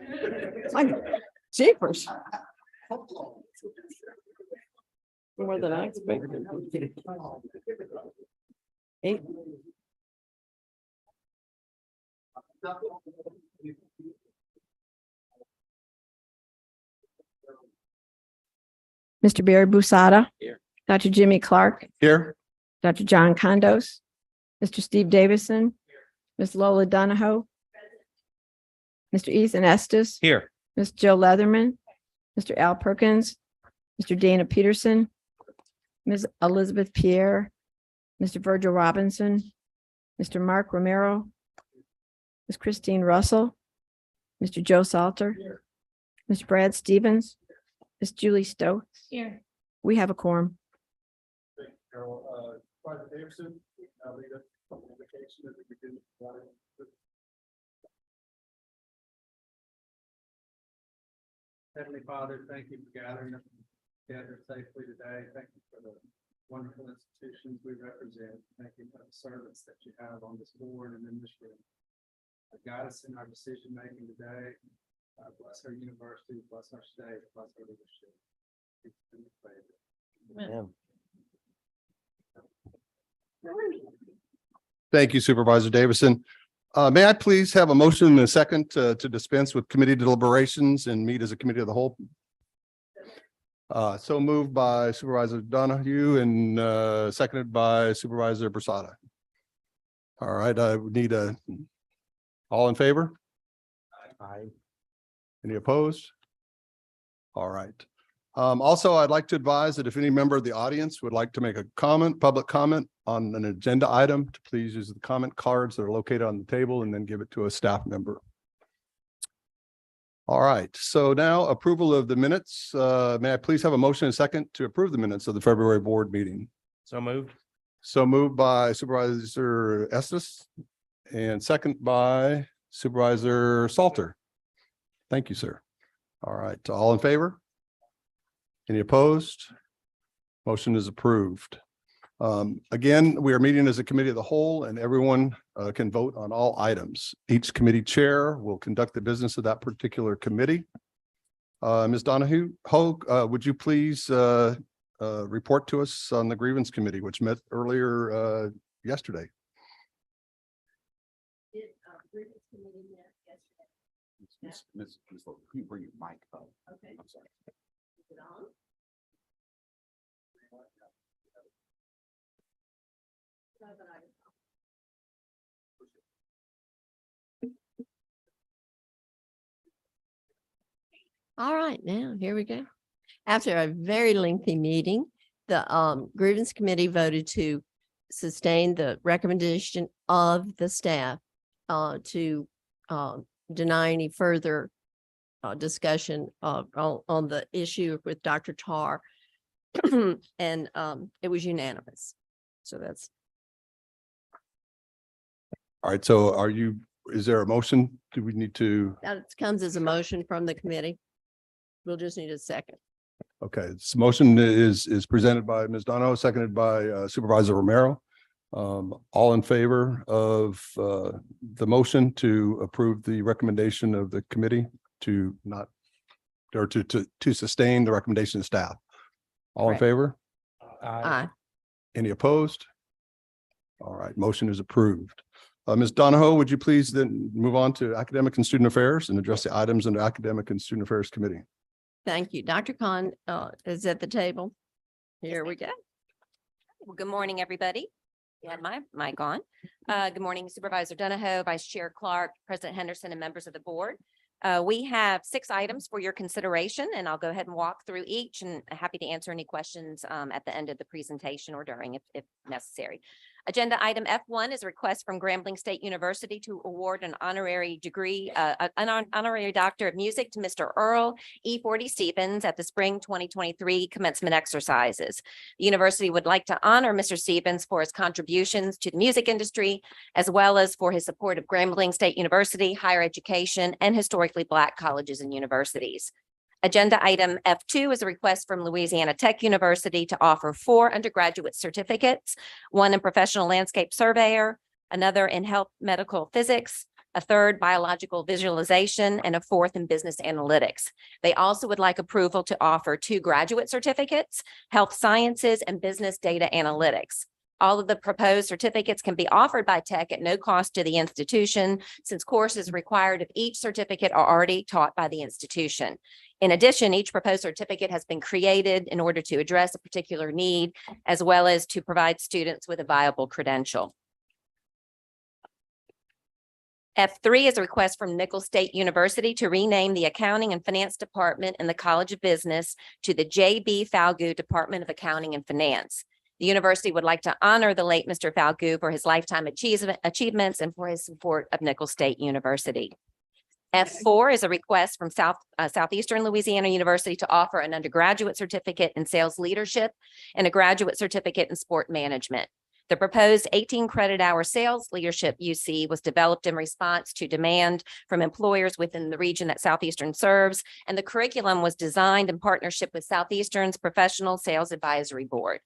It's like jeepers. More than I expected. 8. Mr. Barry Busada. Here. Dr. Jimmy Clark. Here. Dr. John Condos. Mr. Steve Davison. Ms. Lola Donahoe. Mr. Ethan Estes. Here. Ms. Jill Leatherman. Mr. Al Perkins. Mr. Dana Peterson. Ms. Elizabeth Pierre. Mr. Virgil Robinson. Mr. Mark Romero. Ms. Christine Russell. Mr. Joe Salter. Mr. Brad Stevens. Ms. Julie Stokes. Here. We have a quorum. Supervisor Davidson, lead us in invocation as we begin. Heavenly Father, thank you for gathering us together safely today. Thank you for the wonderful institutions we represent. Thank you for the service that you have on this board and in this room. Guide us in our decision making today. Bless our university, bless our state, bless our leadership. Amen. Thank you, Supervisor Davison. May I please have a motion and a second to dispense with committee deliberations and meet as a committee of the whole? So moved by Supervisor Donahue and seconded by Supervisor Brasada. All right, I would need all in favor? Aye. Any opposed? All right. Also, I'd like to advise that if any member of the audience would like to make a comment, public comment on an agenda item, to please use the comment cards that are located on the table and then give it to a staff member. All right, so now approval of the minutes. May I please have a motion and a second to approve the minutes of the February board meeting? So moved. So moved by Supervisor Estes and second by Supervisor Salter. Thank you, sir. All right, all in favor? Any opposed? Motion is approved. Again, we are meeting as a committee of the whole and everyone can vote on all items. Each committee chair will conduct the business of that particular committee. Ms. Donahue, would you please report to us on the grievance committee, which met earlier yesterday? Ms. Can you bring your mic up? Okay. I'm sorry. Is it on? All right, now here we go. After a very lengthy meeting, the grievance committee voted to sustain the recommendation of the staff to deny any further discussion on the issue with Dr. Tarr. And it was unanimous. So that's. All right, so is there a motion? Do we need to? That comes as a motion from the committee. We'll just need a second. Okay, this motion is presented by Ms. Dono, seconded by Supervisor Romero. All in favor of the motion to approve the recommendation of the committee to not, or to sustain the recommendation of staff. All in Correct. favor? Aye. Any opposed? All right, motion is approved. Ms. Donahoe, would you please then move on to academic and student affairs and address the items under academic and student affairs committee? Thank you. Dr. Khan is at the table. Here we go. Well, good morning, everybody. You had my mic on. Good morning, Supervisor Donahoe, Vice Chair Clark, President Henderson, and members of the board. We have 6 items for your consideration, and I'll go ahead and walk through each and happy to answer any questions at the end of the presentation or during if necessary. Agenda item F1 is a request from Grambling State University to award an honorary degree, an honorary Doctor of Music to Mr. Earl E. Forty Stevens at the spring 2023 commencement exercises. The university would like to honor Mr. Stevens for his contributions to the music industry, as well as for his support of Grambling State University, higher education, and historically Black colleges and universities. Agenda item F2 is a request from Louisiana Tech University to offer 4 undergraduate certificates, 1 in professional landscape surveyor, another in health medical physics, a third biological visualization, and a fourth in business analytics. They also would like approval to offer 2 graduate certificates, health sciences and business data analytics. All of the proposed certificates can be offered by Tech at no cost to the institution, since courses required of each certificate are already taught by the institution. In addition, each proposed certificate has been created in order to address a particular need, as well as to provide students with a viable credential. F3 is a request from Nicholls State University to rename the Accounting and Finance Department in the College of Business to the J.B. Falgout Department of Accounting and Finance. The university would like to honor the late Mr. Falgout for his lifetime achievements and for his support of Nicholls State University. F4 is a request from Southeastern Louisiana University to offer an undergraduate certificate in sales leadership and a graduate certificate in sport management. The proposed 18 credit hour sales leadership UC was developed in response to demand from employers within the region that Southeastern serves, and the curriculum was designed in partnership with Southeastern's Professional Sales Advisory Board.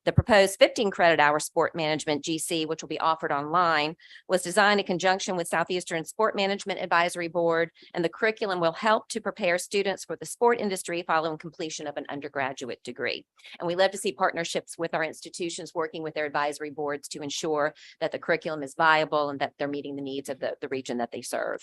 The proposed 15 credit hour sport management GC, which will be offered online, was designed in conjunction with Southeastern Sport Management Advisory Board, and the curriculum will help to prepare students for the sport industry following completion of an undergraduate degree. And we love to see partnerships with our institutions working with their advisory boards to ensure that the curriculum is viable and that they're meeting the needs of the region that they serve.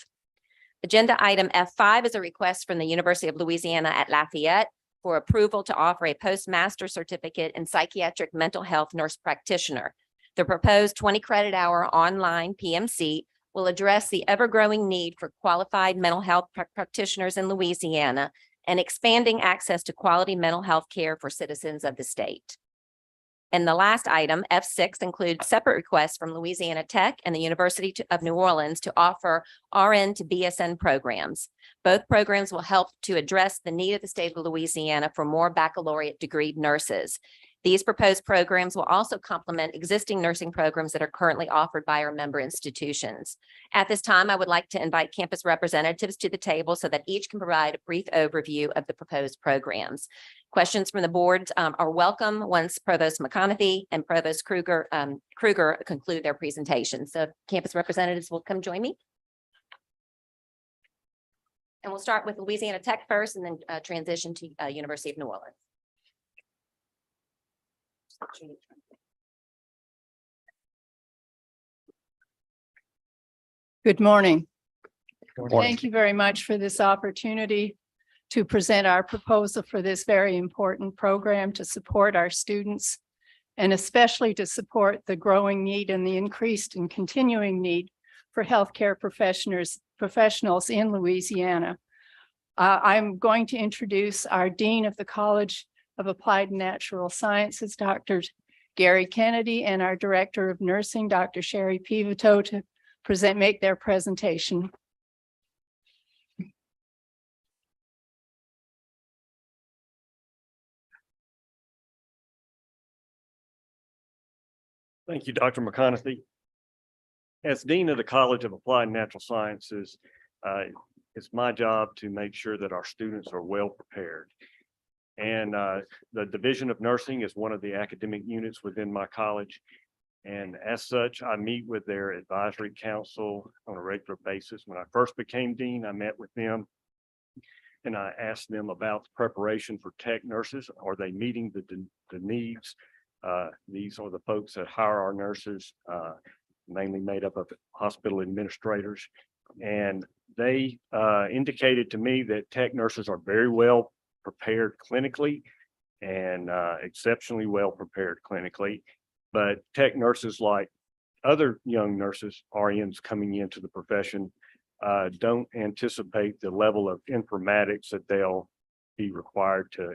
Agenda item F5 is a request from the University of Louisiana at Lafayette for approval to offer a postmaster certificate in psychiatric mental health nurse practitioner. The proposed 20 credit hour online PMC will address the ever-growing need for qualified mental health practitioners in Louisiana and expanding access to quality mental health care for citizens of the state. And the last item, F6, includes separate requests from Louisiana Tech and the University of New Orleans to offer RN to BSN programs. Both programs will help to address the need of the state of Louisiana for more baccalaureate degree nurses. These proposed programs will also complement existing nursing programs that are currently offered by our member institutions. At this time, I would like to invite campus representatives to the table so that each can provide a brief overview of the proposed programs. Questions from the board are welcome once Provost McConaughey and Provost Kruger conclude their presentation. So campus representatives will come join me. And we'll start with Louisiana Tech first and then transition to University of New Orleans. Good morning. Morning. Thank you very much for this opportunity to present our proposal for this very important program to support our students and especially to support the growing need and the increased and continuing need for healthcare professionals in Louisiana. I'm going to introduce our Dean of the College of Applied Natural Sciences, Dr. Gary Kennedy, and our Director of Nursing, Dr. Sherry Pivoto, to make their presentation. Thank you, Dr. McConaughey. As Dean of the College of Applied Natural Sciences, it's my job to make sure that our students are well prepared. And the Division of Nursing is one of the academic units within my college. And as such, I meet with their advisory council on a regular basis. When I first became dean, I met with them and I asked them about the preparation for tech nurses. Are they meeting the needs? These are the folks that hire our nurses, mainly made up of hospital administrators. And they indicated to me that tech nurses are very well prepared clinically and exceptionally well prepared clinically. But tech nurses, like other young nurses, RNs coming into the profession, don't anticipate the level of informatics that they'll be required to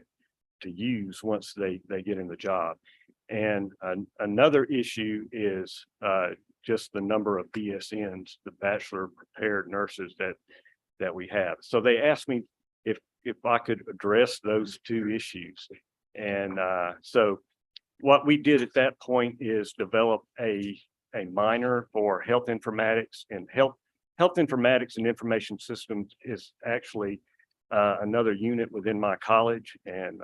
use once they get in the job. And another issue is just the number of BSNs, the bachelor prepared nurses that we have. So they asked me if I could address those two issues. And so what we did at that point is develop a minor for health informatics, and health informatics and information systems is actually another unit within my college. And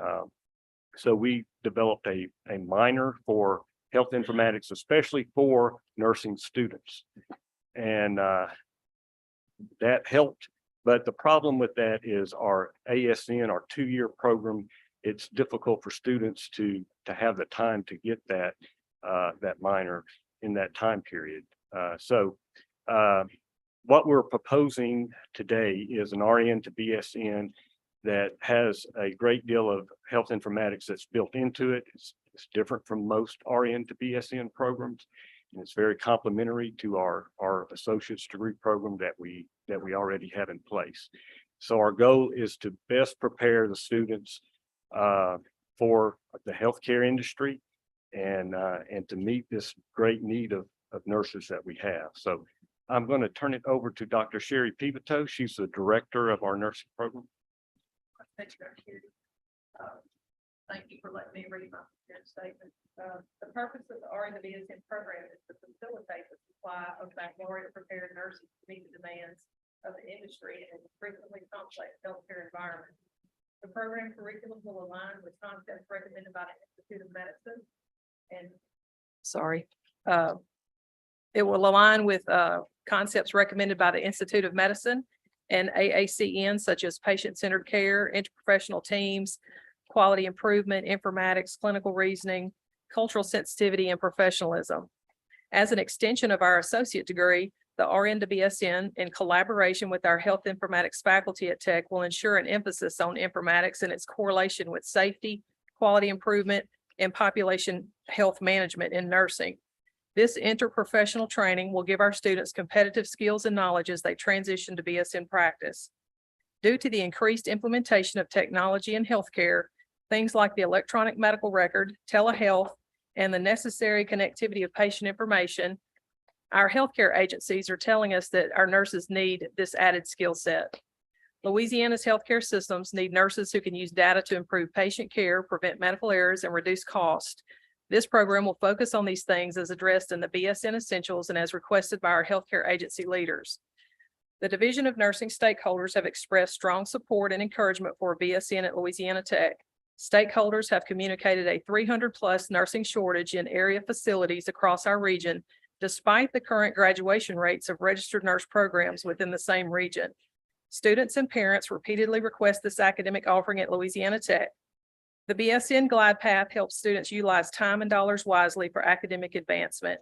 so we developed a minor for health informatics, especially for nursing students. And that helped. But the problem with that is our ASN, our 2-year program, it's difficult for students to have the time to get that minor in that time period. What we're proposing today is an RN to BSN that has a great deal of health informatics that's built into it. It's different from most RN to BSN programs. And it's very complementary to our associate's degree program that we already have in place. So our goal is to best prepare the students for the healthcare industry and to meet this great need of nurses that we have. So I'm going to turn it over to Dr. Sherry Pivoto. She's the director of our nursing program. Thank you for letting me read my statement. The purpose of the RN to BSN program is to facilitate the supply of baccalaureate prepared nurses to meet the demands of the industry and frequently complex healthcare environment. The program curriculum will align with concepts recommended by the Institute of Medicine and it will align with concepts recommended by the Institute of Medicine and AACN, such as patient-centered care, interprofessional teams, quality improvement, informatics, clinical reasoning, cultural sensitivity, and professionalism. As an extension of our associate degree, the RN to BSN, in collaboration with our health informatics faculty at Tech, will ensure an emphasis on informatics and its correlation with safety, quality improvement, and population health management in nursing. This interprofessional training will give our students competitive skills and knowledge as they transition to BSN practice. Due to the increased implementation of technology in healthcare, things like the electronic medical record, telehealth, and the necessary connectivity of patient information, our healthcare agencies are telling us that our nurses need this added skill set. Louisiana's healthcare systems need nurses who can use data to improve patient care, prevent medical errors, and reduce cost. This program will focus on these things as addressed in the BSN Essentials and as requested by our healthcare agency leaders. The Division of Nursing stakeholders have expressed strong support and encouragement for BSN at Louisiana Tech. Stakeholders have communicated a 300+ nursing shortage in area facilities across our region, despite the current graduation rates of registered nurse programs within the same region. Students and parents repeatedly request this academic offering at Louisiana Tech. The BSN Glide Path helps students utilize time and dollars wisely for academic advancement.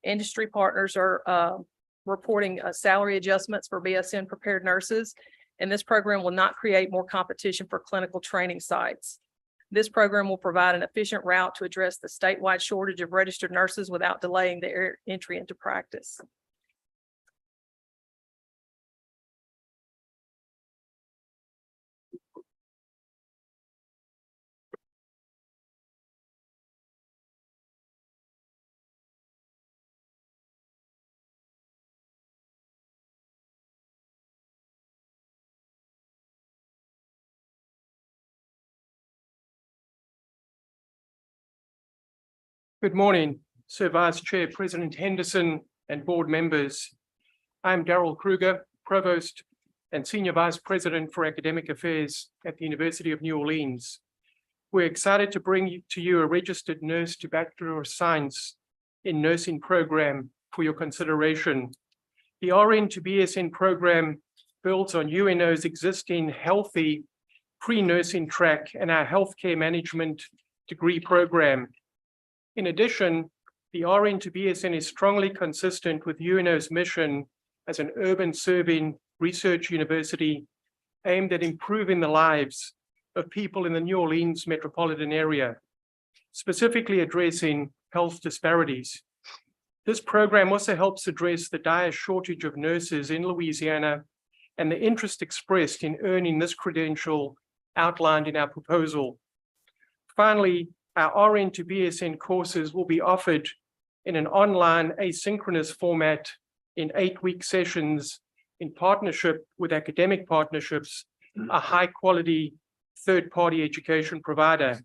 Industry partners are reporting salary adjustments for BSN prepared nurses, and this program will not create more competition for clinical training sites. This program will provide an efficient route to address the statewide shortage of registered nurses without delaying their entry into practice. Good morning, Sir Vice Chair, President Henderson, and board members. I'm Darrell Kruger, Provost and Senior Vice President for Academic Affairs at the University of New Orleans. We're excited to bring to you a registered nurse to Bachelor of Science in Nursing program for your consideration. The RN to BSN program builds on UNO's existing healthy pre-nursing track and our healthcare management degree program. In addition, the RN to BSN is strongly consistent with UNO's mission as an urban serving research university aimed at improving the lives of people in the New Orleans metropolitan area, specifically addressing health disparities. This program also helps address the dire shortage of nurses in Louisiana and the interest expressed in earning this credential outlined in our proposal. Finally, our RN to BSN courses will be offered in an online asynchronous format in 8-week sessions in partnership with Academic Partnerships, a high-quality third-party education provider.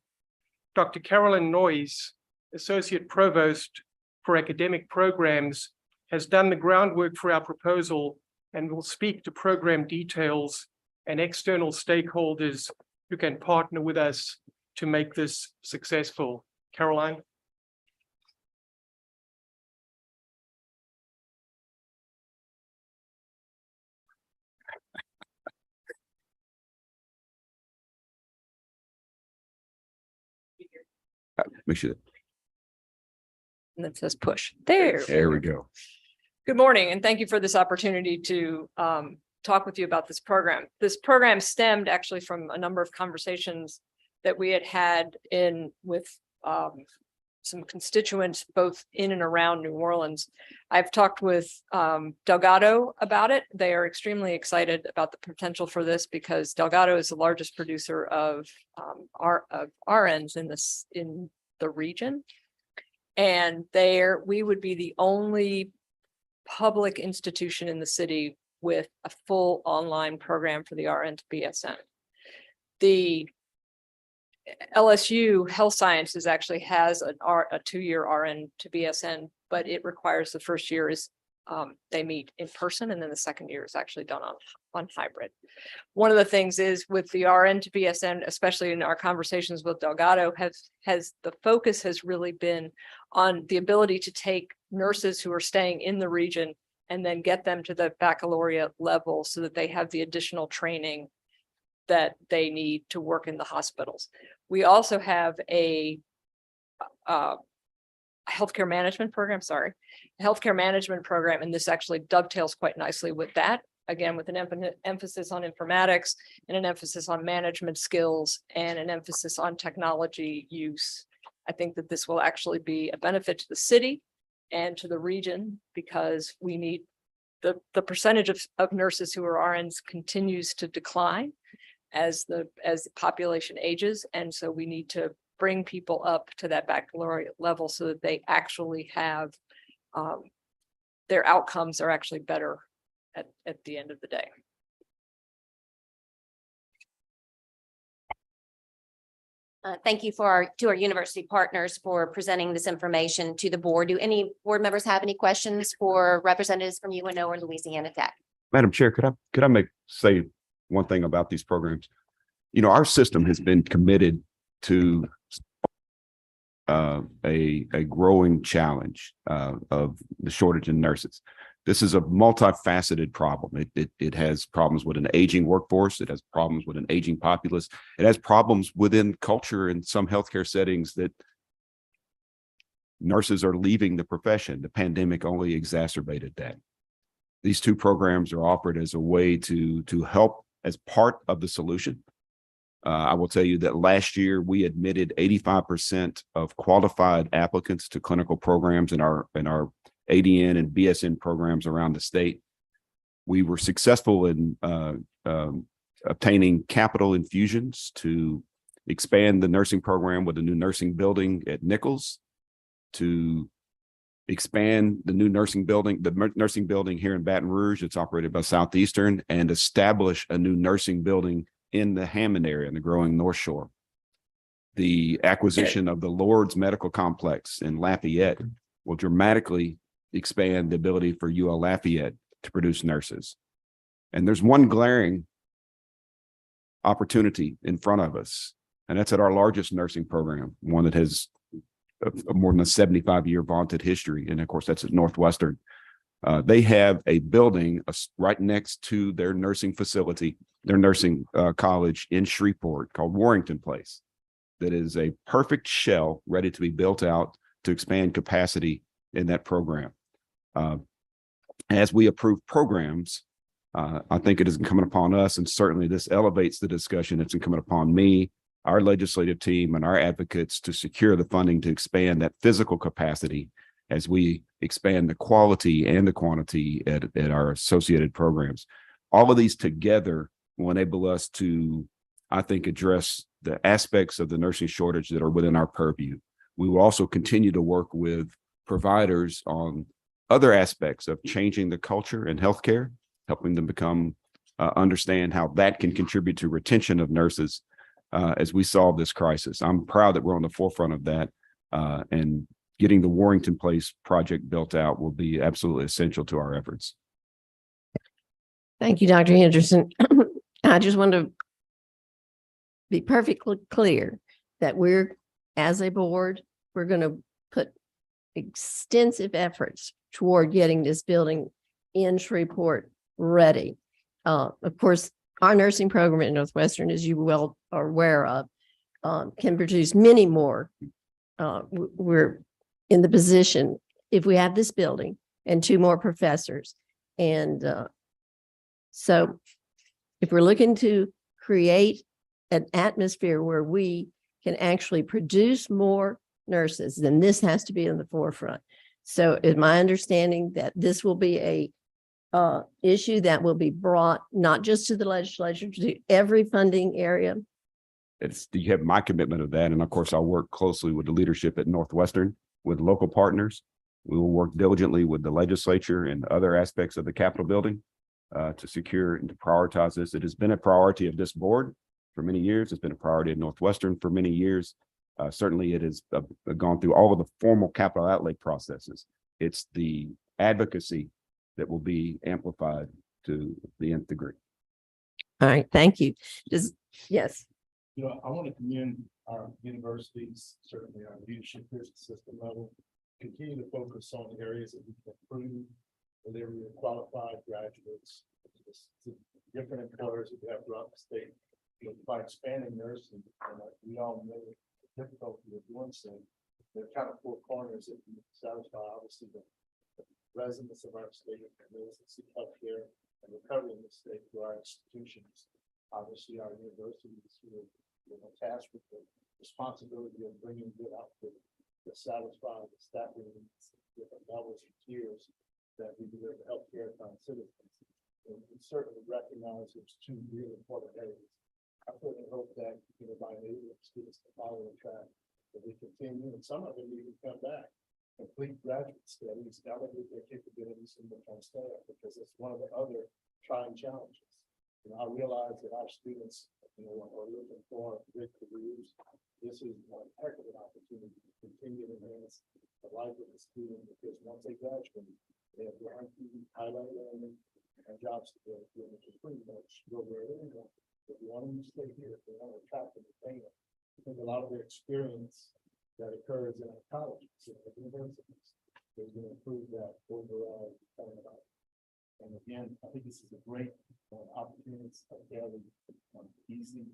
Dr. Carolyn Noyes, Associate Provost for Academic Programs, has done the groundwork for our proposal and will speak to program details and external stakeholders who can partner with us to make this successful. Caroline. Make sure. And it says push. There. There we go. Good morning, and thank you for this opportunity to talk with you about this program. This program stemmed actually from a number of conversations that we had with some constituents both in and around New Orleans. I've talked with Delgado about it. They are extremely excited about the potential for this because Delgado is the largest producer of RNs in the region. And we would be the only public institution in the city with a full online program for the RN to BSN. The LSU Health Sciences actually has a 2-year RN to BSN, but it requires the first year is they meet in person, and then the second year is actually done on hybrid. One of the things is with the RN to BSN, especially in our conversations with Delgado, the focus has really been on the ability to take nurses who are staying in the region and then get them to the baccalaureate level so that they have the additional training that they need to work in the hospitals. We also have a healthcare management program, and this actually dovetails quite nicely with that. Again, with an emphasis on informatics and an emphasis on management skills and an emphasis on technology use. I think that this will actually be a benefit to the city and to the region because we need the percentage of nurses who are RNs continues to decline as the population ages. And so we need to bring people up to that baccalaureate level so that they actually have their outcomes are actually better at the end of the day. Thank you to our university partners for presenting this information to the board. Do any board members have any questions for representatives from UNO or Louisiana Tech? Madam Chair, could I say one thing about these programs? You know, our system has been committed to a growing challenge of the shortage in nurses. This is a multifaceted problem. It has problems with an aging workforce. It has problems with an aging populace. It has problems within culture in some healthcare settings that nurses are leaving the profession. The pandemic only exacerbated that. These two programs are offered as a way to help as part of the solution. I will tell you that last year we admitted 85% of qualified applicants to clinical programs in our ADN and BSN programs around the state. We were successful in obtaining capital infusions to expand the nursing program with a new nursing building at Nichols, to expand the new nursing building, the nursing building here in Baton Rouge. It's operated by Southeastern, and establish a new nursing building in the Hammond area in the growing North Shore. The acquisition of the Lourdes Medical Complex in Lafayette will dramatically expand the ability for UL Lafayette to produce nurses. And there's one glaring opportunity in front of us, and that's at our largest nursing program, one that has more than a 75-year vaunted history. And of course, that's at Northwestern. They have a building right next to their nursing facility, their nursing college in Shreveport called Warrington Place, that is a perfect shell ready to be built out to expand capacity in that program. As we approve programs, I think it is incumbent upon us, and certainly this elevates the discussion. It's incumbent upon me, our legislative team, and our advocates to secure the funding to expand that physical capacity as we expand the quality and the quantity at our associated programs. All of these together will enable us to, I think, address the aspects of the nursing shortage that are within our purview. We will also continue to work with providers on other aspects of changing the culture in healthcare, helping them become, understand how that can contribute to retention of nurses as we solve this crisis. I'm proud that we're on the forefront of that, and getting the Warrington Place project built out will be absolutely essential to our efforts. Thank you, Dr. Henderson. I just want to be perfectly clear that as a board, we're going to put extensive efforts toward getting this building in Shreveport ready. Of course, our nursing program at Northwestern, as you well are aware of, can produce many more we're in the position, if we have this building and 2 more professors. And so if we're looking to create an atmosphere where we can actually produce more nurses, then this has to be in the forefront. So is my understanding that this will be a issue that will be brought not just to the legislature, to every funding area? You have my commitment of that. And of course, I'll work closely with the leadership at Northwestern, with local partners. We will work diligently with the legislature and other aspects of the Capitol building to secure and to prioritize this. It has been a priority of this board for many years. It's been a priority at Northwestern for many years. Certainly it has gone through all of the formal capital outlay processes. It's the advocacy that will be amplified to the nth degree. All right, thank you. Yes. You know, I want to commend our universities, certainly our leadership here at the system level, continue to focus on areas that we can improve delivery of qualified graduates to different employers that we have throughout the state. You know, by expanding nursing, and we all know the difficulty of doing so. There are kind of 4 corners that we satisfy, obviously, the residents of our state and those that seek healthcare and recovery in the state through our institutions. Obviously, our universities who are tasked with the responsibility of bringing good output to satisfy the staffing needs, different levels and tiers that we deliver healthcare to our citizens. And we certainly recognize there's 2 really important areas. I certainly hope that, by enabling students to follow the track, that we continue, and some of them even come back, complete graduate studies, elevate their capabilities and become staff, because it's one of the other trying challenges. I realize that our students, are looking for good careers. This is one heck of an opportunity to continue to enhance the life of the student, because once they graduate, they have guaranteed highlight learning and job stability, which is pretty much go where they want. If you want them to stay here, if they want to attract them, retain them, I think a lot of their experience that occurs in our colleges and our universities is going to improve that overall. And again, I think this is a great opportunity. It's a fairly easy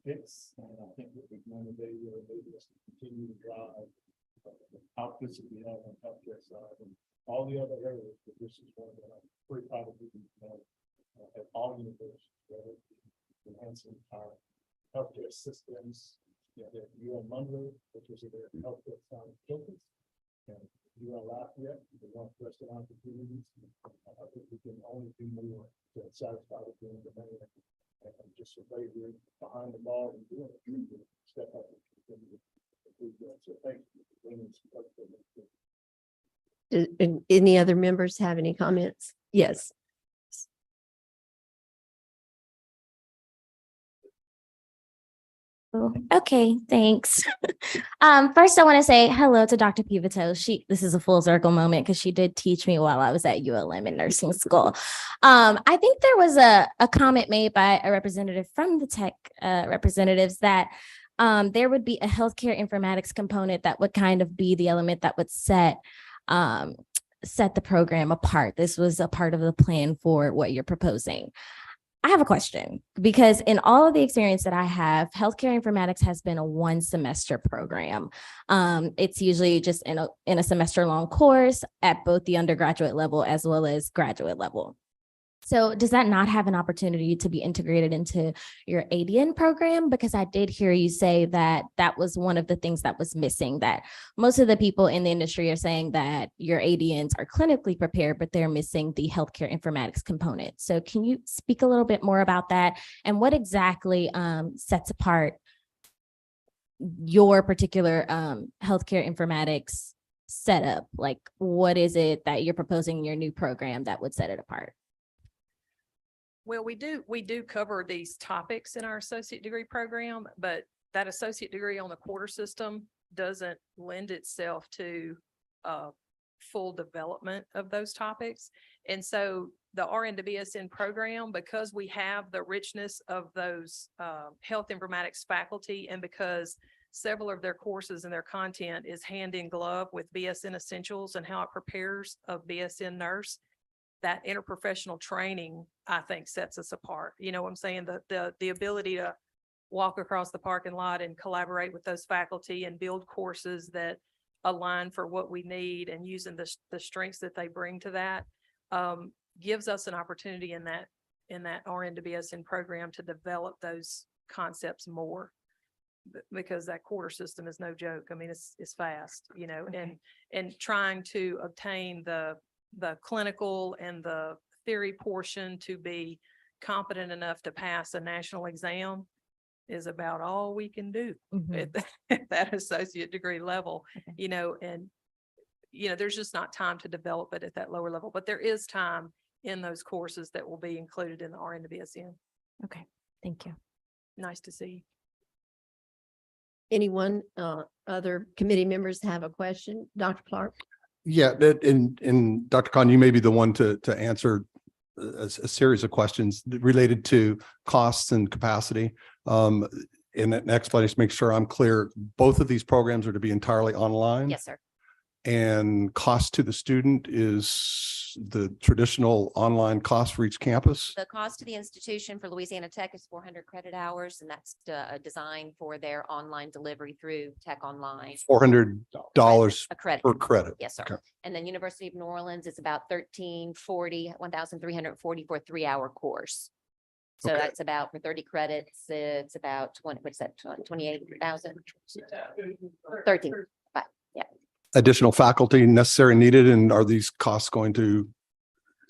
fix, and I think that we've done today will enable us to continue to drive the outputs that we have on the healthcare side and all the other areas. But this is one that I'm pretty proud of at all universities, whether enhancing our healthcare systems. That UL Monroe, which is their healthcare side focus, and UL Lafayette, the Northwestern opportunities. I think we can only do more to satisfy the demand. And I'm just so very behind the ball and doing it. Step up and continue to improve that. So thank you for bringing this up. Any other members have any comments? Yes. Okay, thanks. First I want to say hello to Dr. Pivotal. This is a full circle moment because she did teach me while I was at ULM in nursing school. I think there was a comment made by a representative from the tech representatives that there would be a healthcare informatics component that would kind of be the element that would set the program apart. This was a part of the plan for what you're proposing. I have a question, because in all of the experience that I have, healthcare informatics has been a 1-semester program. It's usually just in a semester-long course at both the undergraduate level as well as graduate level. So does that not have an opportunity to be integrated into your ADN program? Because I did hear you say that that was one of the things that was missing, that most of the people in the industry are saying that your ADNs are clinically prepared, but they're missing the healthcare informatics component. So can you speak a little bit more about that, and what exactly sets apart your particular healthcare informatics setup? Like, what is it that you're proposing in your new program that would set it apart? Well, we do cover these topics in our associate degree program, but that associate degree on the quarter system doesn't lend itself to full development of those topics. And so the RN to BSN program, because we have the richness of those health informatics faculty, and because several of their courses and their content is hand in glove with BSN Essentials and how it prepares a BSN nurse, that interprofessional training, I think, sets us apart. You know what I'm saying? The ability to walk across the parking lot and collaborate with those faculty and build courses that align for what we need, and using the strengths that they bring to that, gives us an opportunity in that RN to BSN program to develop those concepts more. Because that quarter system is no joke. I mean, it's fast, you know, and trying to obtain the clinical and the theory portion to be competent enough to pass a national exam is about all we can do at that associate degree level, you know, and, you know, there's just not time to develop it at that lower level, but there is time in those courses that will be included in the RN to BSN. Okay, thank you. Nice to see you. Anyone, other committee members have a question? Dr. Clark? Yeah, and Dr. Khan, you may be the one to answer a series of questions related to costs and capacity. In an explanation, make sure I'm clear. Both of these programs are to be entirely online. Yes, sir. And cost to the student is the traditional online cost for each campus. The cost to the institution for Louisiana Tech is 400 credit hours, and that's designed for their online delivery through Tech Online. $400 A credit. per credit. Yes, sir. Okay. And then University of New Orleans is about 1,340 for a 3-hour course. So Okay. that's about, for 30 credits, it's about 28,000. 13. But yeah. Additional faculty necessary and needed, and are these costs going to?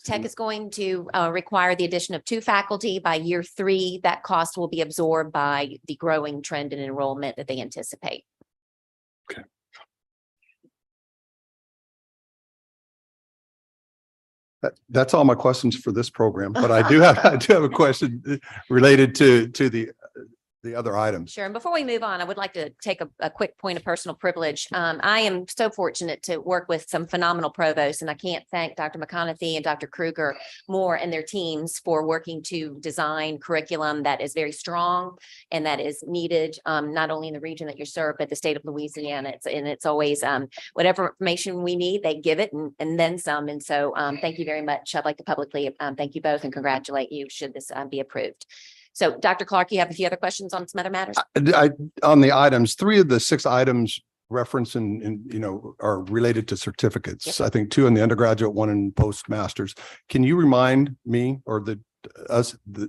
Tech is going to require the addition of 2 faculty by year 3. That cost will be absorbed by the growing trend in enrollment that they anticipate. Okay. That's all my questions for this program, but I do have a question related to the other items. Sure. And before we move on, I would like to take a quick point of personal privilege. I am so fortunate to work with some phenomenal provosts, and I can't thank Dr. McConaughey and Dr. Kruger more and their teams for working to design curriculum that is very strong and that is needed, not only in the region that you serve, but the state of Louisiana. It's always whatever information we need, they give it and then some. And so thank you very much. I'd like to publicly thank you both and congratulate you should this be approved. So Dr. Clark, you have a few other questions on some other matters? On the items, 3 of the 6 items referenced and you know, are related to certificates. Yes. I think 2 in the undergraduate, 1 in postmasters. Can you remind me or the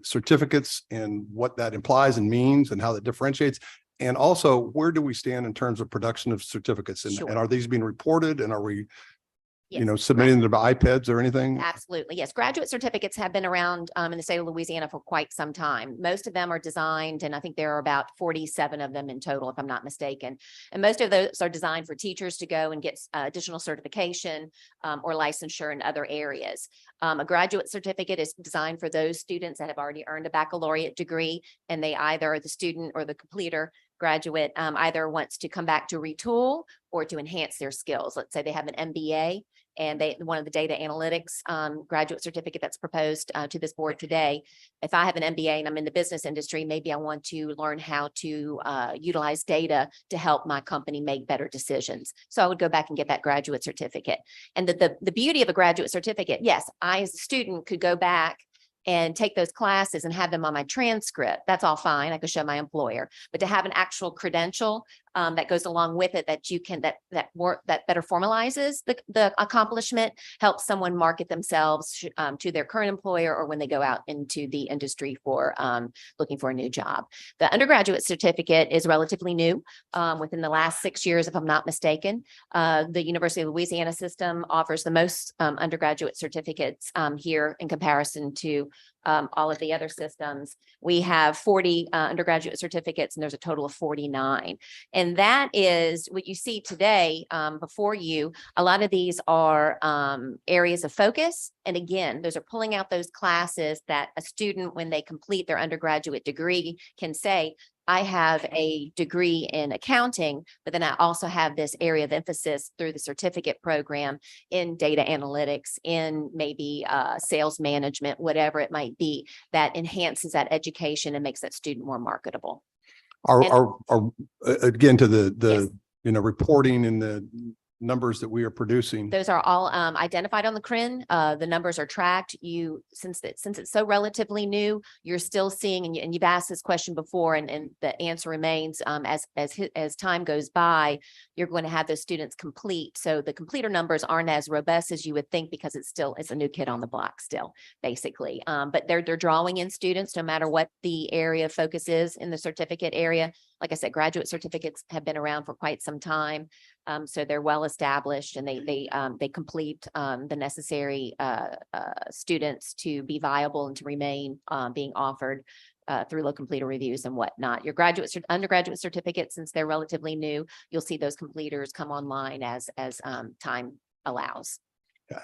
certificates and what that implies and means and how that differentiates? And also, where do we stand in terms of production of certificates? And, Sure. and are these being reported, and are we, you Yes. know, submitting them to iPads or anything? Absolutely. Yes. Graduate certificates have been around in the state of Louisiana for quite some time. Most of them are designed, and I think there are about 47 of them in total, if I'm not mistaken. And most of those are designed for teachers to go and get additional certification or licensure in other areas. A graduate certificate is designed for those students that have already earned a baccalaureate degree, and they either, the student or the completer graduate either wants to come back to retool or to enhance their skills. Let's say they have an MBA and they one of the data analytics graduate certificate that's proposed to this board today. If I have an MBA and I'm in the business industry, maybe I want to learn how to utilize data to help my company make better decisions. So I would go back and get that graduate certificate. And the beauty of a graduate certificate, yes, I as a student could go back and take those classes and have them on my transcript. That's all fine. I could show my employer, but to have an actual credential that goes along with it that you can, that better formalizes the accomplishment, helps someone market themselves to their current employer or when they go out into the industry for looking for a new job. The undergraduate certificate is relatively new within the last 6 years, if I'm not mistaken. The University of Louisiana system offers the most undergraduate certificates here in comparison to all of the other systems. We have 40 undergraduate certificates, and there's a total of 49. And that is what you see today before you. A lot of these are areas of focus. And again, those are pulling out those classes that a student, when they complete their undergraduate degree, can say, I have a degree in accounting, but then I also have this area of emphasis through the certificate program in data analytics, in maybe sales management, whatever it might be, that enhances that education and makes that student more marketable. Are again to the Yes. you know, reporting and the numbers that we are producing? Those are all identified on the CRIN. The numbers are tracked. Since it's so relatively new, you're still seeing, and you've asked this question before, and the answer remains, as time goes by, you're going to have those students complete. So the completer numbers aren't as robust as you would think, because it's a new kid on the block still, basically. But they're drawing in students no matter what the area of focus is in the certificate area. Like I said, graduate certificates have been around for quite some time. So they're well established, and they complete the necessary students to be viable and to remain being offered through low completer reviews and whatnot. Your undergraduate certificates, since they're relatively new, you'll see those completers come online as time allows.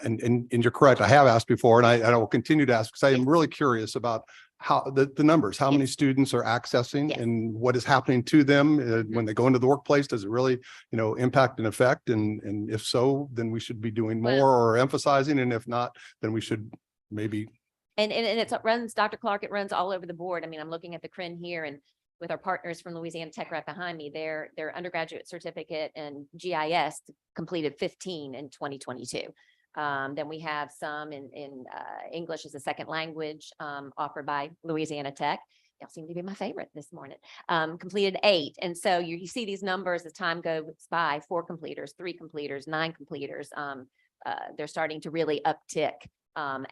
And you're correct. I have asked before, and I will continue to ask, because I am really curious about how the numbers, how many students are accessing and what is happening to them when they go into the workplace. Does it really, impact and affect? And if so, then we should be doing more or emphasizing. And if not, then we should maybe. And it runs, Dr. Clark, it runs all over the board. I mean, I'm looking at the CRIN here, and with our partners from Louisiana Tech right behind me, their undergraduate certificate and GIS completed 15 in 2022. Then we have some in English as a second language offered by Louisiana Tech. Y'all seem to be my favorite this morning. Completed 8. And so you see these numbers as time goes by: 4 completers, 3 completers, 9 completers. They're starting to really uptick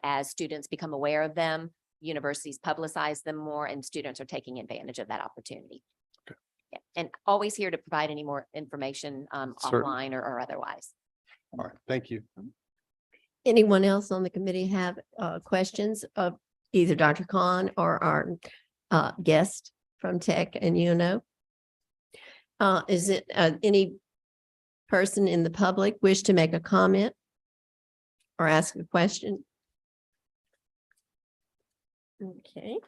as students become aware of them. Universities publicize them more, and students are taking advantage of that opportunity. Okay. Yeah. And always here to provide any more information offline or otherwise. All right. Thank you. Anyone else on the committee have questions of either Dr. Khan or our guest from Tech and UNO? Is it any person in the public wish to make a comment or ask a question? Okay.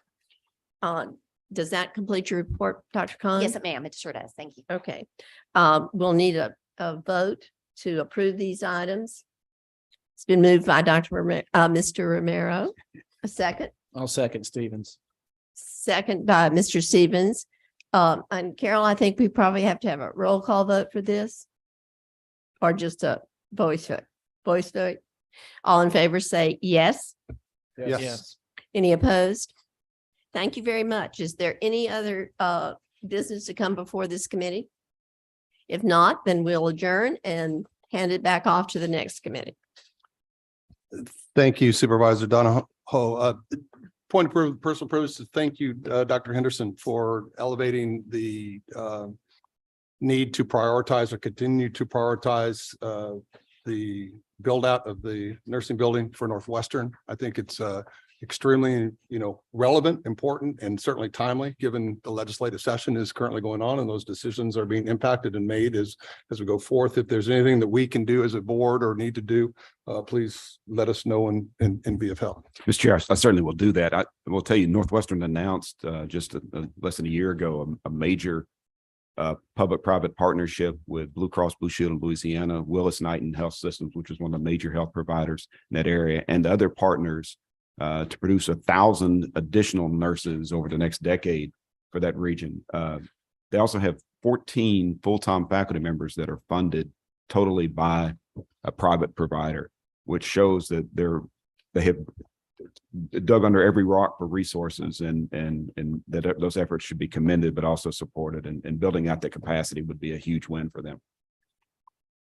Does that complete your report, Dr. Khan? Yes, ma'am. It sure does. Thank you. Okay. We'll need a vote to approve these items. It's been moved by Mr. Romero. A second. I'll second Stevens. Second by Mr. Stevens. And Carol, I think we probably have to have a roll call vote for this. Or just a voice vote. Voice vote. All in favor say yes. Yes. Any opposed? Thank you very much. Is there any other business to come before this committee? If not, then we'll adjourn and hand it back off to the next committee. Thank you, Supervisor Donahoe. Point of personal privilege to thank you, Dr. Henderson, for elevating the need to prioritize or continue to prioritize the build out of the nursing building for Northwestern. I think it's extremely, relevant, important, and certainly timely, given the legislative session is currently going on and those decisions are being impacted and made as we go forth. If there's anything that we can do as a board or need to do, please let us know and be of help. Mr. Chair, I certainly will do that. I will tell you, Northwestern announced just less than a year ago a major public-private partnership with Blue Cross Blue Shield of Louisiana, Willis Knighton Health Systems, which is one of the major health providers in that area, and other partners to produce 1,000 additional nurses over the next decade for that region. They also have 14 full-time faculty members that are funded totally by a private provider, which shows that they have dug under every rock for resources, and that those efforts should be commended, but also supported. And building out that capacity would be a huge win for them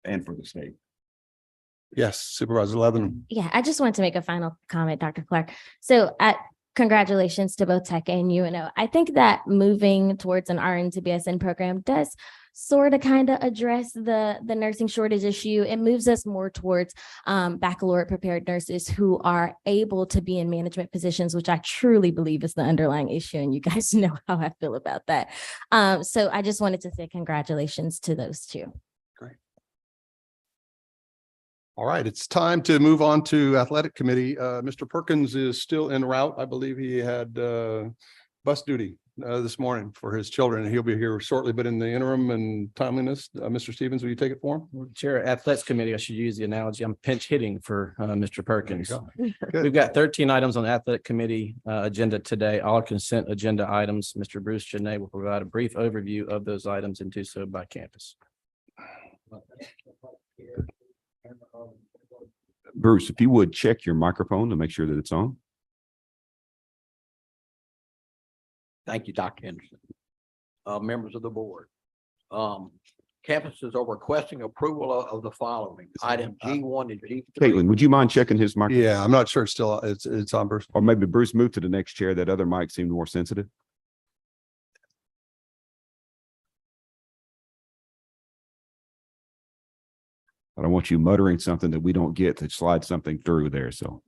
and for the state. Yes, Supervisor Levin. Yeah, I just wanted to make a final comment, Dr. Clark. So congratulations to both Tech and UNO. I think that moving towards an RN to BSN program does sort of kind of address the nursing shortage issue. It moves us more towards baccalaureate prepared nurses who are able to be in management positions, which I truly believe is the underlying issue. And you guys know how I feel about that. So I just wanted to say congratulations to those two. All right, it's time to move on to athletic committee. Mr. Perkins is still en route. I believe he had bus duty this morning for his children, and he'll be here shortly. But in the interim and timeliness, Mr. Stevens, will you take it for him? Chair, Athletics Committee, I should use the analogy. I'm pinch hitting for Mr. Perkins. Good. We've got 13 items on the Athletic Committee agenda today, all consent agenda items. Mr. Bruce Janay will provide a brief overview of those items and do so by campus. Bruce, if you would check your microphone to make sure that it's on. Thank you, Dr. Henderson. Members of the board. Campuses are requesting approval of the following. Item G1 and G3. Caitlin, would you mind checking his microphone? Yeah, I'm not sure it's still, it's on Bruce. Or maybe Bruce move to the next chair. That other mic seemed more sensitive. I don't want you muttering something that we don't get to slide something through there. So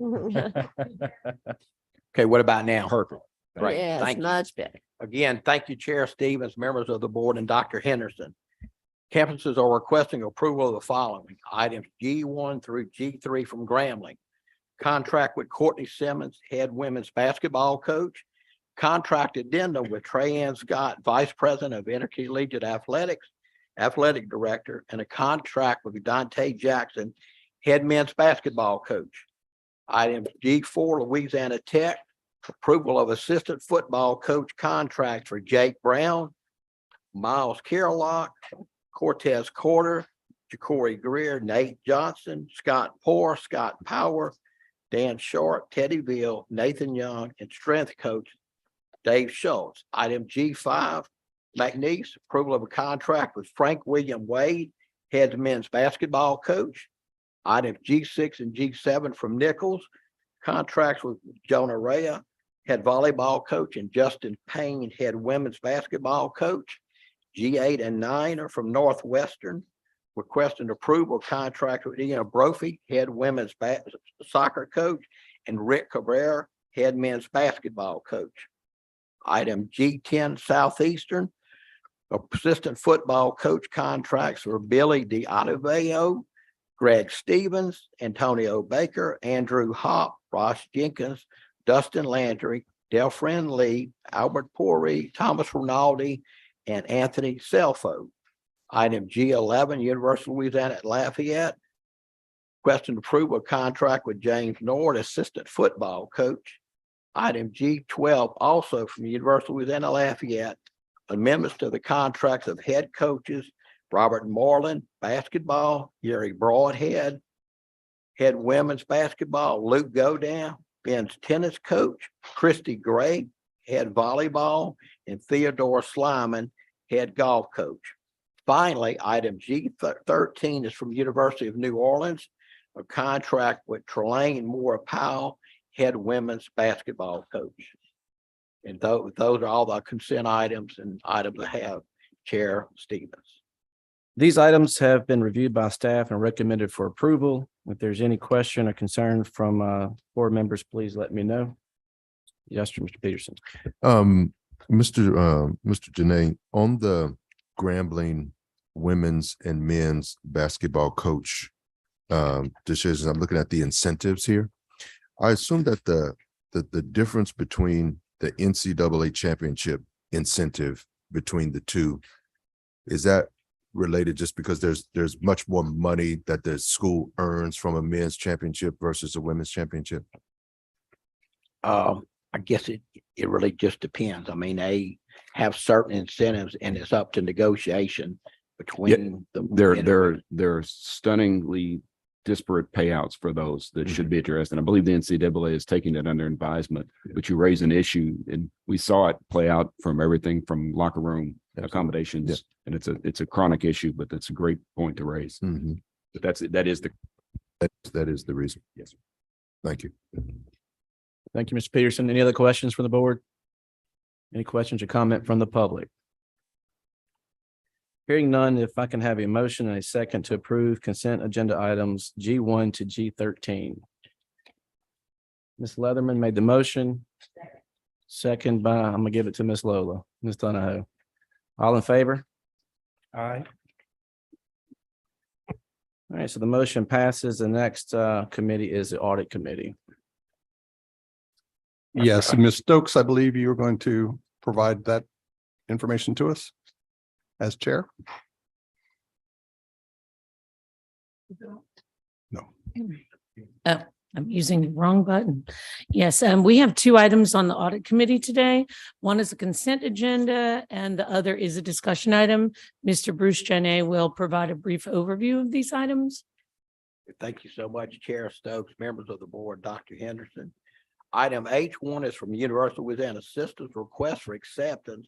Okay, what about now? perfect. Great, Yes, thank you. much better. Again, thank you, Chair Stevens, members of the board, and Dr. Henderson. Campuses are requesting approval of the following. Items G1 through G3 from Grambling. Contract with Courtney Simmons, head women's basketball coach. Contract addendum with Trey Ann Scott, Vice President of Intercollegiate Athletics, Athletic Director, and a contract with Dante Jackson, head men's basketball coach. Item G4, Louisiana Tech, approval of assistant football coach contract for Jake Brown, Miles Carlock, Cortez Corder, Ja'Cory Greer, Nate Johnson, Scott Poor, Scott Power, Dan Short, Teddy Veal, Nathan Young, and strength coach Dave Schultz. Item G5, McNeese, approval of a contract with Frank William Wade, head men's basketball coach. Item G6 and G7 from Nichols, contracts with Jonah Rea, head volleyball coach, and Justin Payne, head women's basketball coach. G8 and 9 are from Northwestern, requesting approval contract with Ian Brophy, head women's soccer coach, and Rick Cabrera, head men's basketball coach. Item G10 Southeastern, assistant football coach contracts for Billy DiOttavio, Greg Stevens, Antonio Baker, Andrew Hop, Ross Jenkins, Dustin Landry, Delfrin Lee, Albert Pori, Thomas Rinaldi, and Anthony Selfo. Item G11, University of Louisiana at Lafayette, requesting approval of contract with James Nord, assistant football coach. Item G12, also from the University of Louisiana Lafayette, amendments to the contracts of head coaches Robert Moreland, basketball, Gary Broadhead, head women's basketball, Luke Godin, men's tennis coach, Christy Gray, head volleyball, and Theodore Slyman, head golf coach. Finally, item G13 is from University of New Orleans, a contract with Trelane Moore Powell, head women's basketball coach. And those are all the consent items and items I have, Chair Stevens. These items have been reviewed by staff and recommended for approval. If there's any question or concern from board members, please let me know. Yes, Mr. Peterson. Mr. Janae, on the Grambling women's and men's basketball coach decisions, I'm looking at the incentives here. I assume that the difference between the NCAA championship incentive between the two, is that related just because there's much more money that the school earns from a men's championship versus a women's championship? I guess it really just depends. I mean, they have certain incentives and it's up to negotiation between the. There are stunningly disparate payouts for those that should be addressed. And I believe the NCAA is taking that under advisement, but you raise an issue and we saw it play out from everything from locker room accommodations. And it's a chronic issue, but that's a great point to raise. But that is the reason. Yes. Thank you. Thank you, Mr. Peterson. Any other questions from the board? Any questions or comment from the public? Hearing none, if I can have a motion and a second to approve consent agenda items G1 to G13. Ms. Leatherman made the motion. Second by, I'm gonna give it to Ms. Lola, Ms. Donahoe. All in favor? Aye. All right, so the motion passes. The next committee is the audit committee. Yes, and Ms. Stokes, I believe you were going to provide that information to us as chair. No. I'm using the wrong button. Yes, we have two items on the audit committee today. One is a consent agenda and the other is a discussion item. Mr. Bruce Jenay will provide a brief overview of these items. Thank you so much, Chair Stokes, members of the board, Dr. Henderson. Item H1 is from University of Louisiana Systems request for acceptance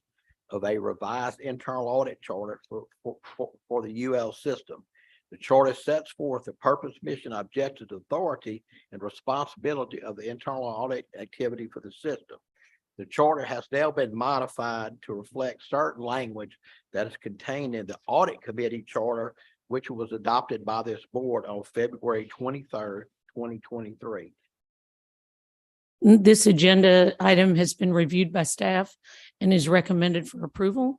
of a revised internal audit charter for the UL system. The charter sets forth the purpose, mission, objectives, authority, and responsibility of the internal audit activity for the system. The charter has now been modified to reflect certain language that is contained in the audit committee charter, which was adopted by this board on February 23rd, 2023. This agenda item has been reviewed by staff and is recommended for approval.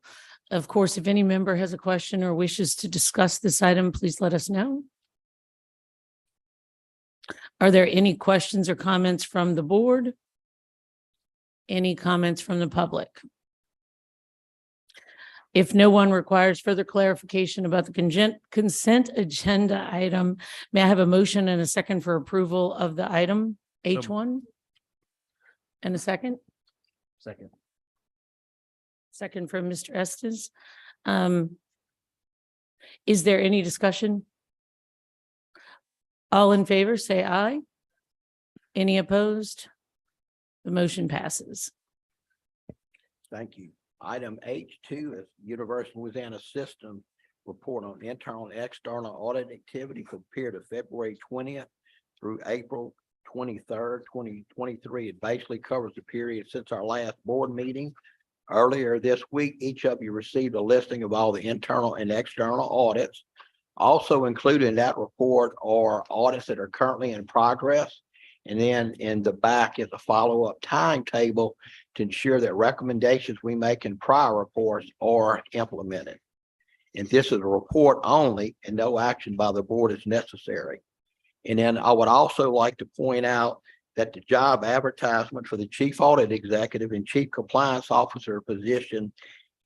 Of course, if any member has a question or wishes to discuss this item, please let us know. Are there any questions or comments from the board? Any comments from the public? If no one requires further clarification about the consent agenda item, may I have a motion and a second for approval of the item H1? And a second? Second. Second from Mr. Estes. Is there any discussion? All in favor, say aye. Any opposed? The motion passes. Thank you. Item H2 is University of Louisiana System report on internal and external audit activity for the period of February 20th through April 23rd, 2023. It basically covers the period since our last board meeting. Earlier this week, each of you received a listing of all the internal and external audits. Also included in that report are audits that are currently in progress. And then in the back is a follow-up timetable to ensure that recommendations we make in prior reports are implemented. And this is a report only and no action by the board is necessary. And then I would also like to point out that the job advertisement for the chief audit executive and chief compliance officer position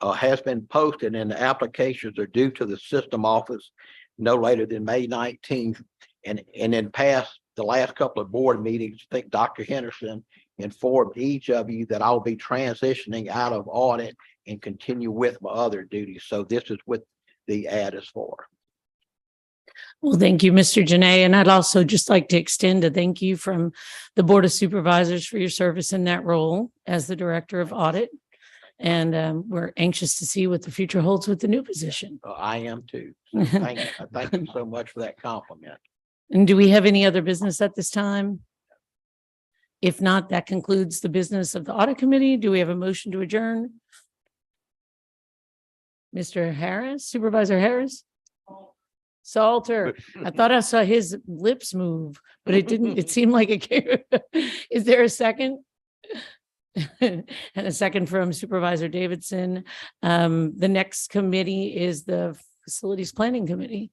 has been posted and the applications are due to the system office no later than May 19th. And in past, the last couple of board meetings, I think Dr. Henderson informed each of you that I'll be transitioning out of audit and continue with my other duties. So this is what the ad is for. Well, thank you, Mr. Jenay. And I'd also just like to extend a thank you from the Board of Supervisors for your service in that role as the Director of Audit. And we're anxious to see what the future holds with the new position. I am too. So thank you so much for that compliment. And do we have any other business at this time? If not, that concludes the business of the Audit Committee. Do we have a motion to adjourn? Mr. Harris, Supervisor Harris? Salter. I thought I saw his lips move, but it didn't. It seemed like it came. Is there a second? And a second from Supervisor Davidson. The next committee is the Facilities Planning Committee.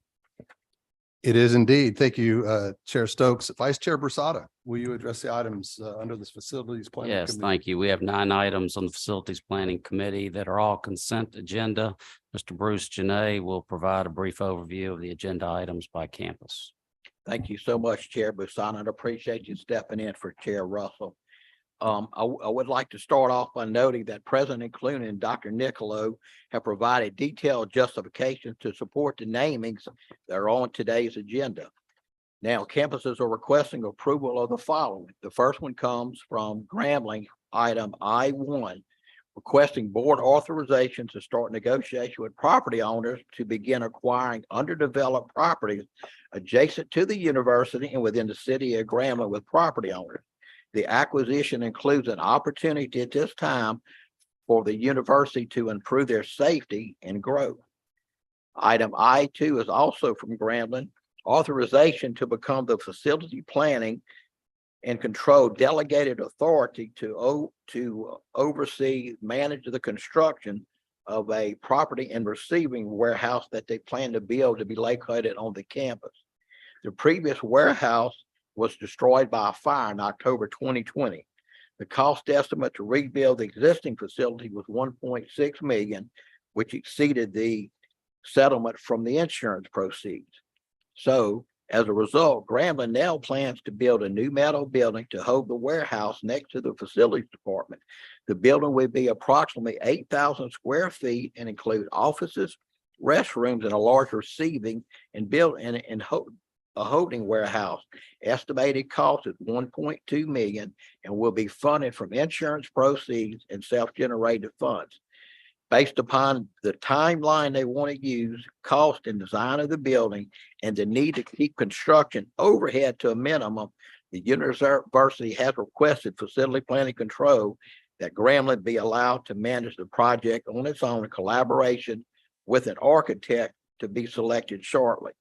It is indeed. Thank you, Chair Stokes. Vice Chair Brasada, will you address the items under this Facilities Planning? Yes, Committee? thank you. We have 9 items on the Facilities Planning Committee that are all consent agenda. Mr. Bruce Jenay will provide a brief overview of the agenda items by campus. Thank you so much, Chair Busan. I appreciate you stepping in for Chair Russell. I would like to start off by noting that President Clooney and Dr. Nicolo have provided detailed justifications to support the namings that are on today's agenda. Now, campuses are requesting approval of the following. The first one comes from Grambling, item I1, requesting board authorization to start negotiation with property owners to begin acquiring underdeveloped properties adjacent to the university and within the city of Grambling with property owners. The acquisition includes an opportunity at this time for the university to improve their safety and growth. Item I2 is also from Grambling, authorization to become the facility planning and control delegated authority to oversee, manage the construction of a property and receiving warehouse that they plan to build to be located on the campus. The previous warehouse was destroyed by a fire in October 2020. The cost estimate to rebuild the existing facility was $1.6 million, which exceeded the settlement from the insurance proceeds. So As a result, Grambling now plans to build a new metal building to hold the warehouse next to the facilities department. The building will be approximately 8,000 square feet and include offices, restrooms, and a large receiving and a holding warehouse. Estimated cost is $1.2 million and will be funded from insurance proceeds and self-generated funds. Based upon the timeline they want to use, cost and design of the building, and the need to keep construction overhead to a minimum, the university has requested facility planning control that Grambling be allowed to manage the project on its own in collaboration with an architect to be selected shortly.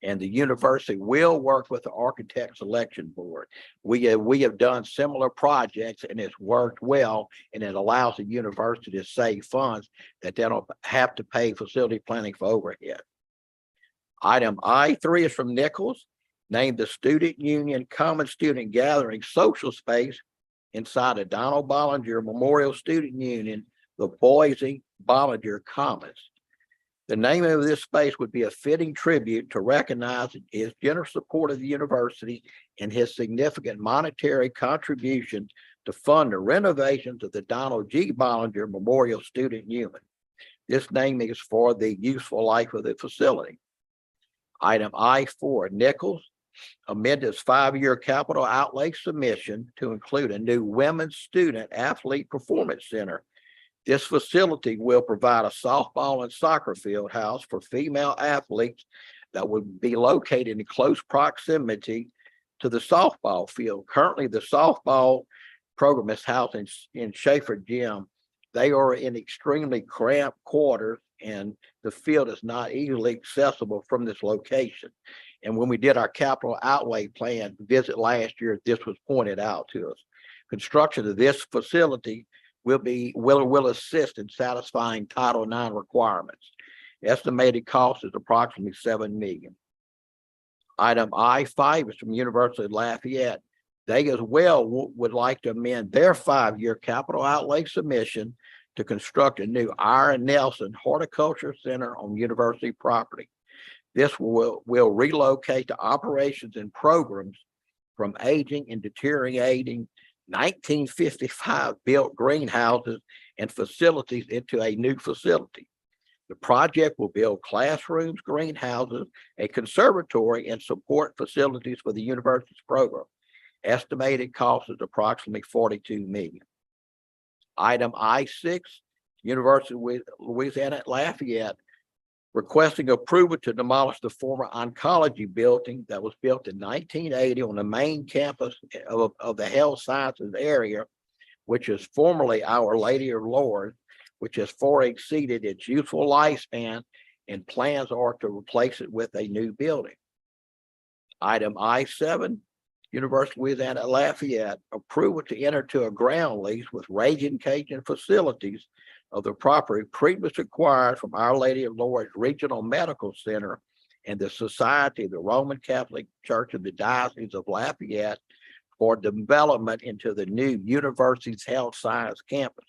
And the university will work with the architect selection board. We have done similar projects and it's worked well, and it allows the university to save funds that they don't have to pay facility planning for overhead. Item I3 is from Nichols, named the Student Union Common Student Gathering Social Space inside the Donald Bollinger Memorial Student Union, the Boise Bollinger Commons. The name of this space would be a fitting tribute to recognize his generous support of the university and his significant monetary contribution to fund the renovations of the Donald G. Bollinger Memorial Student Union. This naming is for the useful life of the facility. Item I4, Nichols amend its 5-year capital outlay submission to include a new women's student athlete performance center. This facility will provide a softball and soccer field house for female athletes that would be located in close proximity to the softball field. Currently, the softball program is housed in Schaefer Gym. They are in extremely cramped quarters, and the field is not easily accessible from this location. And when we did our capital outlay plan visit last year, this was pointed out to us. Construction of this facility will assist in satisfying Title IX requirements. Estimated cost is approximately $7 million. Item I5 is from University of Lafayette. They as well would like to amend their 5-year capital outlay submission to construct a new Iron Nelson Horticulture Center on university property. This will relocate the operations and programs from aging and deteriorating 1955 built greenhouses and facilities into a new facility. The project will build classrooms, greenhouses, a conservatory, and support facilities for the university's program. Estimated cost is approximately $42 million. Item I6, University of Louisiana at Lafayette, requesting approval to demolish the former oncology building that was built in 1980 on the main campus of the health sciences area, which is formerly Our Lady of Lourdes, which has far exceeded its useful lifespan, and plans are to replace it with a new building. Item I7, University of Louisiana at Lafayette, approval to enter to a ground lease with Raging Cajun Facilities of the property previously acquired from Our Lady of Lourdes Regional Medical Center and the Society of the Roman Catholic Church of the Diocese of Lafayette for development into the new university's health science campus.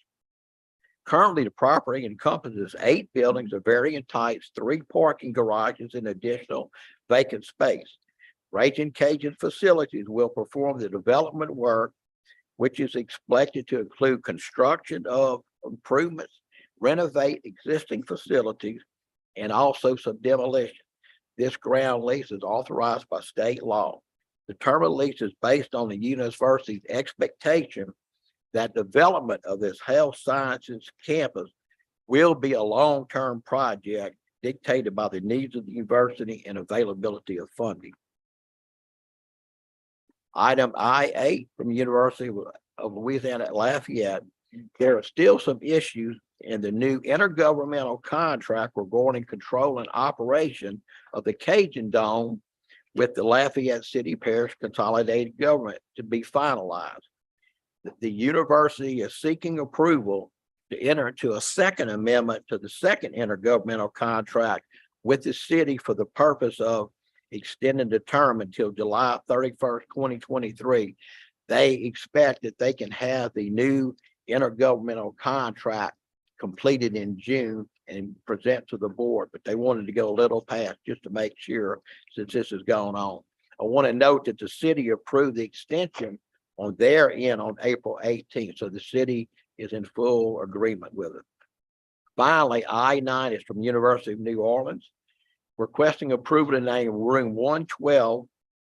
Currently, the property encompasses 8 buildings of varying types, 3 parking garages, and additional vacant space. Raging Cajun Facilities will perform the development work, which is expected to include construction of improvements, renovate existing facilities, and also some demolition. This ground lease is authorized by state law. The term of lease is based on the university's expectation that development of this health sciences campus will be a long-term project dictated by the needs of the university and availability of funding. Item I8 from the University of Louisiana at Lafayette, there are still some issues in the new intergovernmental contract regarding control and operation of the Cajun Dome with the Lafayette City Parish Consolidated Government to be finalized. The university is seeking approval to enter into a second amendment to the second intergovernmental contract with the city for the purpose of extending the term until July 31st, 2023. They expect that they can have the new intergovernmental contract completed in June and present to the board, but they wanted to go a little past just to make sure, since this has gone on. I want to note that the city approved the extension on their end on April 18th, so the city is in full agreement with it. Finally, I-9 is from University of New Orleans, requesting approval to name room 112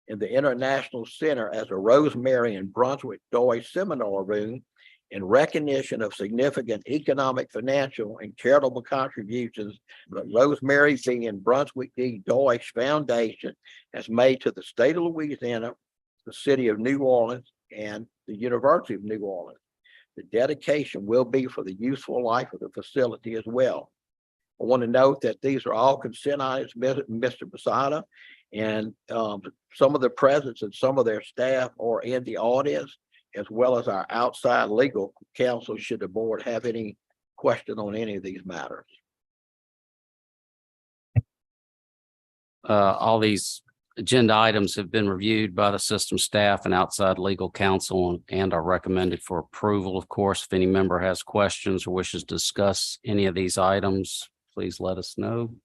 in the International Center as a Rosemary and Brunswick Doy Seminar Room in recognition of significant economic, financial, and charitable contributions that Rosemary V. and Brunswick D. Deutsch Foundation has made to the state of Louisiana, the city of New Orleans, and the University of New Orleans. The dedication will be for the useful life of the facility as well. I want to note that these are all consent items, Mr. Posada, and some of the presidents and some of their staff are in the audience, as well as our outside legal counsel, should the board have any question on any of these matters. All these agenda items have been reviewed by the system staff and outside legal counsel and are recommended for approval. Of course, if any member has questions or wishes to discuss any of these items, please let us know.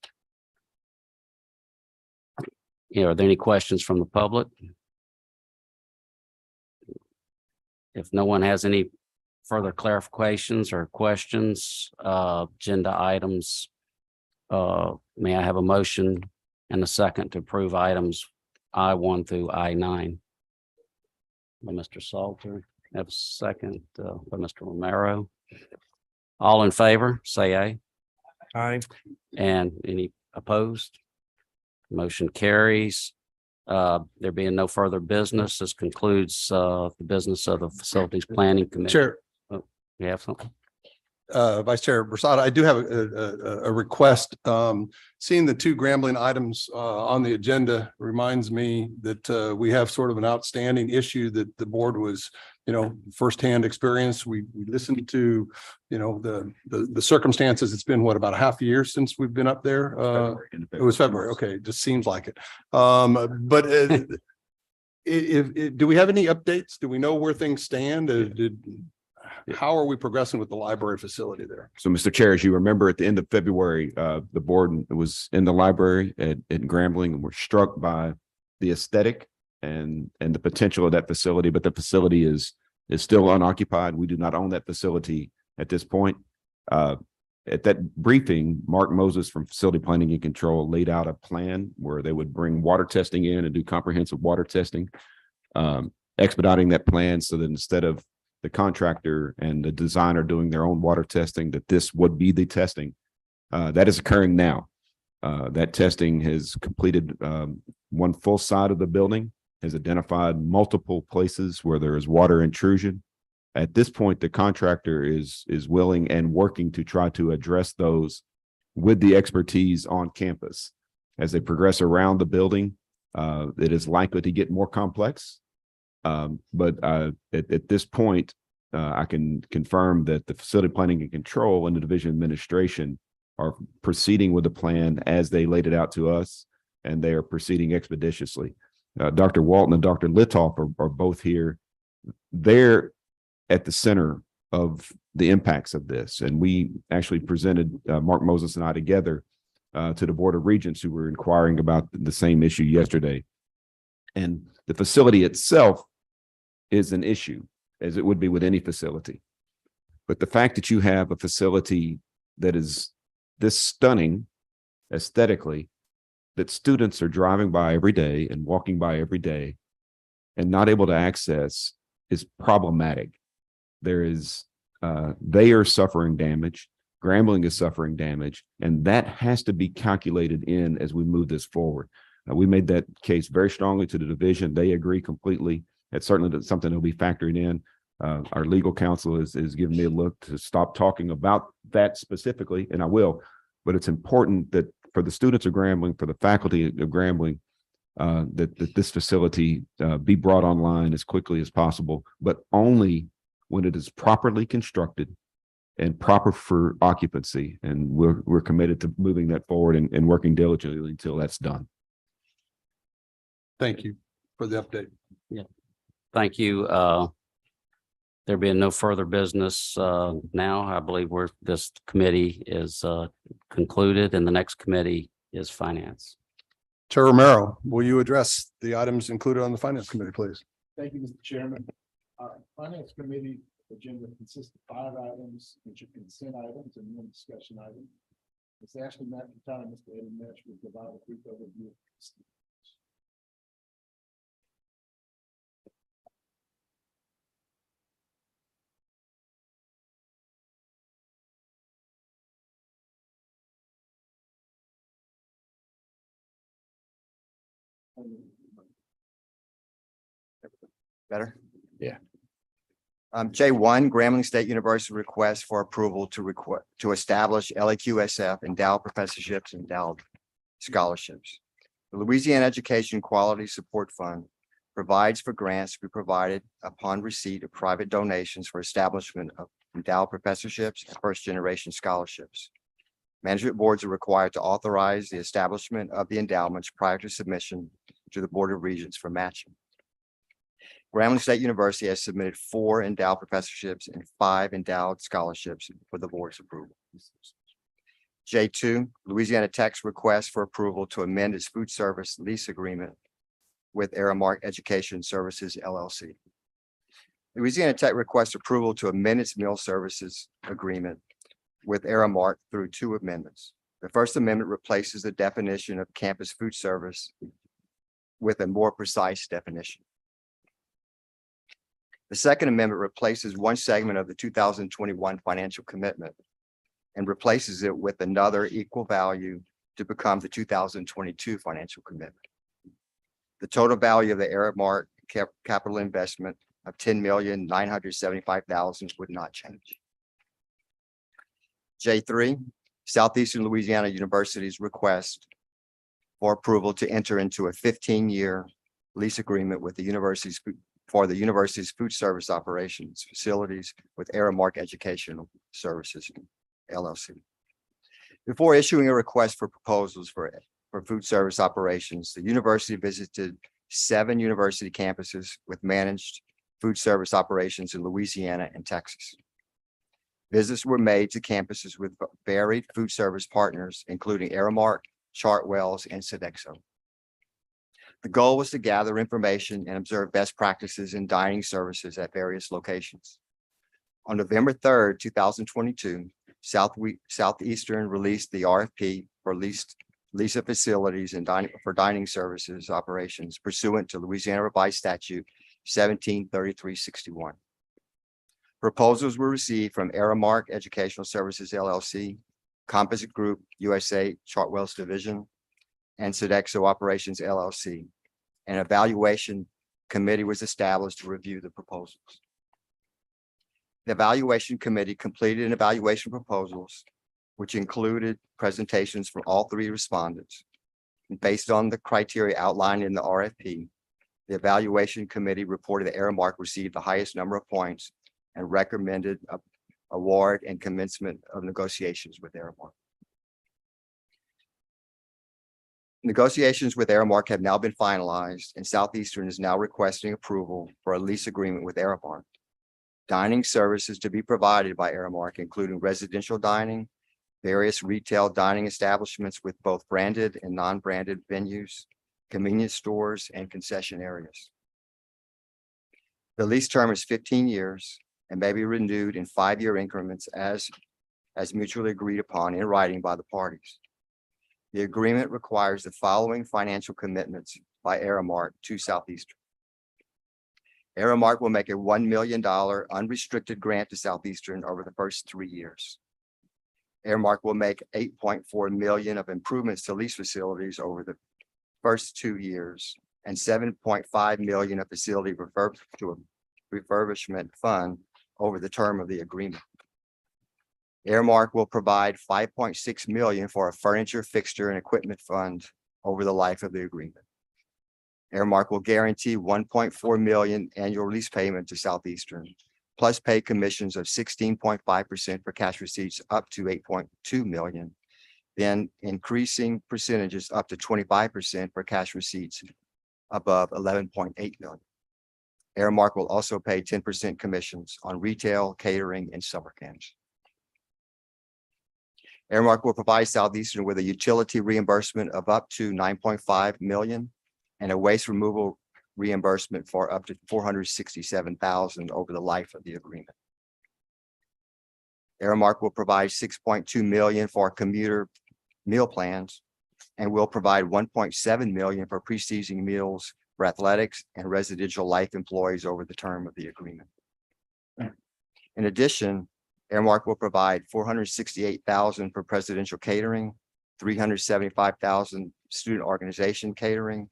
Are there any questions from the public? If no one has any further clarifications or questions, agenda items, may I have a motion and a second to approve items I-1 through I-9? By Mr. Salter, have a second by Mr. Romero. All in favor, say aye. Aye. And any opposed? Motion carries. There being no further business, this concludes the business of the Facilities Planning Committee. Chair, You have something? Vice Chair Brasada, I do have a request. Seeing the two Grambling items on the agenda reminds me that we have sort of an outstanding issue that the board was, firsthand experience. We listened to, the circumstances. It's been about a half a year since we've been up there. It was February. Okay, it just seems like it. But do we have any updates? Do we know where things stand? How are we progressing with the library facility there? So, Mr. Chair, as you remember, at the end of February, the board was in the library at Grambling, and we're struck by the aesthetic and the potential of that facility, but the facility is still unoccupied. We do not own that facility at this point. At that briefing, Mark Moses from Facility Planning and Control laid out a plan where they would bring water testing in and do comprehensive water testing, expediting that plan so that instead of the contractor and the designer doing their own water testing, that this would be the testing. That is occurring now. That testing has completed one full side of the building, has identified multiple places where there is water intrusion. At this point, the contractor is willing and working to try to address those with the expertise on campus. As they progress around the building, it is likely to get more complex. But at this point, I can confirm that the Facility Planning and Control and the Division of Administration are proceeding with the plan as they laid it out to us, and they are proceeding expeditiously. Dr. Walton and Dr. Litoff are both here. They're at the center of the impacts of this, and we actually presented Mark Moses and I together to the Board of Regents, who were inquiring about the same issue yesterday. And the facility itself is an issue, as it would be with any facility. But the fact that you have a facility that is this stunning aesthetically, that students are driving by every day and walking by every day and not able to access, is problematic. They are suffering damage. Grambling is suffering damage, and that has to be calculated in as we move this forward. We made that case very strongly to the division. They agree completely. It's certainly something that will be factored in. Our legal counsel is giving me a look to stop talking about that specifically, and I will. But it's important that for the students of Grambling, for the faculty of Grambling, that this facility be brought online as quickly as possible, but only when it is properly constructed and proper for occupancy. And we're committed to moving that forward and working diligently until that's done. Thank you for the update. Yeah. Thank you. There being no further business now, I believe this committee is concluded, and the next committee is Finance. Chair Romero, will you address the items included on the Finance Committee, please? Thank you, Mr. Chairman. Finance Committee agenda consists of 5 items, which are consent items and 1 discussion item. Ms. Ashley McIntyre and Mr. Eddie Nash will provide a brief overview. Better? Yeah. J1, Grambling State University request for approval to establish LAQSF endowed professorships and endowed scholarships. The Louisiana Education Quality Support Fund provides for grants to be provided upon receipt of private donations for establishment of endowed professorships and first-generation scholarships. Management boards are required to authorize the establishment of the endowments prior to submission to the Board of Regents for matching. Grambling State University has submitted 4 endowed professorships and 5 endowed scholarships for the board's approval. J2, Louisiana Tech's request for approval to amend its food service lease agreement with Aramark Education Services LLC. Louisiana Tech requests approval to amend its meal services agreement with Aramark through 2 amendments. The first amendment replaces the definition of campus food service with a more precise definition. The second amendment replaces one segment of the 2021 financial commitment and replaces it with another equal value to become the 2022 financial commitment. The total value of the Aramark capital investment of $10,975,000 would not change. J3, Southeastern Louisiana University's request for approval to enter into a 15-year lease agreement with the university's food service operations facilities with Aramark Educational Services LLC. Before issuing a request for proposals for food service operations, the university visited 7 university campuses with managed food service operations in Louisiana and Texas. Visits were made to campuses with varied food service partners, including Aramark, Chartwells, and Sodexo. The goal was to gather information and observe best practices in dining services at various locations. On November 3rd, 2022, Southeastern released the RFP for lease of facilities and dining services operations pursuant to Louisiana Revised Statute 173361. Proposals were received from Aramark Educational Services LLC, Composite Group USA Chartwells Division, and Sodexo Operations LLC. An evaluation committee was established to review the proposals. The evaluation committee completed an evaluation proposals, which included presentations from all 3 respondents. Based on the criteria outlined in the RFP, the evaluation committee reported that Aramark received the highest number of points and recommended award and commencement of negotiations with Aramark. Negotiations with Aramark have now been finalized, and Southeastern is now requesting approval for a lease agreement with Aramark. Dining services to be provided by Aramark, including residential dining, various retail dining establishments with both branded and non-branded venues, convenience stores, and concession areas. The lease term is 15 years and may be renewed in 5-year increments as mutually agreed upon in writing by the parties. The agreement requires the following financial commitments by Aramark to Southeastern. Aramark will make a $1 million unrestricted grant to Southeastern over the first 3 years. Aramark will make $8.4 million of improvements to lease facilities over the first 2 years and $7.5 million of facility refurbishment fund over the term of the agreement. Aramark will provide $5.6 million for a furniture, fixture, and equipment fund over the life of the agreement. Aramark will guarantee $1.4 million annual lease payment to Southeastern, plus pay commissions of 16.5% for cash receipts up to $8.2 million, then increasing percentages up to 25% for cash receipts above $11.8 million. Aramark will also pay 10% commissions on retail, catering, and summer camps. Airmark will provide Southeastern with a utility reimbursement of up to 9.5 million and a waste removal reimbursement for up to 467,000 over the life of the agreement. Airmark will provide 6.2 million for commuter meal plans and will provide 1.7 million for preseason meals for athletics and residential life employees over the term of the agreement. In addition, Airmark will provide 468,000 for presidential catering, 375,000 student organization catering,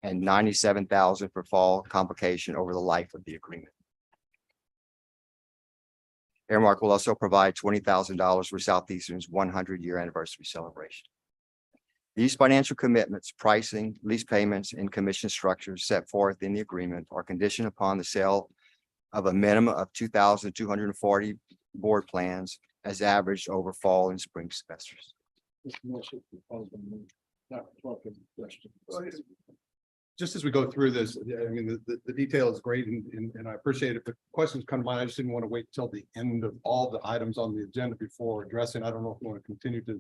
and 97,000 for fall convocation over the life of the agreement. Airmark will also provide $20,000 for Southeastern's 100-year anniversary celebration. These financial commitments, pricing, lease payments, and commission structures set forth in the agreement are conditioned upon the sale of a minimum of 2,240 board plans as averaged over fall and spring semesters. Just as we go through this, I mean, the detail is great and I appreciate it, but questions come to mind. I just didn't want to wait till the end of all the items on the agenda before addressing. I don't know if you want to continue to.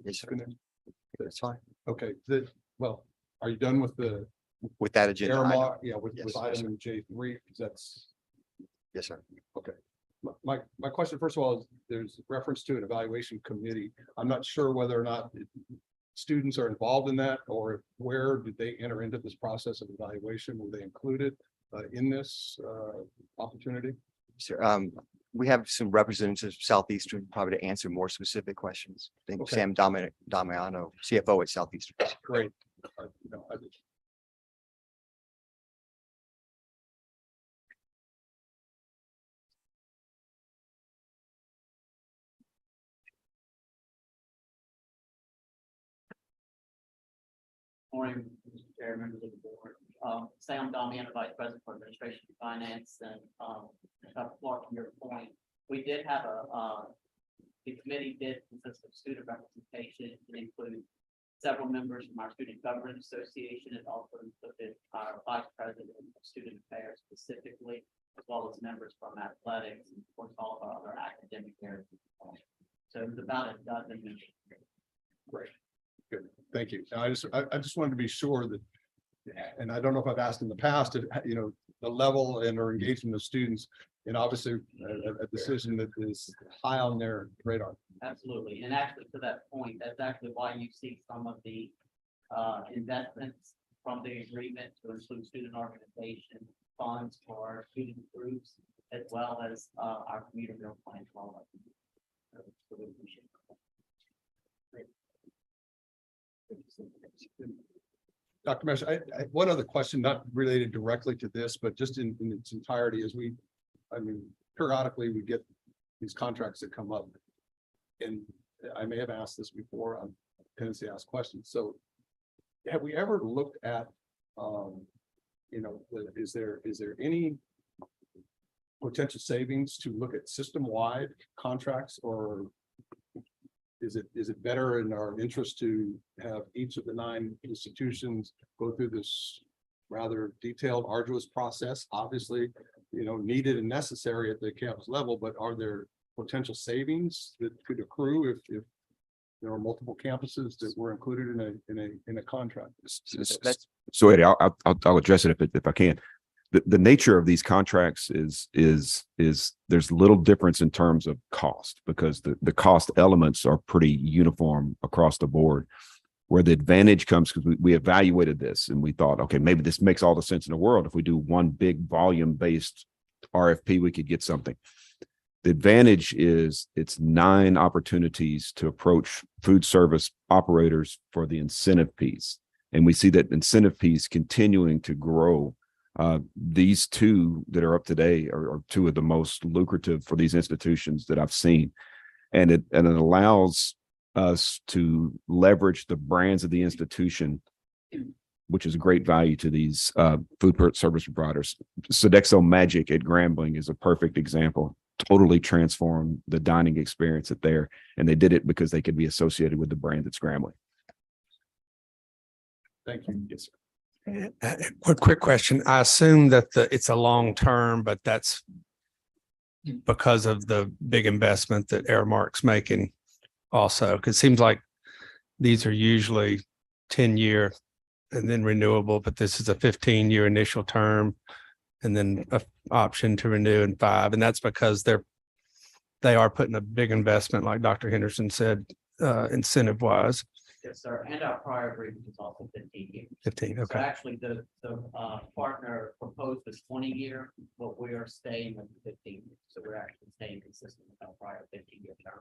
That's fine. Okay, well, are you done with that agenda item? Airmark? Yeah, with Yes, yes, item J3, because that's. Yes, sir. Okay. My question, first of all, is there's reference to an evaluation committee. I'm not sure whether or not students are involved in that, or where did they enter into this process of evaluation? Were they included in this opportunity? Sir, we have some representatives of Southeastern probably to answer more specific questions. I think Okay. Sam Damiano, CFO at Southeastern. Great. Morning, Mr. Chair, members of the board. Sam Damiano, Vice President for Administration and Finance, and Dr. Clark, to your point, we did have the committee did consist of student representation. It includes several members from our Student Government Association. It also included our Vice President of Student Affairs specifically, as well as members from athletics and of course all of our other academic areas. So it was about a dozen members. Great. Good. Thank you. Now, I just wanted to be sure that, and I don't know if I've asked in the past, you know, the level and or engagement of students, and obviously a decision that is high on their radar. Absolutely. And actually, to that point, that's actually why you see some of the investments from the agreement to include student organization funds for student groups, as well as our commuter meal plan. Dr. Mesh, one other question, not related directly to this, but just in its entirety, is I mean, periodically we get these contracts that come up. And I may have asked this before, I'm tendency to ask questions. So have we ever looked at, you know, is there any potential savings to look at system-wide contracts, or is it better in our interest to have each of the 9 institutions go through this rather detailed, arduous process? Obviously, you know, needed and necessary at the campus level, but are there potential savings that could accrue if there are multiple campuses that were included in a contract? So Eddie, I'll address it if I can. The nature of these contracts is there's little difference in terms of cost, because the cost elements are pretty uniform across the board. Where the advantage comes, because we evaluated this and we thought, okay, maybe this makes all the sense in the world. If we do one big volume based RFP, we could get something. The advantage is it's 9 opportunities to approach food service operators for the incentive piece. And we see that incentive piece continuing to grow. These 2 that are up today are 2 of the most lucrative for these institutions that I've seen. And it allows us to leverage the brands of the institution, which is a great value to these food service providers. Sodexo Magic at Grambling is a perfect example. Totally transformed the dining experience at there, and they did it because they could be associated with the brand that's Grambling. Thank you. Yes, sir. One quick question. I assume that it's a long term, but that's because of the big investment that Airmark's making. also? Because it seems like these are usually 10-year and then renewable, but this is a 15-year initial term and then a option to renew in 5. And that's because they are putting a big investment, like Dr. Henderson said, incentive wise. Yes, sir. And our prior agreement is also 15 years. 15, So okay. actually, the partner proposed this 20-year, but we are staying with the 15 years. So we're actually staying consistent with our prior 15-year term.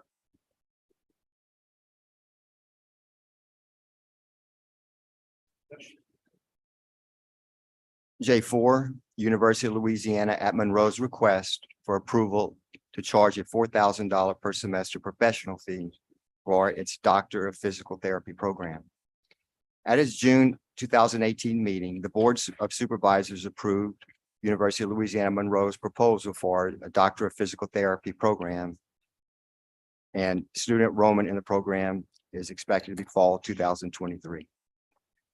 J4, University of Louisiana at Monroe's request for approval to charge a $4,000 per semester professional fee for its Doctor of Physical Therapy program. At its June 2018 meeting, the Board of Supervisors approved University of Louisiana Monroe's proposal for a Doctor of Physical Therapy program. And student enrollment in the program is expected to be fall 2023.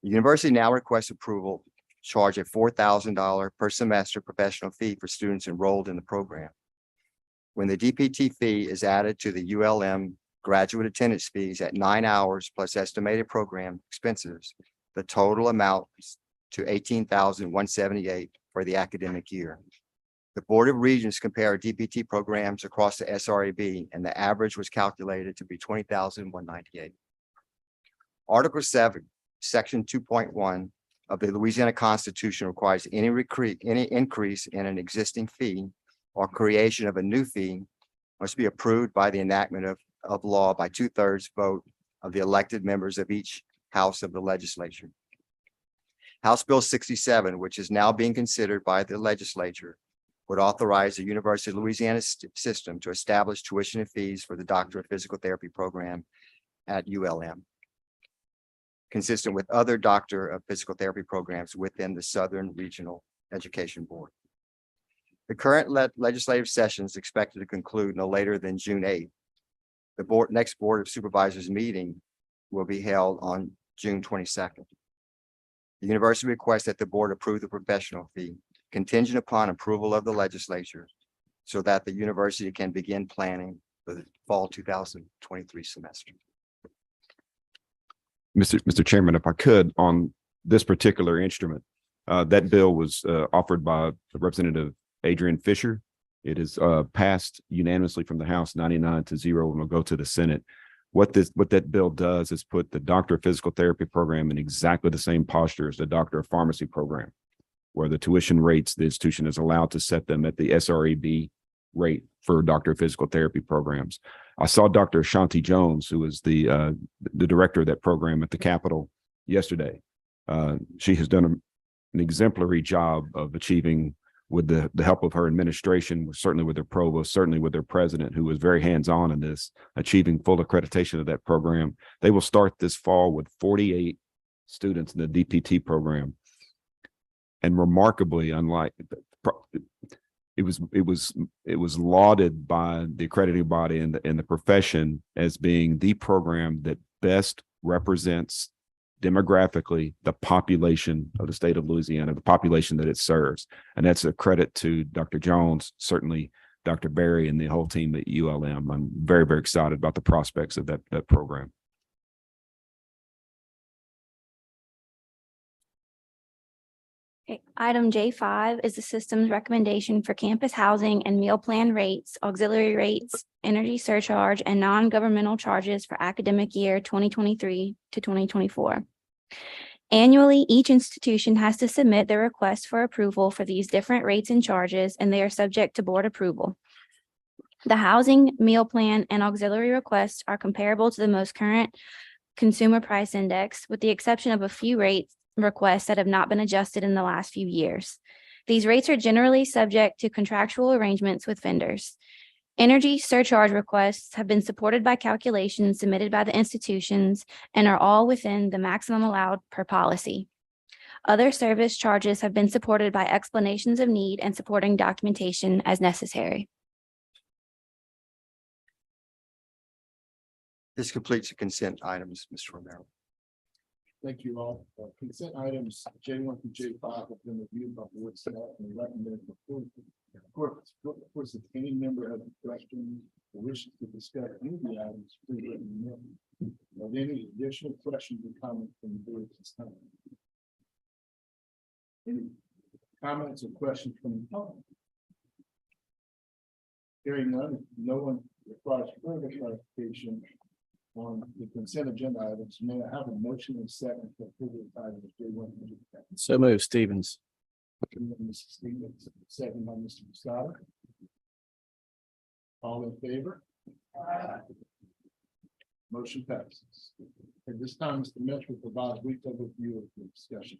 The university now requests approval to charge a $4,000 per semester professional fee for students enrolled in the program. When the DPT fee is added to the ULM graduate attendance fees at 9 hours plus estimated program expenses, the total amounts to $18,178 for the academic year. The Board of Regents compared DPT programs across the SRAB, and the average was calculated to be $20,198. Article 7, Section 2.1 of the Louisiana Constitution requires any increase in an existing fee or creation of a new fee must be approved by the enactment of law by 2/3 vote of the elected members of each house of the legislature. House Bill 67, which is now being considered by the legislature, would authorize the University of Louisiana system to establish tuition and fees for the Doctor of Physical Therapy program at ULM, consistent with other Doctor of Physical Therapy programs within the Southern Regional Education Board. The current legislative session is expected to conclude no later than June 8th. The next Board of Supervisors meeting will be held on June 22nd. The university requests that the board approve the professional fee contingent upon approval of the legislature so that the university can begin planning for the fall 2023 semester. Mr. Chairman, if I could, on this particular instrument, that bill was offered by Representative Adrian Fisher. It is passed unanimously from the House 99-0 and will go to the Senate. What that bill does is put the Doctor of Physical Therapy program in exactly the same posture as the Doctor of Pharmacy program, where the tuition rates, the institution is allowed to set them at the SRAB rate for Doctor of Physical Therapy programs. I saw Dr. Shanti Jones, who is the director of that program at the Capitol yesterday. She has done an exemplary job of achieving, with the help of her administration, certainly with their provost, certainly with their president, who was very hands-on in this, achieving full accreditation of that program. They will start this fall with 48 students in the DPT program. And remarkably, unlike it was lauded by the accrediting body and the profession as being the program that best represents demographically the population of the state of Louisiana, the population that it serves. And that's a credit to Dr. Jones, certainly Dr. Berry and the whole team at ULM. I'm very, very excited about the prospects of that program. Okay, item J5 is the system's recommendation for campus housing and meal plan rates, auxiliary rates, energy surcharge, and non-governmental charges for academic year 2023 to 2024. Annually, each institution has to submit their request for approval for these different rates and charges, and they are subject to board approval. The housing, meal plan, and auxiliary requests are comparable to the most current consumer price index, with the exception of a few rates requests that have not been adjusted in the last few years. These rates are generally subject to contractual arrangements with vendors. Energy surcharge requests have been supported by calculations submitted by the institutions and are all within the maximum allowed per policy. Other service charges have been supported by explanations of need and supporting documentation as necessary. This completes the consent items, Mr. Romero. Thank you all. Consent items J1 through J5 have been reviewed by board staff and recommended for approval. Of course, if any member has a question or wishes to discuss any of the items, please let me know. Are there any additional questions or comments from the board at this time? Any comments or questions from the public? Hearing none, if no one requires further clarification on the consent agenda items, may I have a motion and second for approval of items J1 through J5? So move Stevens. Mrs. Stevens, second by Mr. Musada. All in favor? Motion passes. At this time, Mr. Metz will provide a brief overview of the discussion.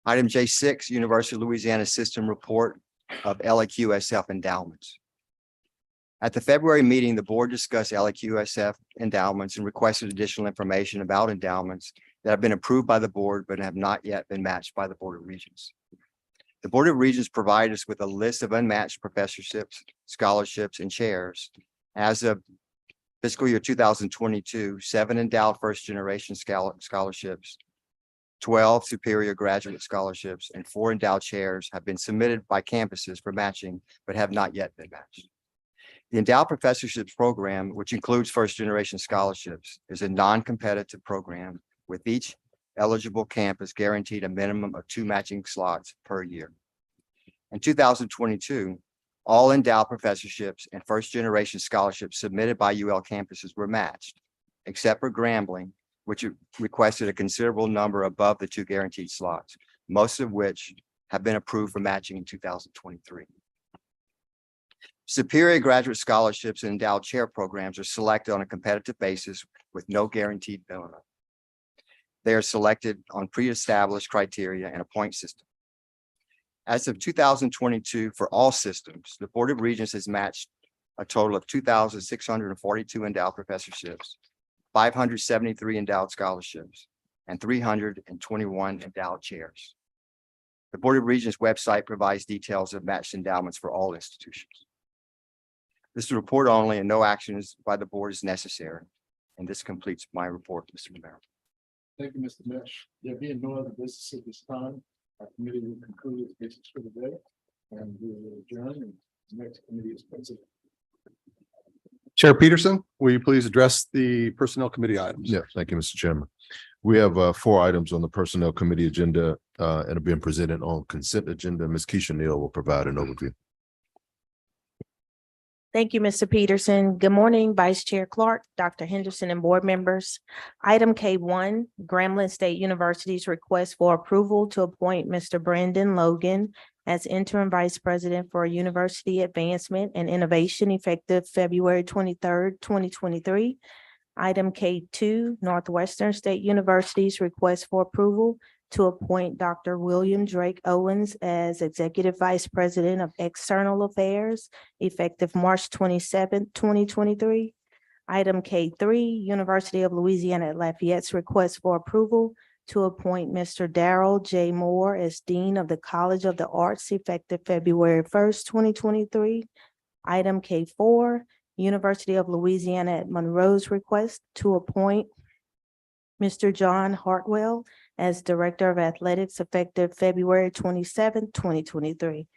Item J6, University of Louisiana System Report of LAQSF endowments. At the February meeting, the board discussed LAQSF endowments and requested additional information about endowments that have been approved by the board but have not yet been matched by the Board of Regents. The Board of Regents provided us with a list of unmatched professorships, scholarships, and chairs. As of fiscal year 2022, 7 endowed first-generation scholarships, 12 superior graduate scholarships, and 4 endowed chairs have been submitted by campuses for matching, but have not yet been matched. The Endowed Professorships Program, which includes first-generation scholarships, is a non-competitive program with each eligible campus guaranteed a minimum of 2 matching slots per year. In 2022, all endowed professorships and first-generation scholarships submitted by UL campuses were matched, except for Grambling, which requested a considerable number above the 2 guaranteed slots, most of which have been approved for matching in 2023. Superior graduate scholarships and endowed chair programs are selected on a competitive basis with no guaranteed minimum. They are selected on pre-established criteria and a point system. As of 2022, for all systems, the Board of Regents has matched a total of 2,642 endowed professorships, 573 endowed scholarships, and 321 endowed chairs. The Board of Regents website provides details of matched endowments for all institutions. This is a report only and no actions by the board is necessary. And this completes my report, Mr. Romero. Thank you, Mr. Metz. There being no other business at this time, our committee will conclude its business for the day. And we will adjourn, and the next committee is president. Chair Peterson, will you please address the Personnel Committee items? Yeah, thank you, Mr. Chairman. We have 4 items on the Personnel Committee agenda and have been presented on consent agenda. Ms. Keisha Neal will provide an overview. Thank you, Mr. Peterson. Good morning, Vice Chair Clark, Dr. Henderson, and board members. Item K1, Grambling State University's request for approval to appoint Mr. Brandon Logan as interim vice president for university advancement and innovation effective February 23rd, 2023. Item K2, Northwestern State University's request for approval to appoint Dr. William Drake Owens as Executive Vice President of External Affairs, effective March 27th, 2023. Item K3, University of Louisiana at Lafayette's request for approval to appoint Mr. Darrell J. Moore as Dean of the College of the Arts, effective February 1st, 2023. Item K4, University of Louisiana at Monroe's request to appoint Mr. John Hartwell as Director of Athletics effective February 27th, 2023.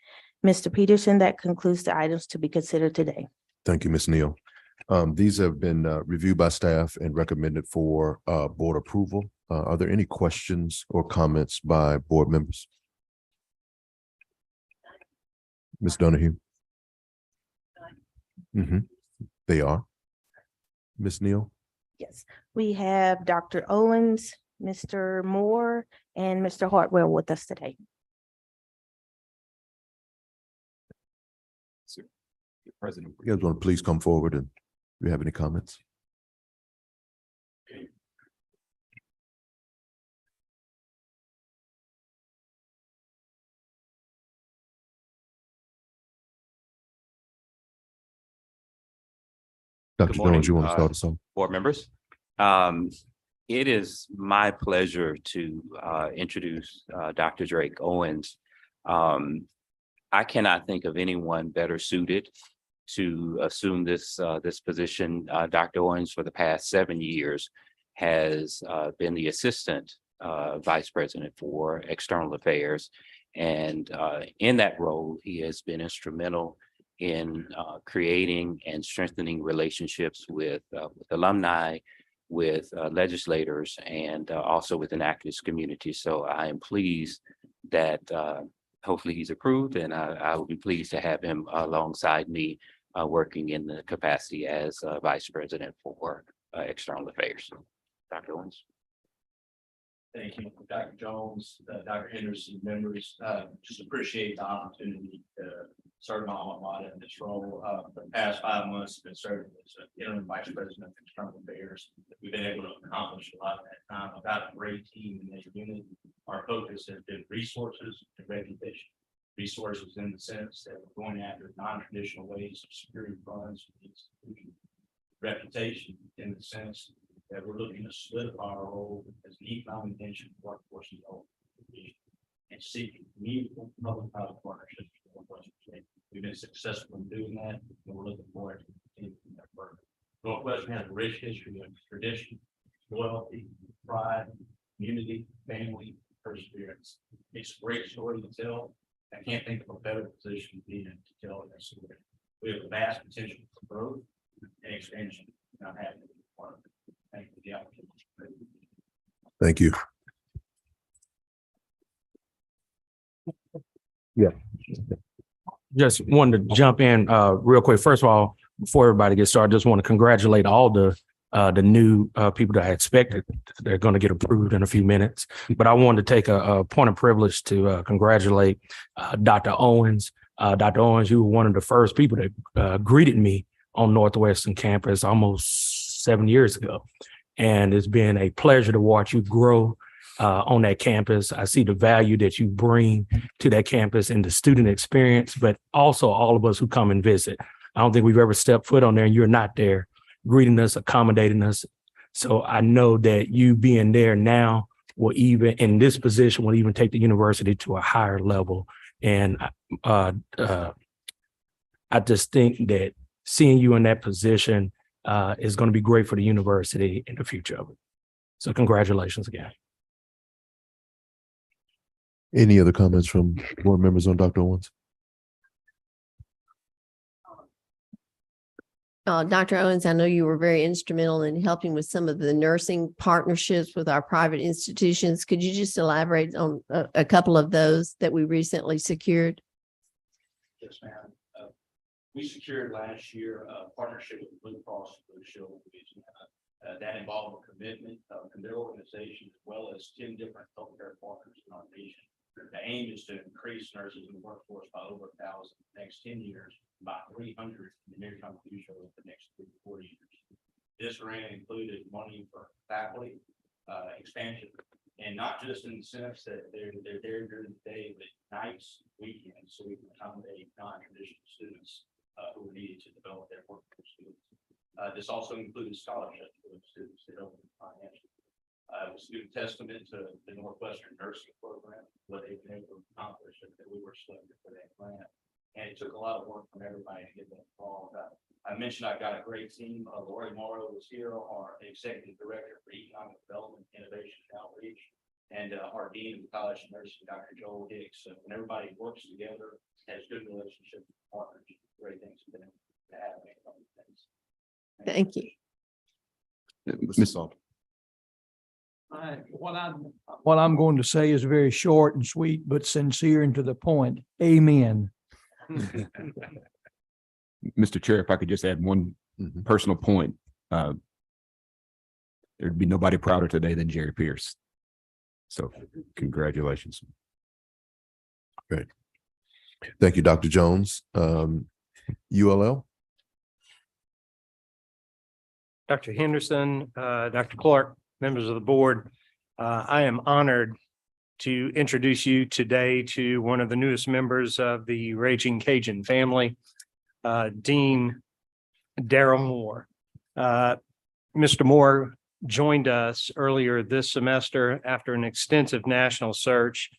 Mr. Peterson, that concludes the items to be considered today. Thank you, Ms. Neal. These have been reviewed by staff and recommended for board approval. Are there any questions or comments by board members? Ms. Donahue? They are. Ms. Neal? Yes, we have Dr. Owens, Mr. Moore, and Mr. Hartwell with us today. President. You guys want to please come forward and do you have any comments? Dr. Good morning, Jones, you want to start us off? board members. It is my pleasure to introduce Dr. Drake Owens. I cannot think of anyone better suited to assume this position. Dr. Owens, for the past 7 years, has been the Assistant Vice President for External Affairs. And in that role, he has been instrumental in creating and strengthening relationships with alumni, with legislators, and also with an activist community. So I am pleased that hopefully he's approved, and I will be pleased to have him alongside me working in the capacity as Vice President for External Affairs. Dr. Owens. Thank you, Dr. Jones, Dr. Henderson, members. Just appreciate the opportunity to serve my alma mater in this role. For the past 5 months, I've been serving as interim vice president of external affairs. We've been able to accomplish a lot in that time. I've got a great team in that unit. Our focus has been resources and reputation. Resources in the sense that we're going after non-traditional ways of securing funds for the institution. Reputation in the sense that we're looking to solidify our role as an economic engine workforce development and seeking meaningful public-private partnerships for Northwestern State. We've been successful in doing that, and we're looking forward to continuing that work. Northwestern has a rich history of tradition, loyalty, pride, community, family, perseverance. It's a great story to tell. I can't think of a better position to be in to tell that story. We have a vast potential for growth and expansion. And I'm happy to be part of it. Thank you for the opportunity. Thank you. Yeah. Just wanted to jump in real quick. First of all, before everybody gets started, just want to congratulate all the new people that I expected they're going to get approved in a few minutes. But I wanted to take a point of privilege to congratulate Dr. Owens. Dr. Owens, you were one of the first people that greeted me on Northwestern campus almost 7 years ago. And it's been a pleasure to watch you grow on that campus. I see the value that you bring to that campus and the student experience, but also all of us who come and visit. I don't think we've ever stepped foot on there and you're not there greeting us, accommodating us. So I know that you being there now will even in this position will even take the university to a higher level. And I just think that seeing you in that position is going to be great for the university in the future of it. So congratulations again. Any other comments from board members on Dr. Owens? Dr. Owens, I know you were very instrumental in helping with some of the nursing partnerships with our private institutions. Could you just elaborate on a couple of those that we recently secured? Yes, ma'am. We secured last year a partnership with Blue Cross Blue Shield of Louisiana. That involved a commitment of their organization as well as 10 different healthcare partners in our region. The aim is to increase nurses in the workforce by over 1,000 in the next 10 years, by 300 in the near term future over the next 3 to 4 years. This grant included money for faculty expansion, and not just in the sense that they're there during the day, but nights, weekends, so we can accommodate non-traditional students who are needed to develop their workforce skills. This also included scholarships for the students to help them financially. It was a good testament to the Northwestern nursing program, what they've been able to accomplish, and that we were selected for that grant. And it took a lot of work from everybody to get that involved. I mentioned I've got a great team. Lori Morrow is here, our Executive Director for Economic Development, Innovation, and Outreach, and our Dean of the College of Nursing, Dr. Joel Hicks. So when everybody works together, has good relationships with partners, great things have been able to happen. Thank you. Ms. Salter. What I'm going to say is very short and sweet, but sincere and to the point. Amen. Mr. Chair, if I could just add one personal point. There'd be nobody prouder today than Jerry Pierce. So congratulations. Great. Thank you, Dr. Jones. ULL. Dr. Henderson, Dr. Clark, members of the board, I am honored to introduce you today to one of the newest members of the Raging Cajun family, Dean Daryl Moore. Mr. Moore joined us earlier this semester after an extensive national search.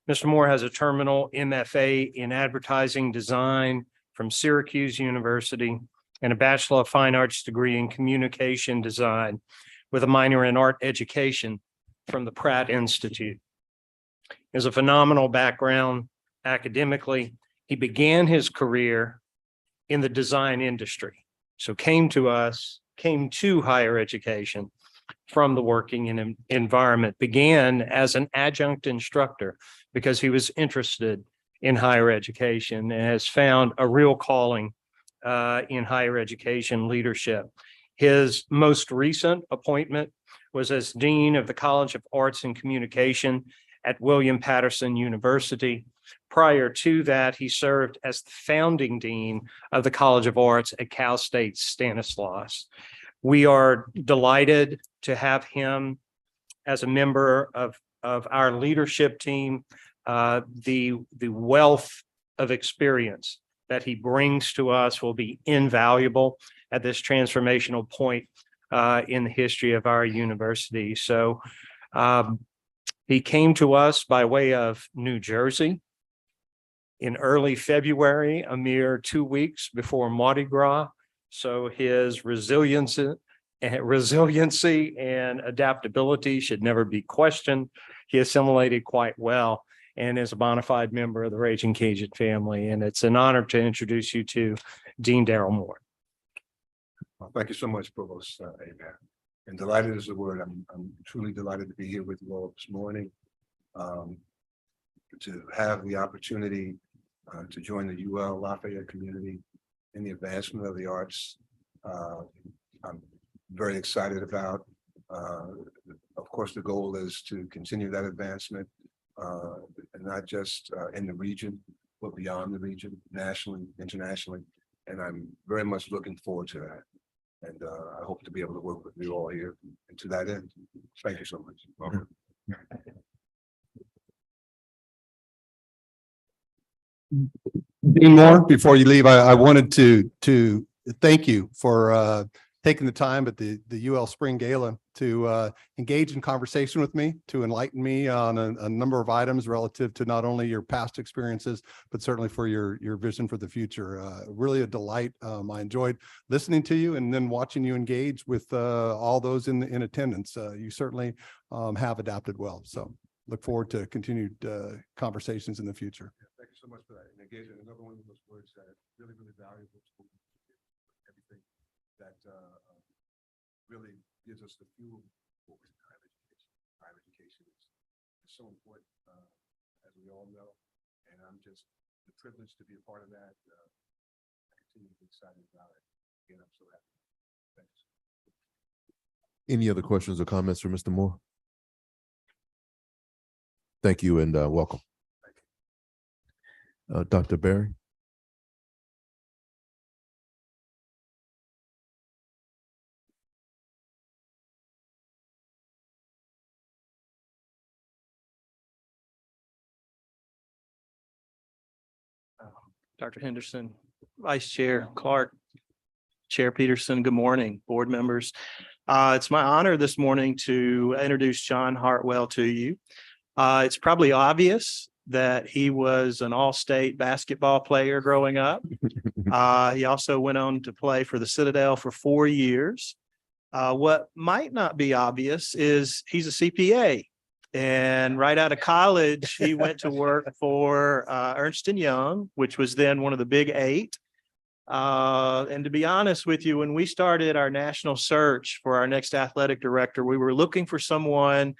Mr. Moore has a terminal MFA in advertising design from Syracuse University and a Bachelor of Fine Arts degree in communication design with a minor in art education from the Pratt Institute. He has a phenomenal background academically. He began his career in the design industry. So came to higher education from the working environment, began as an adjunct instructor because he was interested in higher education and has found a real calling in higher education leadership. His most recent appointment was as Dean of the College of Arts and Communication at William Patterson University. Prior to that, he served as the founding dean of the College of Arts at Cal State Stanislaus. We are delighted to have him as a member of our leadership team. The wealth of experience that he brings to us will be invaluable at this transformational point in the history of our university. So he came to us by way of New Jersey in early February, a mere 2 weeks before Mardi Gras. So his resiliency and adaptability should never be questioned. He assimilated quite well and is a bona fide member of the Raging Cajun family. And it's an honor to introduce you to Dean Darrell Moore. Well, thank you so much, Provost Amen. And delighted is the word. I'm truly delighted to be here with you all this morning. To have the opportunity to join the UL Lafayette community in the advancement of the arts. I'm very excited about. Of course, the goal is to continue that advancement, and not just in the region, but beyond the region, nationally, internationally. And I'm very much looking forward to that. And I hope to be able to work with you all here. And to that end, thank you so much. Welcome. Dean Moore, before you leave, I wanted to thank you for taking the time at the UL Spring Gala to engage in conversation with me, to enlighten me on a number of items relative to not only your past experiences, but certainly for your vision for the future. Really a delight. I enjoyed listening to you and then watching you engage with all those in attendance. You certainly have adapted well. So look forward to continued conversations in the future. Thank you so much for that. And again, another one of those words that really, really valuable to everything that really gives us the fuel for higher education. Higher education is so important, as we all know. And I'm just privileged to be a part of that. I continue to be excited about it. Again, I'm so happy. Thanks. Any other questions or comments for Mr. Moore? Thank you and welcome. Dr. Barry. Dr. Henderson, Vice Chair Clark, Chair Peterson, good morning, board members. It's my honor this morning to introduce John Hartwell to you. It's probably obvious that he was an all-state basketball player growing up. He also went on to play for the Citadel for 4 years. What might not be obvious is he's a CPA. And right out of college, he went to work for Ernst & Young, which was then one of the big 8. And to be honest with you, when we started our national search for our next athletic director, we were looking for someone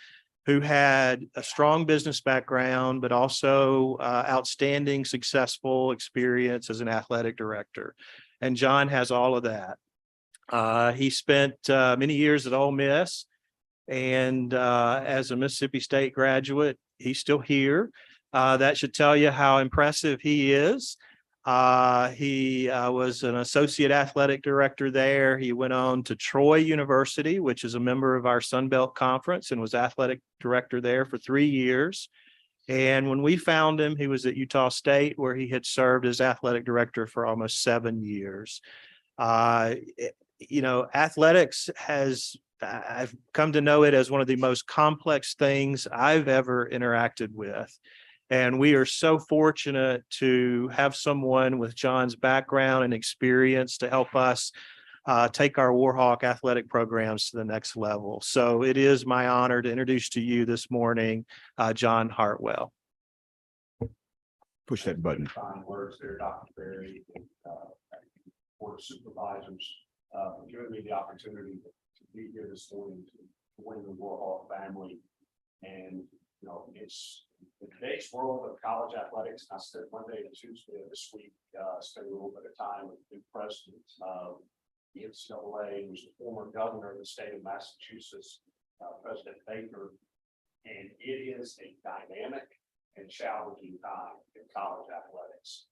who had a strong business background, but also outstanding, successful experience as an athletic director. And John has all of that. He spent many years at Ole Miss, and as a Mississippi State graduate, he's still here. That should tell you how impressive he is. He was an associate athletic director there. He went on to Troy University, which is a member of our Sun Belt Conference, and was athletic director there for 3 years. And when we found him, he was at Utah State, where he had served as athletic director for almost 7 years. Athletics I've come to know it as one of the most complex things I've ever interacted with. And we are so fortunate to have someone with John's background and experience to help us take our Warhawk athletic programs to the next level. So it is my honor to introduce to you this morning, John Hartwell. Push that button. Fine words there, Dr. Berry, and Board of Supervisors, giving me the opportunity to be here this morning to win the Warhawk family. And, you know, it's in today's world of college athletics. I spent Monday and Tuesday of this week, spending a little bit of time with the president of the NCAA, who's the former governor of the state of Massachusetts, President Baker. And it is a dynamic and challenging time in college athletics.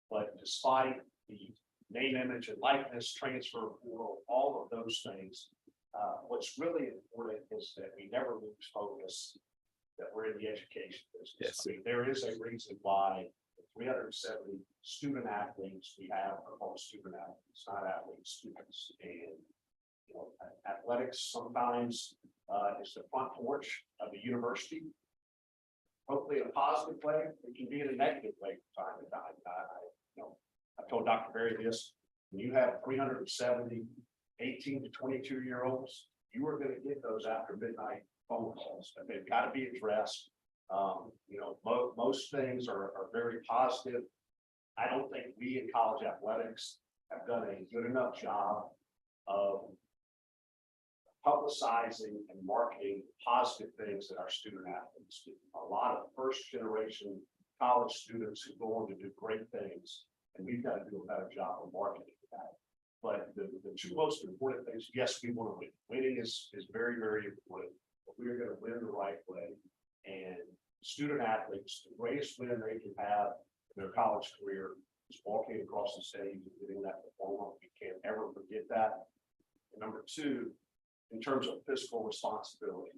But despite the name, image, and likeness, transfer portal, all of those things, what's really important is that we never lose focus that we're in the education business. Yes. I mean, there is a reason why the 370 student athletes we have are called student athletes, not athletes, students. And you know, athletics sometimes is the front porch of the university. Hopefully in a positive way. It can be in a negative way from time to time. I told Dr. Berry this, when you have 370 18 to 22-year-olds, you are going to get those after midnight phone calls, and they've got to be addressed. You know, most things are very positive. I don't think we in college athletics have done a good enough job of publicizing and marketing positive things that our student athletes do. A lot of first generation college students who go on to do great things, and we've got to do a better job of marketing that. But the two most important things, yes, we want to win. Winning is very, very important, but we're going to win the right way. And student athletes, the greatest win they can have in their college career is walking across the stage and getting that diploma. We can't ever forget that. And number two, in terms of fiscal responsibility,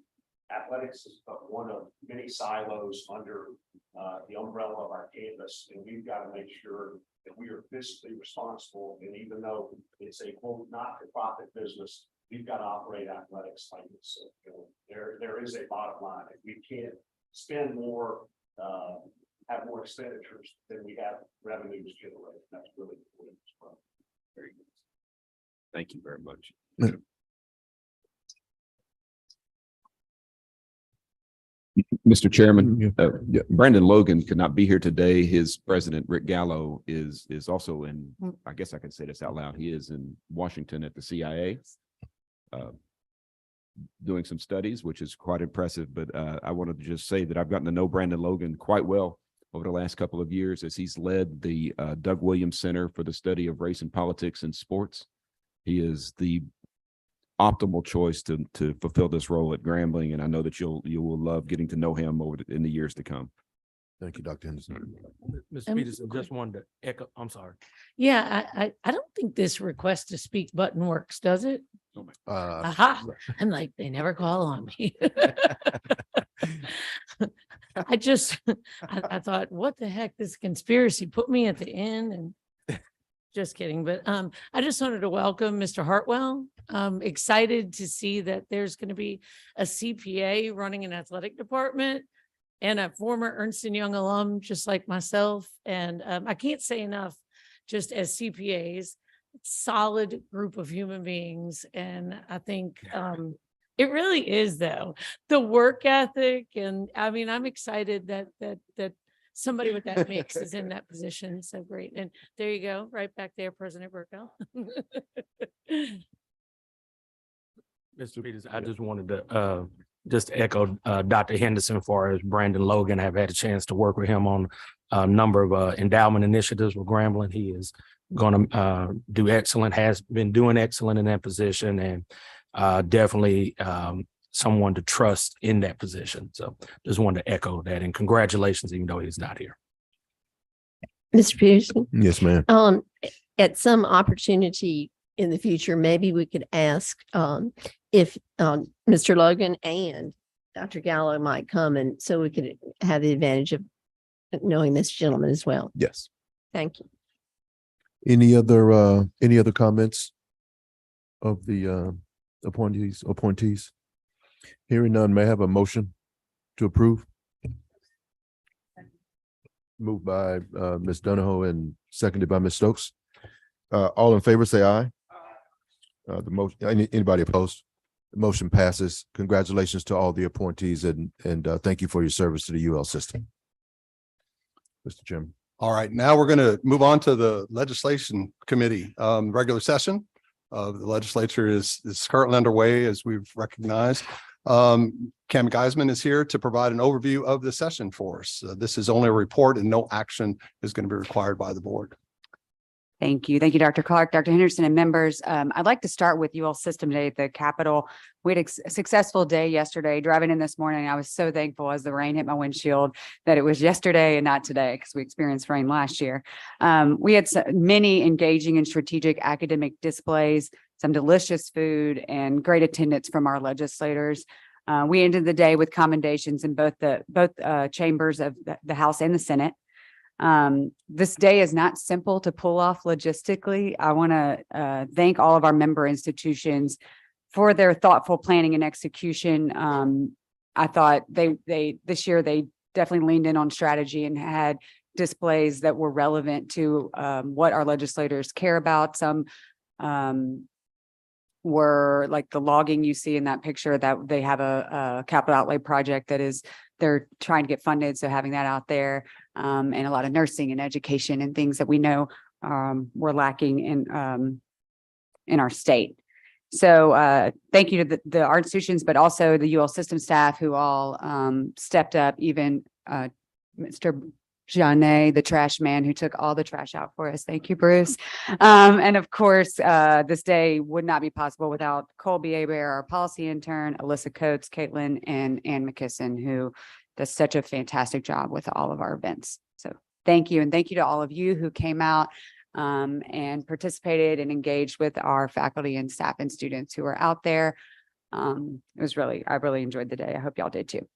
athletics is but one of many silos under the umbrella of our campus, and we've got to make sure that we are fiscally responsible. And even though it's a quote not-for-profit business, we've got to operate athletics like this. So, you know, there is a bottom line. We can't spend more, have more expenditures than we have revenues generated. That's really important as well. Very good. Thank you very much. Mr. Chairman, Brandon Logan could not be here today. His president, Rick Gallo, is also in, I guess I can say this out loud. He is in Washington at the CIA, doing some studies, which is quite impressive. But I wanted to just say that I've gotten to know Brandon Logan quite well over the last couple of years as he's led the Doug Williams Center for the Study of Race and Politics in Sports. He is the optimal choice to fulfill this role at Grambling, and I know that you will love getting to know him in the years to come. Thank you, Dr. Henderson. Ms. Peterson, just wanted to echo, I'm sorry. Yeah, I don't think this request to speak button works, does it? Aha, I'm like, they never call on me. I thought, what the heck, this conspiracy put me at the end, and just kidding. But I just wanted to welcome Mr. Hartwell. Excited to see that there's going to be a CPA running an athletic department and a former Ernst & Young alum, just like myself. And I can't say enough, just as CPAs, solid group of human beings. And I think it really is, though, the work ethic. And I mean, I'm excited that somebody with that mix is in that position. So great. And there you go, right back there, President Burko. Mr. Peters, I just wanted to just echo Dr. Henderson as far as Brandon Logan. I've had a chance to work with him on a number of endowment initiatives with Grambling. He is going to do excellent, has been doing excellent in that position, and definitely someone to trust in that position. So just wanted to echo that, and congratulations, even though he's not here. Mr. Peterson? Yes, ma'am. At some opportunity in the future, maybe we could ask if Mr. Logan and Dr. Gallo might come, and so we could have the advantage of knowing this gentleman as well. Yes. Thank you. Any other comments of the appointees? Hearing none, may I have a motion to approve? Moved by Ms. Donahoe and seconded by Ms. Stokes. All in favor, say aye. The motion, anybody opposed? The motion passes. Congratulations to all the appointees and thank you for your service to the UL system. Mr. Chairman. All right, now we're going to move on to the legislation committee. Regular session of the legislature is currently underway, as we've recognized. Cam Geisman is here to provide an overview of the session for us. This is only a report and no action is going to be required by the board. Thank you. Thank you, Dr. Clark, Dr. Henderson, and members. I'd like to start with UL System Day at the Capitol. We had a successful day yesterday. Driving in this morning, I was so thankful as the rain hit my windshield that it was yesterday and not today, because we experienced rain last year. We had many engaging and strategic academic displays, some delicious food, and great attendance from our legislators. We ended the day with commendations in both chambers of the House and the Senate. This day is not simple to pull off logistically. I want to thank all of our member institutions for their thoughtful planning and execution. I thought this year they definitely leaned in on strategy and had displays that were relevant to what our legislators care about. Some were like the logging you see in that picture, that they have a capital outlay project that they're trying to get funded. So having that out there, and a lot of nursing and education and things that we know we're lacking in our state. So thank you to our institutions, but also the UL system staff who all stepped up, even Mr. Janet, the trash man who took all the trash out for us. Thank you, Bruce. And of course, this day would not be possible without Colby Aber, our policy intern, Alyssa Coates, Caitlin, and Ann McKisson, who does such a fantastic job with all of our events. So thank you. And thank you to all of you who came out and participated and engaged with our faculty and staff and students who are out there. I really enjoyed the day. I hope y'all did too.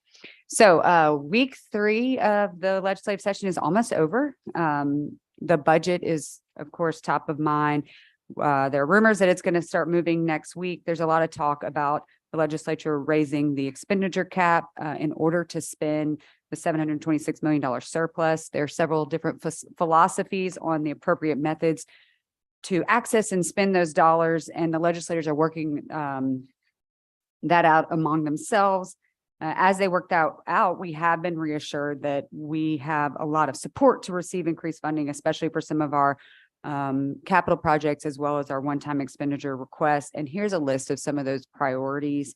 So week 3 of the legislative session is almost over. The budget is, of course, top of mind. There are rumors that it's going to start moving next week. There's a lot of talk about the legislature raising the expenditure cap in order to spend the $726 million surplus. There are several different philosophies on the appropriate methods to access and spend those dollars, and the legislators are working that out among themselves. As they work that out, we have been reassured that we have a lot of support to receive increased funding, especially for some of our capital projects, as well as our one-time expenditure requests. And here's a list of some of those priorities.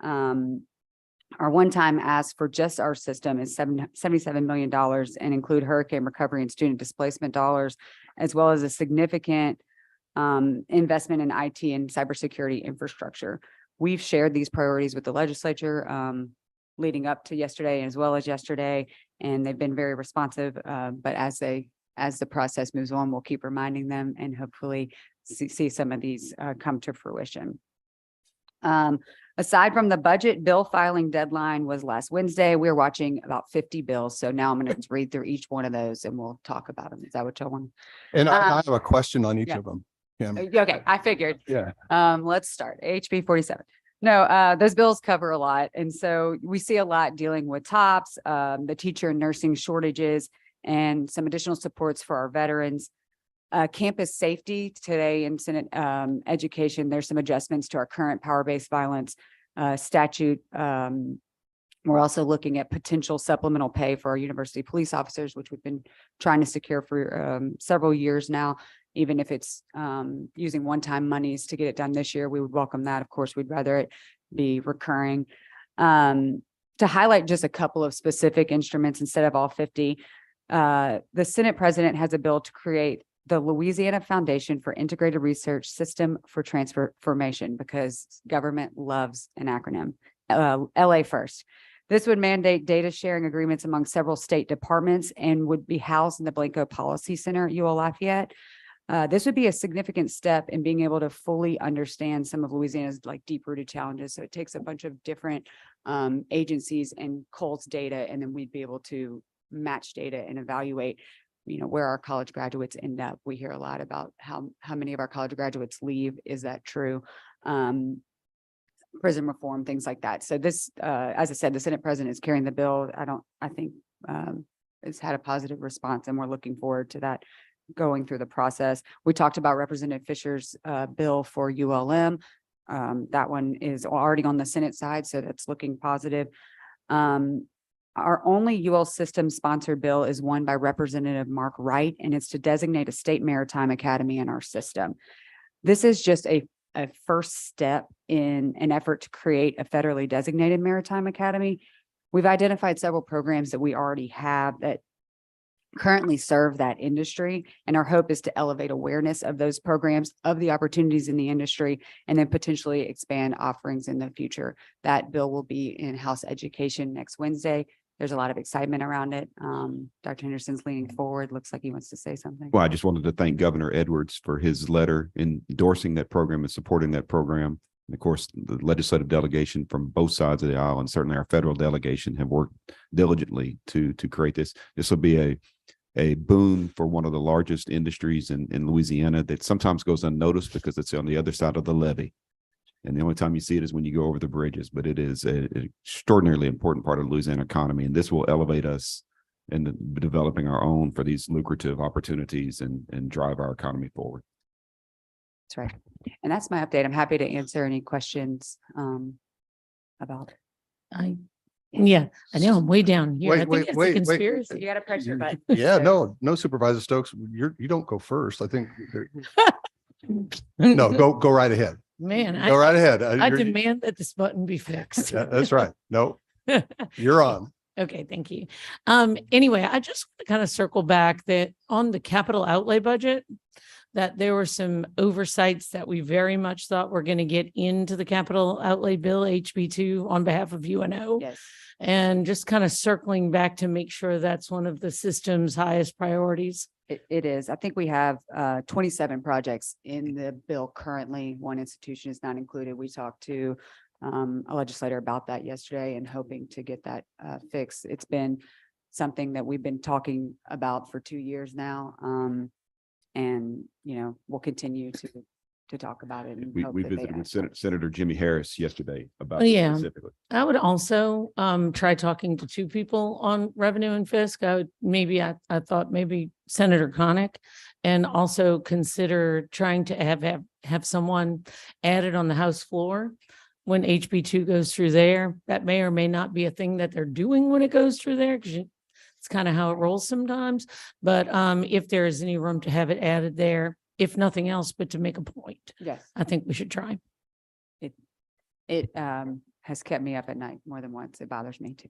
Our one-time ask for just our system is $77 million and include hurricane recovery and student displacement dollars, as well as a significant investment in IT and cybersecurity infrastructure. We've shared these priorities with the legislature leading up to yesterday as well as yesterday, and they've been very responsive. But as the process moves on, we'll keep reminding them and hopefully see some of these come to fruition. Aside from the budget, bill filing deadline was last Wednesday. We're watching about 50 bills. So now I'm going to read through each one of those and we'll talk about them. Is that what y'all want? And I have a question on each yeah. of them. Yeah. Okay, I figured. Yeah. Let's start. HB 47. No, those bills cover a lot. And so we see a lot dealing with TOPS, the teacher and nursing shortages, and some additional supports for our veterans. Campus safety today in Senate education, there's some adjustments to our current power-based violence statute. We're also looking at potential supplemental pay for our university police officers, which we've been trying to secure for several years now. Even if it's using one-time monies to get it done this year, we would welcome that. Of course, we'd rather it be recurring. To highlight just a couple of specific instruments instead of all 50, the Senate president has a bill to create the Louisiana Foundation for Integrated Research System for Transformation, because government loves an acronym, LA first. This would mandate data sharing agreements among several state departments and would be housed in the Blanco Policy Center at UL Lafayette. This would be a significant step in being able to fully understand some of Louisiana's deep-rooted challenges. So it takes a bunch of different agencies and Cole's data, and then we'd be able to match data and evaluate, where our college graduates end up. We hear a lot about how many of our college graduates leave. Is that true? Prison reform, things like that. So this, as I said, the Senate president is carrying the bill. I think it's had a positive response, and we're looking forward to that going through the process. We talked about Representative Fisher's bill for ULM. That one is already on the Senate side, so that's looking positive. Our only UL system sponsored bill is one by Representative Mark Wright, and it's to designate a state maritime academy in our system. This is just a first step in an effort to create a federally designated maritime academy. We've identified several programs that we already have that currently serve that industry, and our hope is to elevate awareness of those programs, of the opportunities in the industry, and then potentially expand offerings in the future. That bill will be in House Education next Wednesday. There's a lot of excitement around it. Dr. Henderson's leaning forward. Looks like he wants to say something. Well, I just wanted to thank Governor Edwards for his letter endorsing that program and supporting that program. And of course, the legislative delegation from both sides of the aisle and certainly our federal delegation have worked diligently to create this. This will be a boon for one of the largest industries in Louisiana that sometimes goes unnoticed because it's on the other side of the levee. And the only time you see it is when you go over the bridges, but it is an extraordinarily important part of the Louisiana economy. And this will elevate us in developing our own for these lucrative opportunities and drive our economy forward. That's right. And that's my update. I'm happy to answer any questions about it. Yeah, I know, I'm way down here. I Wait, think it's a wait. conspiracy. You got to press your button. Yeah, no Supervisor Stokes, you don't go first. I think. No, go right ahead. Man, Go right ahead. I You're- demand that this button be fixed. Yeah, that's right. No, you're on. Okay, thank you. Anyway, I just want to kind of circle back that on the capital outlay budget, that there were some oversights that we very much thought were going to get into the capital outlay bill, HB2, on behalf of UNO. Yes. And just kind of circling back to make sure that's one of the system's highest priorities. It is. I think we have 27 projects in the bill currently. One institution is not included. We talked to a legislator about that yesterday and hoping to get that fixed. It's been something that we've been talking about for 2 years now. And, we'll continue to talk about it. And We hope that they visited with act. Senator Jimmy Harris yesterday about Oh, this yeah. specifically. I would also try talking to two people on revenue and fisc. I thought maybe Senator Connick, and also consider trying to have someone added on the House floor when HB2 goes through there. That may or may not be a thing that they're doing when it goes through there, because it's kind of how it rolls sometimes. But if there is any room to have it added there, if nothing else, but to make a point, Yes, I think we should try. it has kept me up at night more than once. It bothers me too.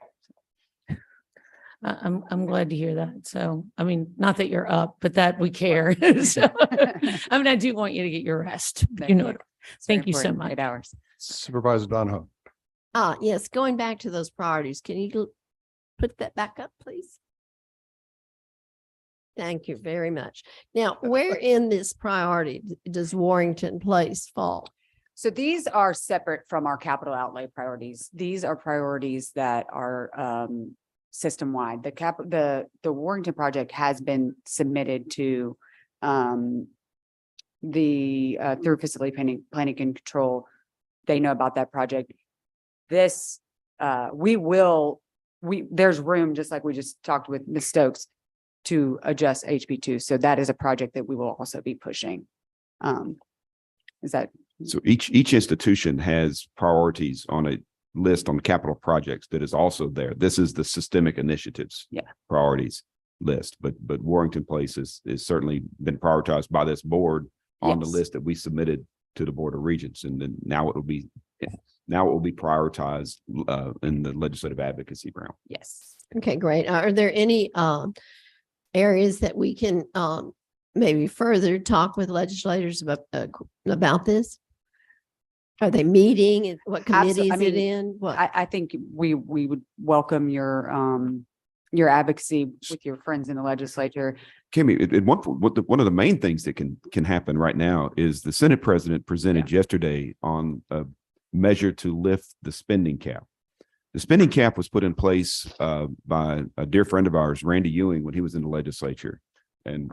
I'm glad to hear that. So, I mean, not that you're up, but that we care. So, I mean, I do want you to get your rest. Thank you. Thank you so Important, much. 8 hours. Supervisor Donahoe. Yes, going back to those priorities, can you put that back up, please? Thank you very much. Now, where in this priority does Warrington Place fall? So these are separate from our capital outlay priorities. These are priorities that are system-wide. The Warrington project has been submitted to through facility planning and control. They know about that project. This there's room, just like we just talked with Ms. Stokes, to adjust HB2. So that is a project that we will also be pushing. Is that? So each institution has priorities on a list on the capital projects that is also there. This is the systemic initiatives. Yeah. Priorities list, but Warrington Place is certainly been prioritized by this board on the Yes. list that we submitted to the Board of Regents, and then now it will be prioritized in the legislative advocacy realm. Yes. Okay, great. Are there any areas that we can maybe further talk with legislators about this? Are they meeting? What committee is it in? What? I think we would welcome your advocacy with your friends in the legislature. Kimmy, one of the main things that can happen right now is the Senate President presented yesterday on a measure to lift the spending cap. The spending cap was put in place by a dear friend of ours, Randy Ewing, when he was in the legislature. And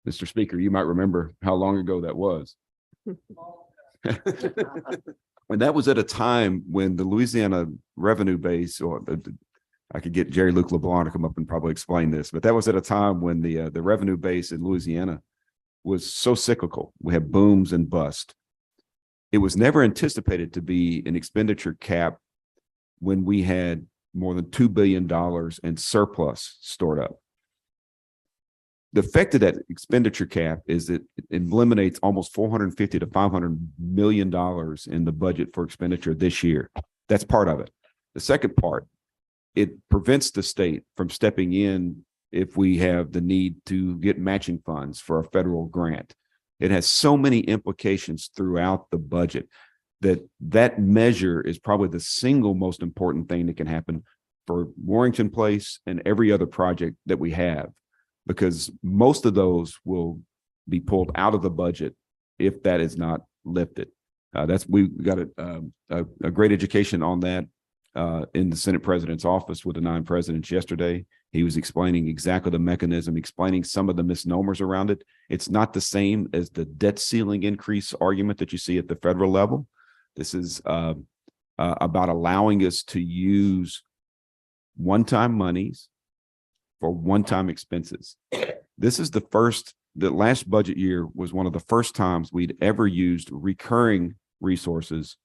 Mr. Speaker, you might remember how long ago that was. And that was at a time when the Louisiana revenue base, or I could get Jerry Luke LeBlanc to come up and probably explain this, but that was at a time when the revenue base in Louisiana was so cyclical. We had booms and bust. It was never anticipated to be an expenditure cap when we had more than $2 billion in surplus stored up. The effect of that expenditure cap is that it eliminates almost $450 to $500 million in the budget for expenditure this year. That's part of it. The second part, it prevents the state from stepping in if we have the need to get matching funds for a federal grant. It has so many implications throughout the budget that measure is probably the single most important thing that can happen for Warrington Place and every other project that we have, because most of those be pulled out of the budget if that is not lifted. We got a great education on that in the Senate President's office with the 9 presidents yesterday. He was explaining exactly the mechanism, explaining some of the misnomers around it. It's not the same as the debt ceiling increase argument that you see at the federal level. This is about allowing us to use one-time monies for one-time expenses. This is the last budget year was one of the first times we'd ever used recurring resources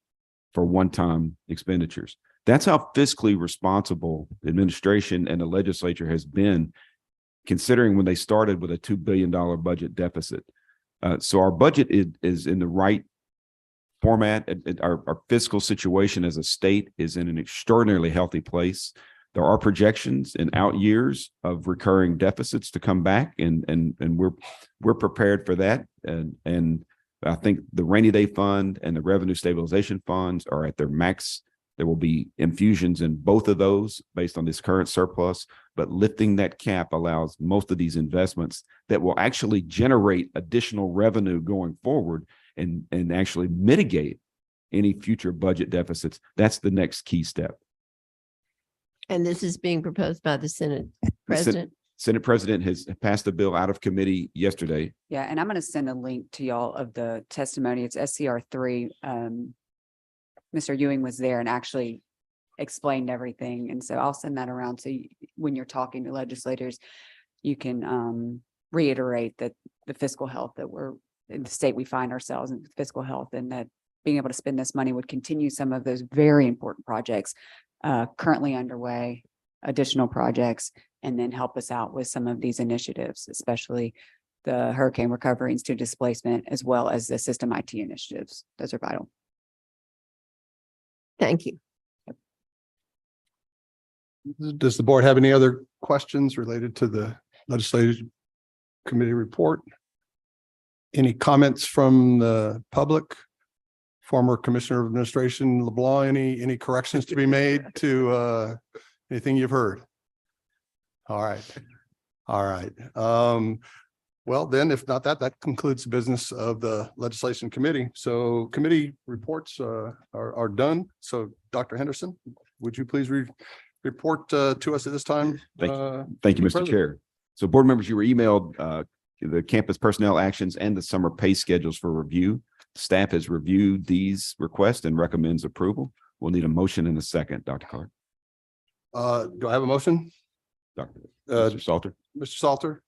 for one-time expenditures. That's how fiscally responsible the administration and the legislature has been, considering when they started with a $2 billion budget deficit. So our budget is in the right format. Our fiscal situation as a state is in an extraordinarily healthy place. There are projections in out years of recurring deficits to come back, and we're prepared for that. And I think the rainy day fund and the revenue stabilization funds are at their max. There will be infusions in both of those based on this current surplus, but lifting that cap allows most of these investments that will actually generate additional revenue going forward and actually mitigate any future budget deficits. That's the next key step. And this is being proposed by the Senate President. Senate President has passed the bill out of committee yesterday. Yeah, and I'm going to send a link to y'all of the testimony. It's SCR 3. Mr. Ewing was there and actually explained everything. And so I'll send that around. So when you're talking to legislators, you can reiterate that the fiscal health that we're in the state we find ourselves in, fiscal health, and that being able to spend this money would continue some of those very important projects currently underway, additional projects, and then help us out with some of these initiatives, especially the hurricane recovery and student displacement, as well as the system IT initiatives. Those are vital. Thank you. Does the board have any other questions related to the legislative committee report? Any comments from the public? Former Commissioner of Administration LeBlanc, any corrections to be made to anything you've heard? All right. Well, then, if not that concludes the business of the legislation committee. So committee reports are done. So Dr. Henderson, would you please report to us at this time? Thank you, Mr. Chair. So board members, you were emailed the campus personnel actions and the summer pay schedules for review. Staff has reviewed these requests and recommends approval. We'll need a motion in a second, Dr. Clark. Do I have a motion? Mr. Salter. Mr. Salter.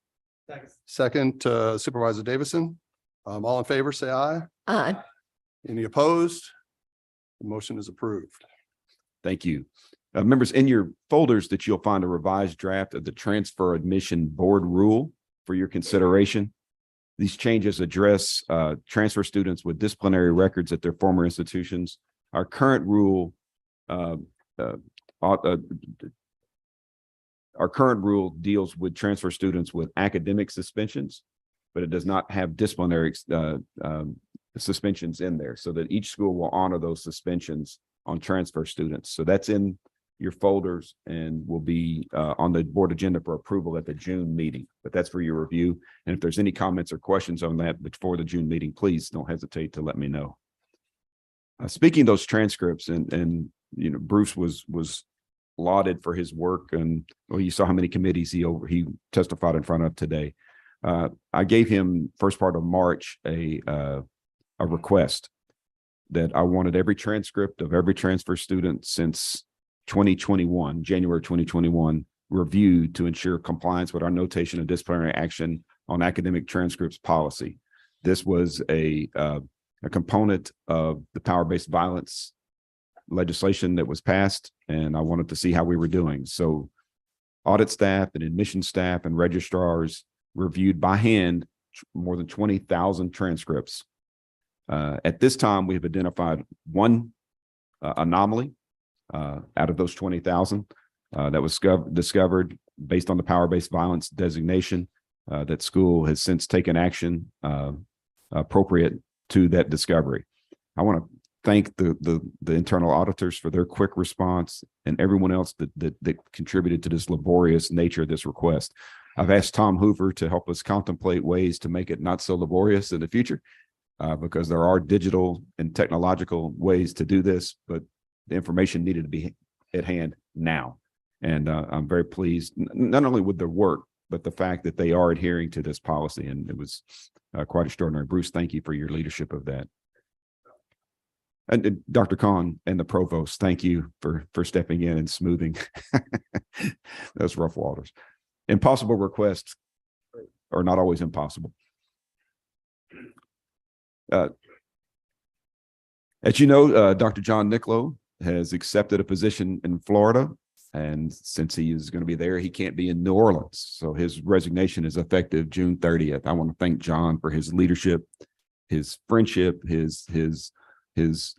Second, Supervisor Davison. All in favor, say aye. Aye. Any opposed? The motion is approved. Thank you. Members, in your folders that you'll find a revised draft of the transfer admission board rule for your consideration. These changes address transfer students with disciplinary records at their former institutions. Our current rule deals with transfer students with academic suspensions, but it does not have disciplinary suspensions in there, so that each school will honor those suspensions on transfer students. So that's in your folders and will be on the board agenda for approval at the June meeting, but that's for your review. And if there's any comments or questions on that before the June meeting, please don't hesitate to let me know. Speaking of those transcripts, and you know, Bruce was lauded for his work, and well, you saw how many committees he testified in front of today. I gave him first part of March a request that I wanted every transcript of every transfer student since 2021, January 2021, reviewed to ensure compliance with our notation of disciplinary action on academic transcripts policy. This was a component of the power-based violence legislation that was passed, and I wanted to see how we were doing. So audit staff and admission staff and registrars reviewed by hand more than 20,000 transcripts. At this time, we have identified one anomaly out of those 20,000 that was discovered based on the power-based violence designation. That school has since taken action appropriate to that discovery. I want to thank the internal auditors for their quick response and everyone else that contributed to this laborious nature of this request. I've asked Tom Hoover to help us contemplate ways to make it not so laborious in the future, because there are digital and technological ways to do this, but the information needed to be at hand now. And I'm very pleased, not only with their work, but the fact that they are adhering to this policy. And it was quite extraordinary. Bruce, thank you for your leadership of that. And Dr. Kahn and the provost, thank you for stepping in and smoothing those rough waters. Impossible requests are not always impossible. As you know, Dr. John Niccolo has accepted a position in Florida, and since he is going to be there, he can't be in New Orleans. So his resignation is effective June 30th. I want to thank John for his leadership, his friendship, his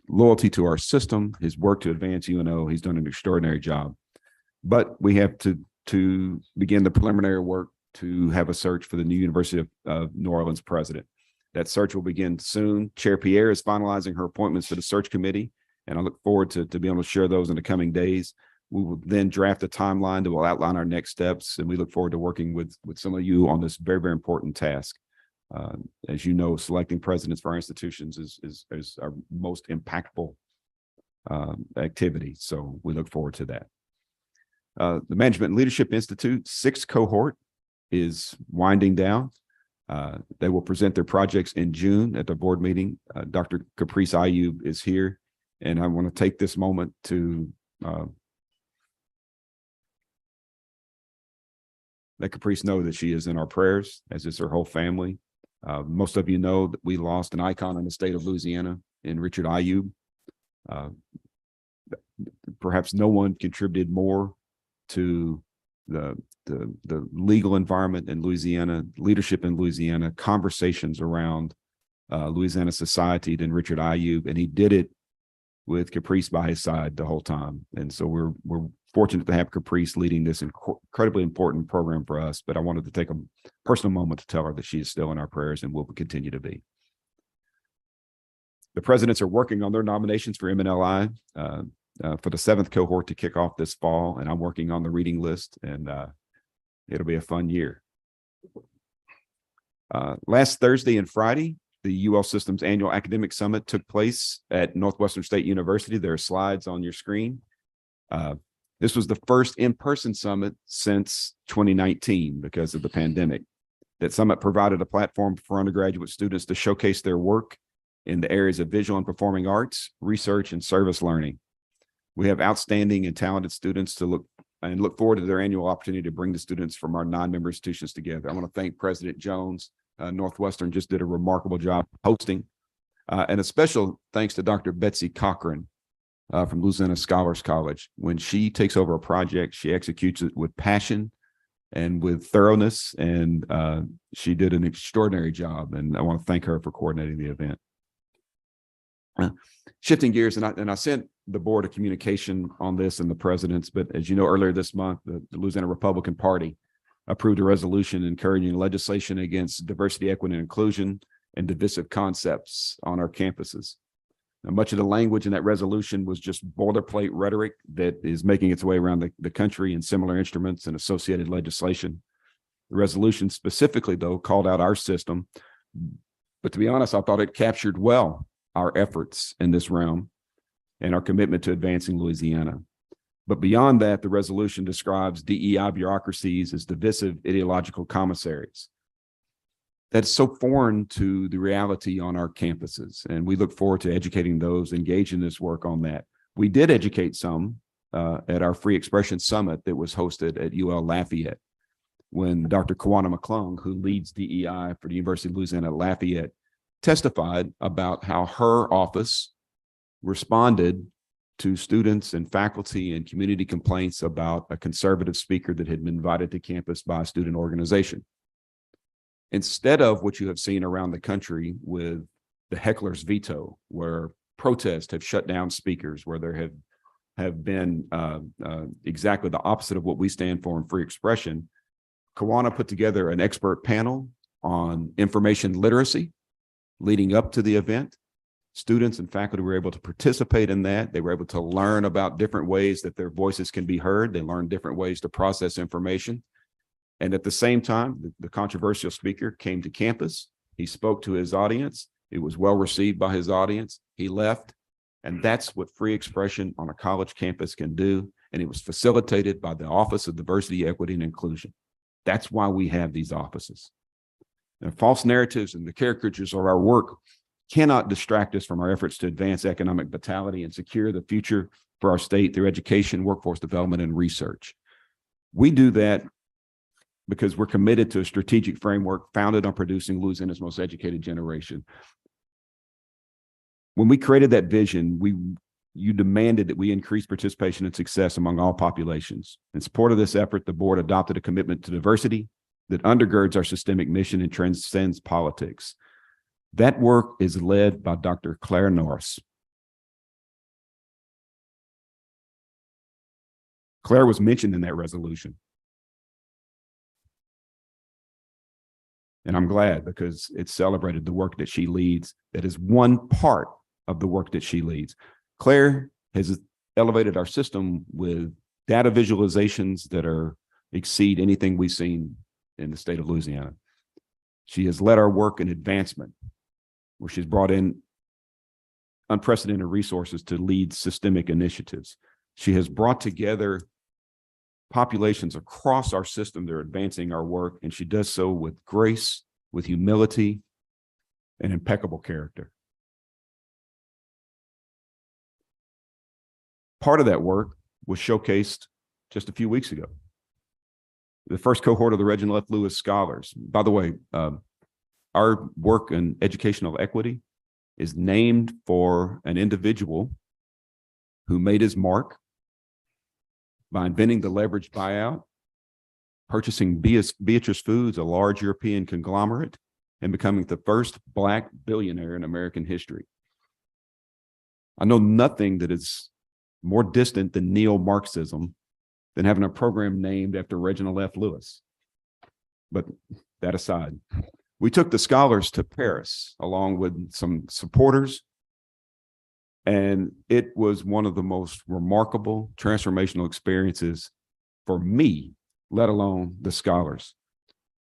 loyalty to our system, his work to advance UNO. He's done an extraordinary job. But we have to begin the preliminary work to have a search for the new University of New Orleans president. That search will begin soon. Chair Pierre is finalizing her appointments to the search committee, and I look forward to be able to share those in the coming days. We will then draft a timeline that will outline our next steps, and we look forward to working with some of you on this very, very important task. As you know, selecting presidents for our institutions is our most impactful activity, so we look forward to that. The Management and Leadership Institute 6th cohort is winding down. They will present their projects in June at the board meeting. Dr. Caprice Ayub is here, and I want to take this moment to let Caprice know that she is in our prayers, as is her whole family. Most of you know that we lost an icon in the state of Louisiana in Richard Ayub. Perhaps no one contributed more to the legal environment in Louisiana, leadership in Louisiana, conversations around Louisiana society than Richard Ayub, and he did it with Caprice by his side the whole time. And so we're fortunate to have Caprice leading this incredibly important program for us. But I wanted to take a personal moment to tell her that she is still in our prayers and will continue to be. The presidents are working on their nominations for MNLI for the 7th cohort to kick off this fall, and I'm working on the reading list, and it'll be a fun year. Last Thursday and Friday, the UL Systems Annual Academic Summit took place at Northwestern State University. There are slides on your screen. This was the first in-person summit since 2019 because of the pandemic. That summit provided a platform for undergraduate students to showcase their work in the areas of visual and performing arts, research, and service learning. We have outstanding and talented students to look forward to their annual opportunity to bring the students from our non-member institutions together. I want to thank President Jones. Northwestern just did a remarkable job hosting. And a special thanks to Dr. Betsy Cochran from Louisiana Scholars College. When she takes over a project, she executes it with passion and with thoroughness, and she did an extraordinary job, and I want to thank her for coordinating the event. Shifting gears, and I sent the board a communication on this and the presidents, but as you know, earlier this month, the Louisiana Republican Party approved a resolution encouraging legislation against diversity, equity, and inclusion and divisive concepts on our campuses. Now, much of the language in that resolution was just boilerplate rhetoric that is making its way around the country in similar instruments and associated legislation. The resolution specifically, though, called out our system, but to be honest, I thought it captured well our efforts in this realm and our commitment to advancing Louisiana. But beyond that, the resolution describes DEI bureaucracies as divisive ideological commissaries. That's so foreign to the reality on our campuses, and we look forward to educating those engaged in this work on that. We did educate some at our Free Expression Summit that was hosted at UL Lafayette, when Dr. Kawana McClung, who leads DEI for the University of Louisiana at Lafayette, testified about how her office responded to students and faculty and community complaints about a conservative speaker that had been invited to campus by a student organization. Instead of what you have seen around the country with the heckler's veto, where protests have shut down speakers, where there have been exactly the opposite of what we stand for in free expression, Kawana put together an expert panel on information literacy leading up to the event. Students and faculty were able to participate in that. They were able to learn about different ways that their voices can be heard. They learned different ways to process information. And at the same time, the controversial speaker came to campus. He spoke to his audience. It was well received by his audience. He left. And that's what free expression on a college campus can do. And it was facilitated by the Office of Diversity, Equity, and Inclusion. That's why we have these offices. Now, false narratives and the caricatures of our work cannot distract us from our efforts to advance economic vitality and secure the future for our state through education, workforce development, and research. We do that because we're committed to a strategic framework founded on producing Louisiana's most educated generation. When we created that vision, you demanded that we increase participation and success among all populations. In support of this effort, the board adopted a commitment to diversity that undergirds our systemic mission and transcends politics. That work is led by Dr. Claire Norris. Claire was mentioned in that resolution. And I'm glad, because it celebrated the work that she leads. That is one part of the work that she leads. Claire has elevated our system with data visualizations that exceed anything we've seen in the state of Louisiana. She has led our work in advancement, where she's brought in unprecedented resources to lead systemic initiatives. She has brought together populations across our system that are advancing our work, and she does so with grace, with humility, and impeccable character. Part of that work was showcased just a few weeks ago. The first cohort of the Reginald F. Lewis Scholars. By the way, our work in educational equity is named for an individual who made his mark by inventing the leveraged buyout, purchasing Beatrice Foods, a large European conglomerate, and becoming the first Black billionaire in American history. I know nothing that is more distant than neo-Marxism than having a program named after Reginald F. Lewis. But that aside, we took the scholars to Paris along with some supporters, and it was one of the most remarkable transformational experiences for me, let alone the scholars.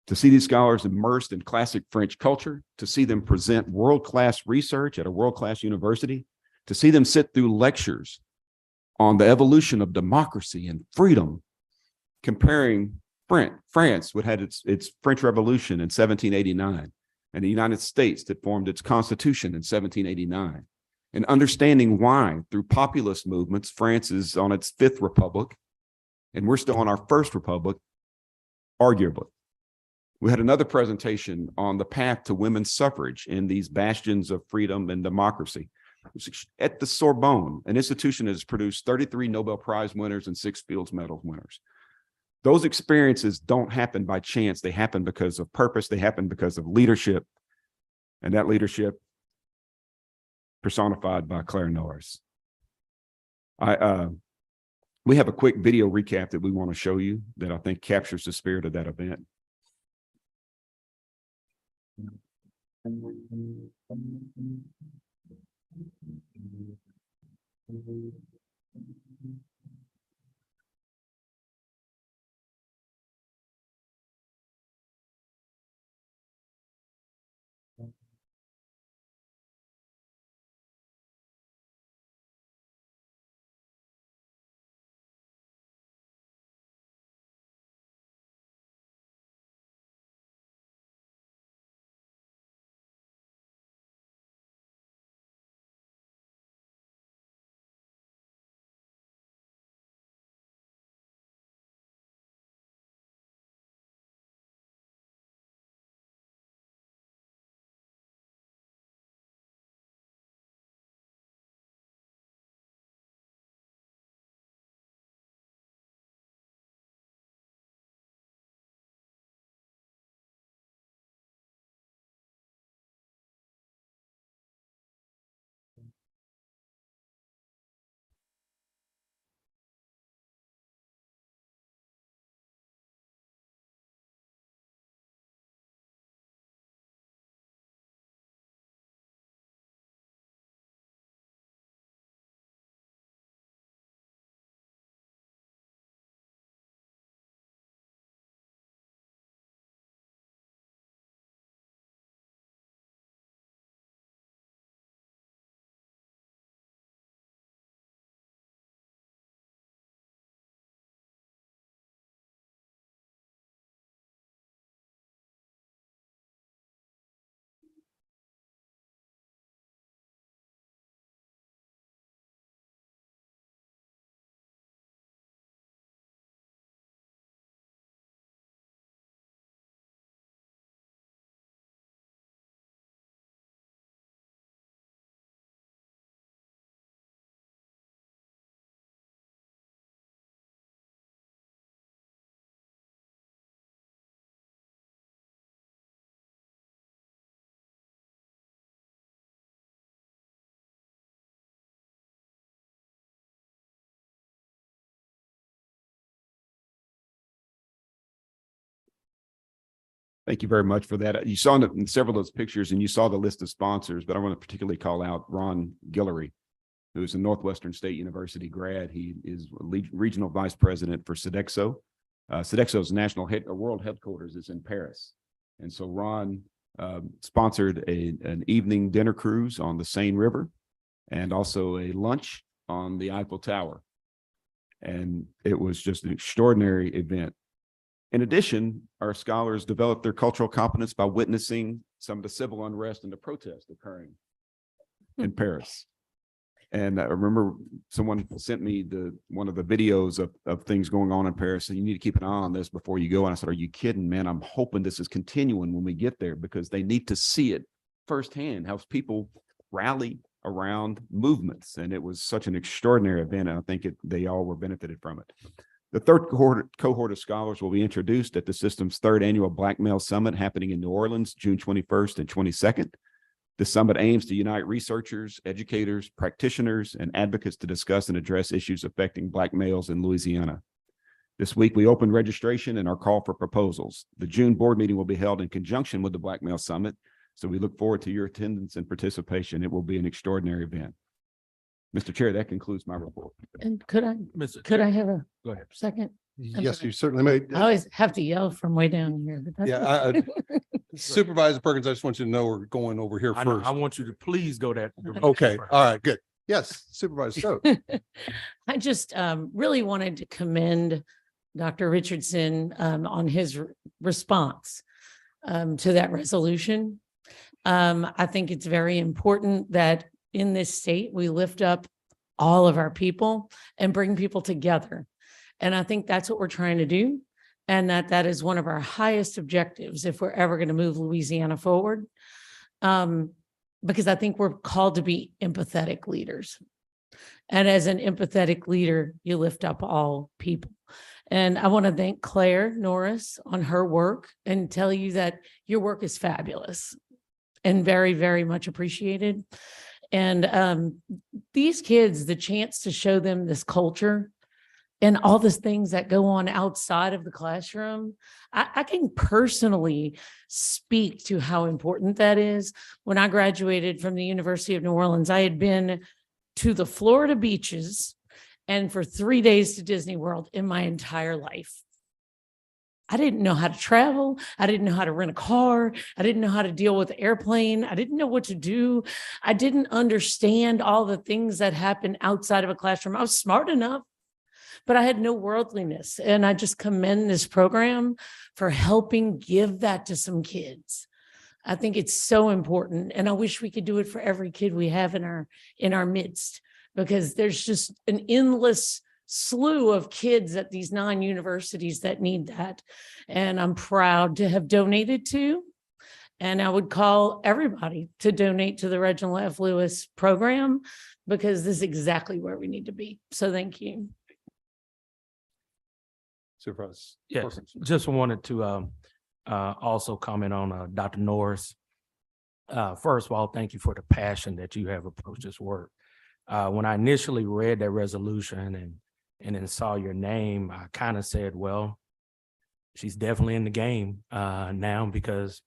To see these scholars immersed in classic French culture, to see them present world-class research at a world-class university, to see them sit through lectures on the evolution of democracy and freedom, comparing France, what had its French Revolution in 1789, and the United States that formed its Constitution in 1789, and understanding why, through populist movements, France is on its fifth republic, and we're still on our first republic, arguably. We had another presentation on the path to women's suffrage in these bastions of freedom and democracy. At the Sorbonne, an institution that has produced 33 Nobel Prize winners and 6 Fields Medal winners. Those experiences don't happen by chance. They happen because of purpose. They happen because of leadership. And that leadership personified by Claire Norris. We have a quick video recap that we want to show you that I think captures the spirit of that event. Thank you very much for that. You saw in several of those pictures and you saw the list of sponsors, but I want to particularly call out Ron Guillory, who is a Northwestern State University grad. He is regional vice president for Sodexo. Sodexo's world headquarters is in Paris. And so Ron sponsored an evening dinner cruise on the Seine River and also a lunch on the Eiffel Tower. And it was just an extraordinary event. In addition, our scholars developed their cultural competence by witnessing some of the civil unrest and the protests occurring in Paris. And I remember someone sent me one of the videos of things going on in Paris. And you need to keep an eye on this before you go. And I said, are you kidding, man? I'm hoping this is continuing when we get there, because they need to see it firsthand, how people rally around movements. And it was such an extraordinary event. And I think they all were benefited from it. The third cohort of scholars will be introduced at the system's third annual Black Male Summit happening in New Orleans, June 21st and 22nd. The summit aims to unite researchers, educators, practitioners, and advocates to discuss and address issues affecting Black males in Louisiana. This week, we opened registration and our call for proposals. The June board meeting will be held in conjunction with the Black Male Summit, so we look forward to your attendance and participation. It will be an extraordinary event. Mr. Chair, that concludes my report. And could I have a Go ahead. second? Yes, you certainly may. I always have to yell from way down here. But that's Yeah, okay. Supervisor Perkins, I just want you to know we're going over here I first. want you to please go that. Okay, all right, good. Yes, Supervisor Stokes. I just really wanted to commend Dr. Richardson on his response to that resolution. I think it's very important that in this state, we lift up all of our people and bring people together. And I think that's what we're trying to do. And that is one of our highest objectives if we're ever going to move Louisiana forward. Because I think we're called to be empathetic leaders. And as an empathetic leader, you lift up all people. And I want to thank Claire Norris on her work and tell you that your work is fabulous and very, very much appreciated. And these kids, the chance to show them this culture and all the things that go on outside of the classroom, I can personally speak to how important that is. When I graduated from the University of New Orleans, I had been to the Florida beaches and for 3 days to Disney World in my entire life. I didn't know how to travel. I didn't know how to rent a car. I didn't know how to deal with the airplane. I didn't know what to do. I didn't understand all the things that happen outside of a classroom. I was smart enough, but I had no worldliness. And I just commend this program for helping give that to some kids. I think it's so important. And I wish we could do it for every kid we have in our midst, because there's just an endless slew of kids at these 9 universities that need that. And I'm proud to have donated to, and I would call everybody to donate to the Reginald F. Lewis program, because this is exactly where we need to be. So thank you. Supervisor. Yes, just wanted to also comment on Dr. Norris. First of all, thank you for the passion that you have approached this work. When I initially read that resolution and then saw your name, I kind of said, well, she's definitely in the game now, because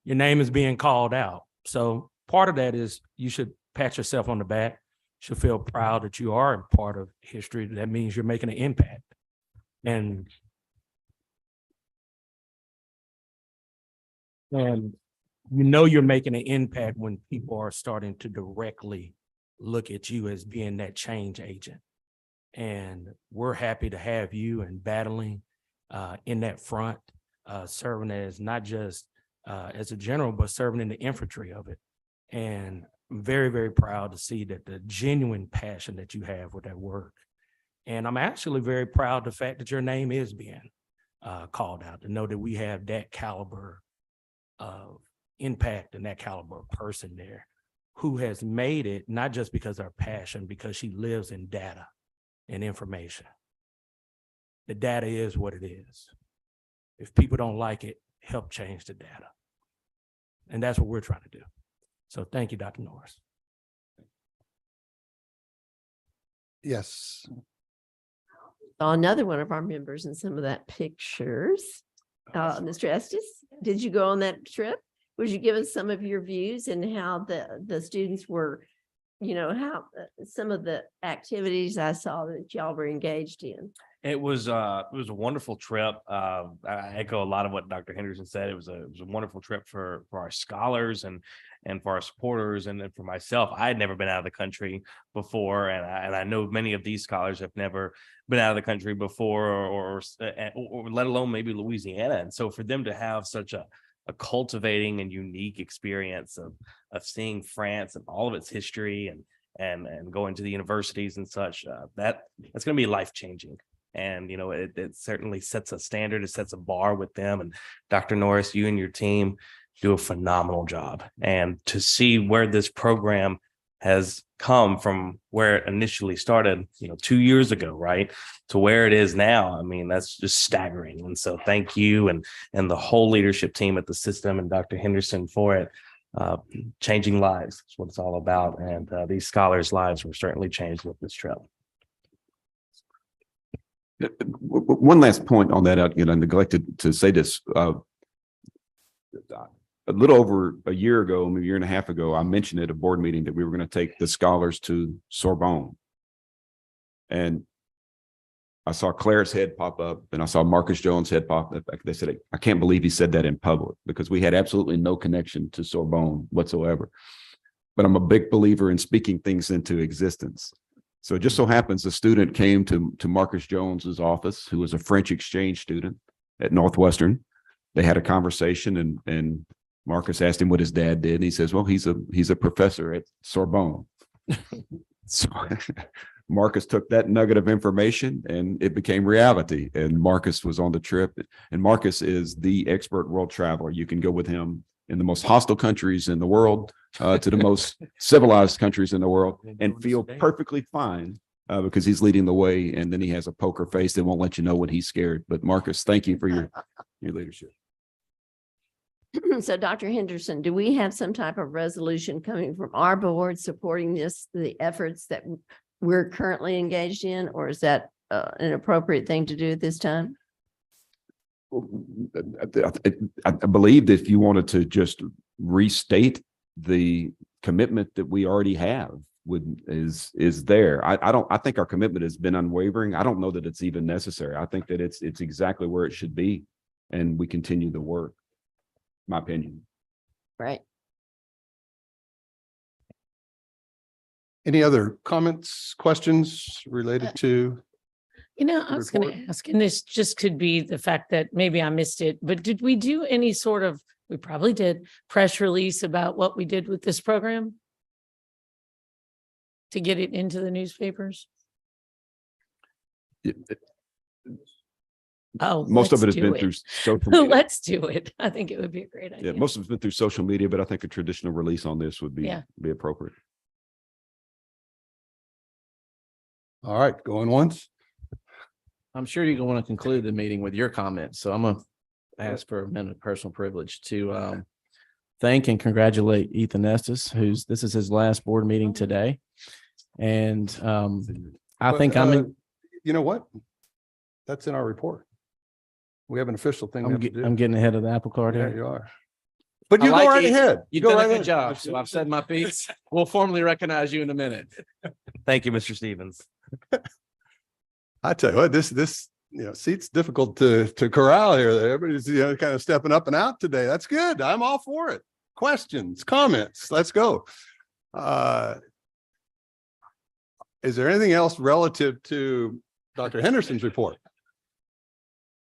your name is being called out. So part of that is you should pat yourself on the back. You should feel proud that you are a part of history. That means you're making an impact. And you know you're making an impact when people are starting to directly look at you as being that change agent. And we're happy to have you and battling in that front, serving as not just as a general, but serving in the infantry of it. And I'm very, very proud to see that the genuine passion that you have with that work. And I'm actually very proud of the fact that your name is being called out, to know that we have that caliber of impact and that caliber of person there who has made it, not just because of her passion, because she lives in data and information. The data is what it is. If people don't like it, help change the data. And that's what we're trying to do. So thank you, Dr. Norris. Yes. Saw another one of our members in some of that pictures. Mr. Estes? Did you go on that trip? Would you give us some of your views and how the students were, how some of the activities I saw that y'all were engaged in? It was a wonderful trip. I echo a lot of what Dr. Henderson said. It was a wonderful trip for our scholars and for our supporters, and then for myself. I had never been out of the country before, and I know many of these scholars have never been out of the country before, or let alone maybe Louisiana. And so for them to have such a cultivating and unique experience of seeing France and all of its history and going to the universities and such, that's going to be life changing. And, it certainly sets a standard, it sets a bar with them. And Dr. Norris, you and your team do a phenomenal job. And to see where this program has come from where it initially started, 2 years ago, right, to where it is now, I mean, that's just staggering. And so thank you and the whole leadership team at the system and Dr. Henderson for it. Changing lives is what it's all about. And these scholars' lives were certainly changed with this trip. One last point on that, I neglected to say this. A little over a year ago, maybe a year and a half ago, I mentioned at a board meeting that we were going to take the scholars to Sorbonne. And I saw Claire's head pop up and I saw Marcus Jones' head pop up. They said, I can't believe he said that in public, because we had absolutely no connection to Sorbonne whatsoever. But I'm a big believer in speaking things into existence. So it just so happens a student came to Marcus Jones's office, who was a French exchange student at Northwestern. They had a conversation and Marcus asked him what his dad did. And he says, well, he's a professor at Sorbonne. So Marcus took that nugget of information and it became reality. And Marcus was on the trip. And Marcus is the expert world traveler. You can go with him in the most hostile countries in the world to the most civilized countries in the world and feel perfectly fine because he's leading the way. And then he has a poker face that won't let you know when he's scared. But Marcus, thank you for your leadership. So Dr. Henderson, do we have some type of resolution coming from our board supporting the efforts that we're currently engaged in, or is that an appropriate thing to do at this time? I believe that if you wanted to just restate the commitment that we already have is there. I think our commitment has been unwavering. I don't know that it's even necessary. I think that it's exactly where it should be, and we continue the work. My opinion. Right. Any other comments, questions related to? I was going to ask, and this just could be the fact that maybe I missed it, but did we do any sort of, we probably did, press release about what we did with this program to get it into the newspapers? Oh, most of it has been through social media. Let's do it. I think it would be a great idea. Yeah, most of it's been through social media, but I think a traditional release on this would be appropriate. All right, going once. I'm sure you're going to conclude the meeting with your comments. So I'm going to ask for a minute of personal privilege to thank and congratulate Ethan Estes, this is his last board meeting today. And I think you know what? That's in our report. We have an official thing. I'm getting ahead of the apple cart here. Yeah, you are. But you go right ahead. You've done a good job. So I've said my piece. We'll formally recognize you in a minute. Thank you, Mr. Stevens. I tell you what, this seat's difficult to corral here. Everybody's kind of stepping up and out today. That's good. I'm all for it. Questions, comments. Let's go. Is there anything else relative to Dr. Henderson's report?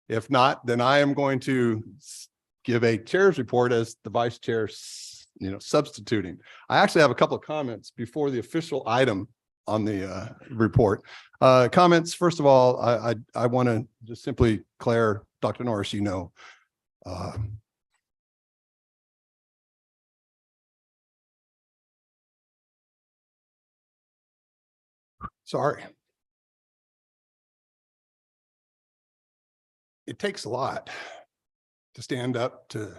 If not, then I am going to give a chair's report as the vice chair, substituting. I actually have a couple of comments before the official item on the report. Comments, first of all, I want to just simply, Claire, Dr. Norris, sorry. It takes a lot to stand up to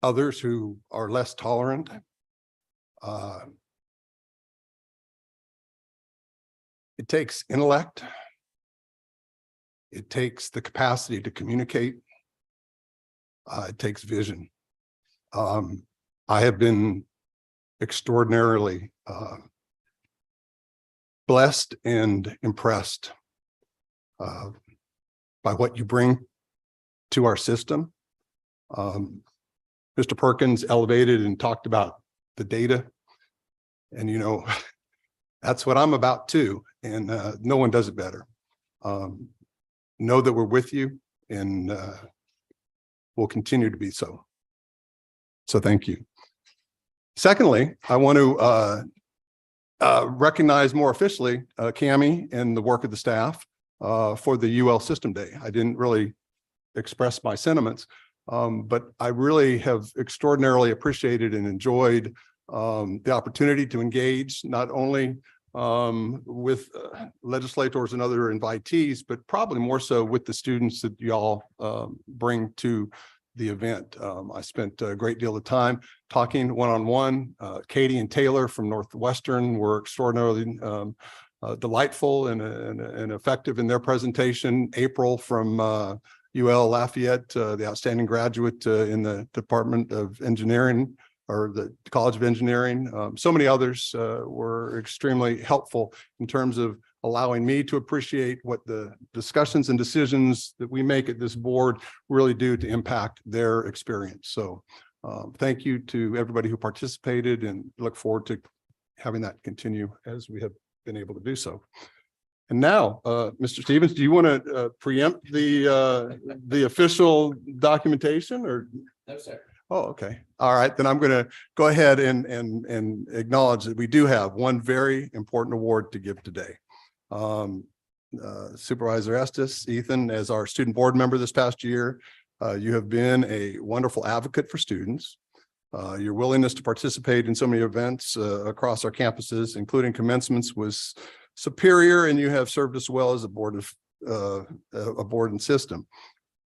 others who are less tolerant. It takes intellect. It takes the capacity to communicate. It takes vision. I have been extraordinarily blessed and impressed by what you bring to our system. Mr. Perkins elevated and talked about the data. And, you know, that's what I'm about too. And no one does it better. Know that we're with you and will continue to be so. So thank you. Secondly, I want to recognize more officially Cammie and the work of the staff for the UL System Day. I didn't really express my sentiments, but I really have extraordinarily appreciated and enjoyed the opportunity to engage not only with legislators and other invitees, but probably more so with the students that y'all bring to the event. I spent a great deal of time talking one-on-one. Katie and Taylor from Northwestern were extraordinarily delightful and effective in their presentation. April from UL Lafayette, the outstanding graduate in the Department of Engineering or the College of Engineering. So many others were extremely helpful in terms of allowing me to appreciate what the discussions and decisions that we make at this board really do to impact their experience. So thank you to everybody who participated and look forward to having that continue as we have been able to do so. And now, Mr. Stevens, do you want to preempt the official documentation or? No, sir. Oh, okay. All right. Then I'm going to go ahead and acknowledge that we do have one very important award to give today. Supervisor Estes, Ethan, as our student board member this past year, you have been a wonderful advocate for students. Your willingness to participate in so many events across our campuses, including commencements, was superior, and you have served us well as a board and system.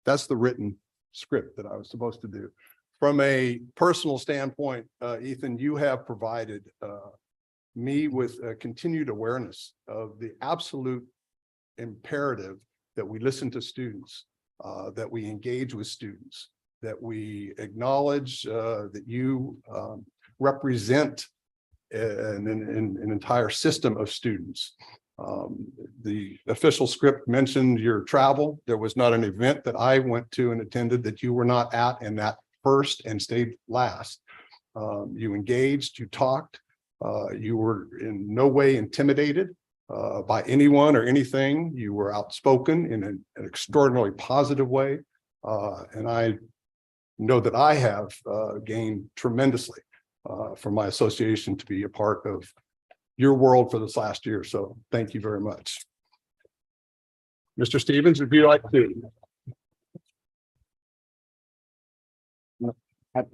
That's the written script that I was supposed to do. From a personal standpoint, Ethan, you have provided me with a continued awareness of the absolute imperative that we listen to students, that we engage with students, that we acknowledge that you represent an entire system of students. The official script mentioned your travel. There was not an event that I went to and attended that you were not at and that first and stayed last. You engaged, you talked, you were in no way intimidated by anyone or anything. You were outspoken in an extraordinarily positive way. And I know that I have gained tremendously from my association to be a part of your world for this last year. So thank you very much. Mr. Stevens, would you like to?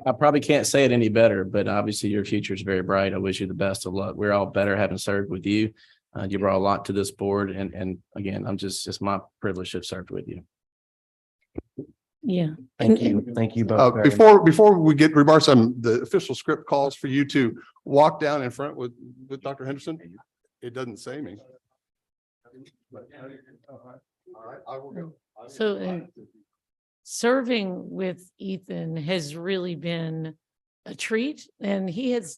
I probably can't say it any better, but obviously your future is very bright. I wish you the best of luck. We're all better having served with you. You brought a lot to this board, and again, it's my privilege to have served with you. Yeah. Thank you. Thank you both. very much. Before we get remarks on the official script calls for you to walk down in front with Dr. Henderson. It doesn't say me. All right, I will go. So serving with Ethan has really been a treat, and it's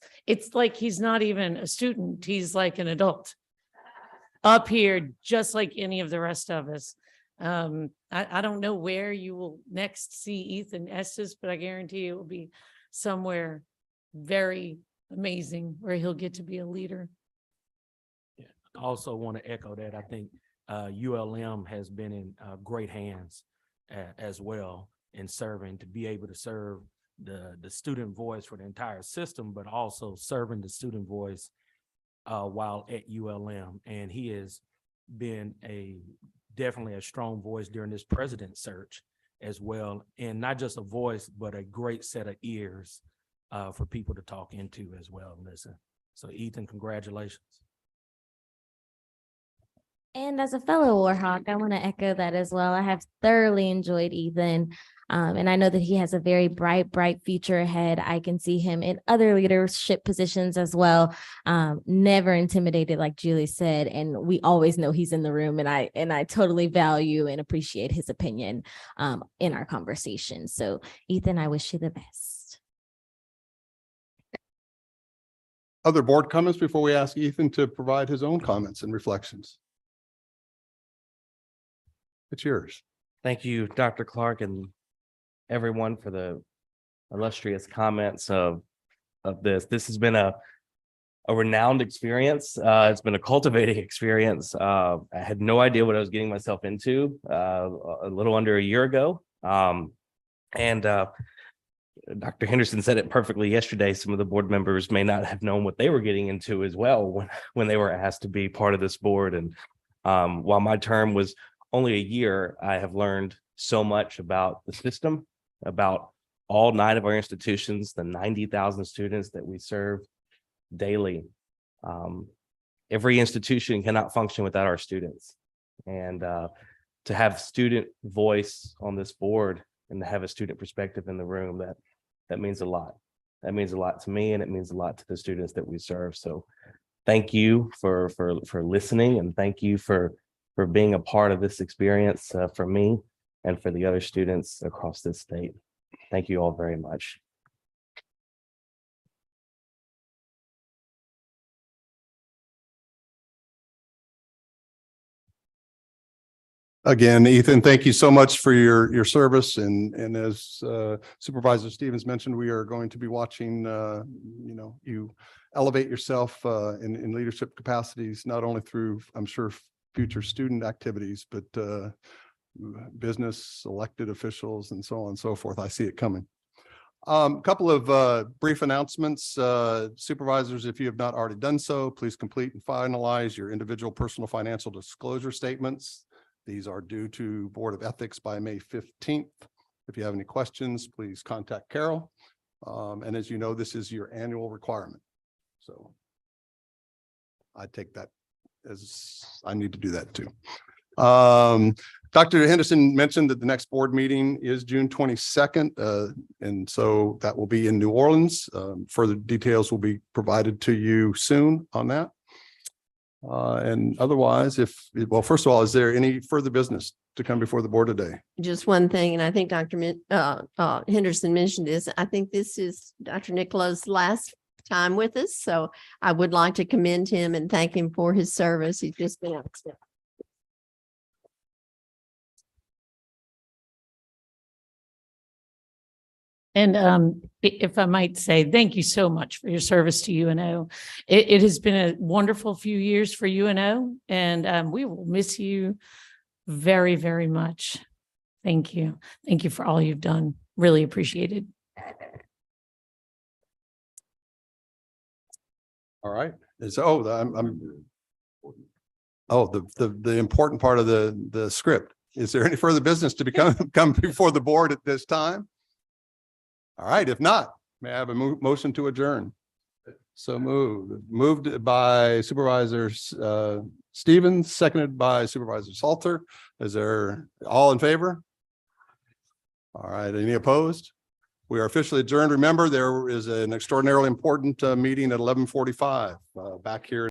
like he's not even a student, he's like an adult up here, just like any of the rest of us. I don't know where you will next see Ethan Estes, but I guarantee it will be somewhere very amazing where he'll get to be a leader. Yeah. I also want to echo that. I think ULM has been in great hands as well in serving, to be able to serve the student voice for the entire system, but also serving the student voice while at ULM. And he has been definitely a strong voice during this president search as well. And not just a voice, but a great set of ears for people to talk into as well and listen. So Ethan, congratulations. And as a fellow Warhawk, I want to echo that as well. I have thoroughly enjoyed Ethan. And I know that he has a very bright future ahead. I can see him in other leadership positions as well. Never intimidated, like Julie said, and we always know he's in the room, and I totally value and appreciate his opinion in our conversation. So Ethan, I wish you the best. Other board comments before we ask Ethan to provide his own comments and reflections? It's yours. Thank you, Dr. Clark, and everyone for the illustrious comments of this. This has been a renowned experience. It's been a cultivating experience. I had no idea what I was getting myself into a little under a year ago. Dr. Henderson said it perfectly yesterday. Some of the board members may not have known what they were getting into as well when they were asked to be part of this board. And while my term was only a year, I have learned so much about the system, about all 9 of our institutions, the 90,000 students that we serve daily. Every institution cannot function without our students. And to have student voice on this board and to have a student perspective in the room, that means a lot. That means a lot to me, and it means a lot to the students that we serve. So thank you for listening, and thank you for being a part of this experience for me and for the other students across this state. Thank you all very much. Again, Ethan, thank you so much for your service. And as Supervisor Stevens mentioned, we are going to be watching, you elevate yourself in leadership capacities, not only through, I'm sure, future student activities, but business, elected officials, and so on and so forth. I see it coming. Couple of brief announcements. Supervisors, if you have not already done so, please complete and finalize your individual personal financial disclosure statements. These are due to Board of Ethics by May 15th. If you have any questions, please contact Carol. And as you know, this is your annual requirement. So I take that as I need to do that too. Dr. Henderson mentioned that the next board meeting is June 22nd. And so that will be in New Orleans. Further details will be provided to you soon on that. And otherwise, first of all, is there any further business to come before the board today? Just one thing, and I think Dr. Henderson mentioned this. I think this is Dr. Nicola's last time with us, so I would like to commend him and thank him for his service. He's just been outstanding. And if I might say, thank you so much for your service to UNO. It has been a wonderful few years for UNO, and we will miss you very, very much. Thank you. Thank you for all you've done. Really appreciated. All right. The important part of the script. Is there any further business to come before the board at this time? All right. If not, may I have a motion to adjourn? So moved by Supervisor Stevens, seconded by Supervisor Salter. Is there all in favor? All right. Any opposed? We are officially adjourned. Remember, there is an extraordinarily important meeting at 11:45 back here.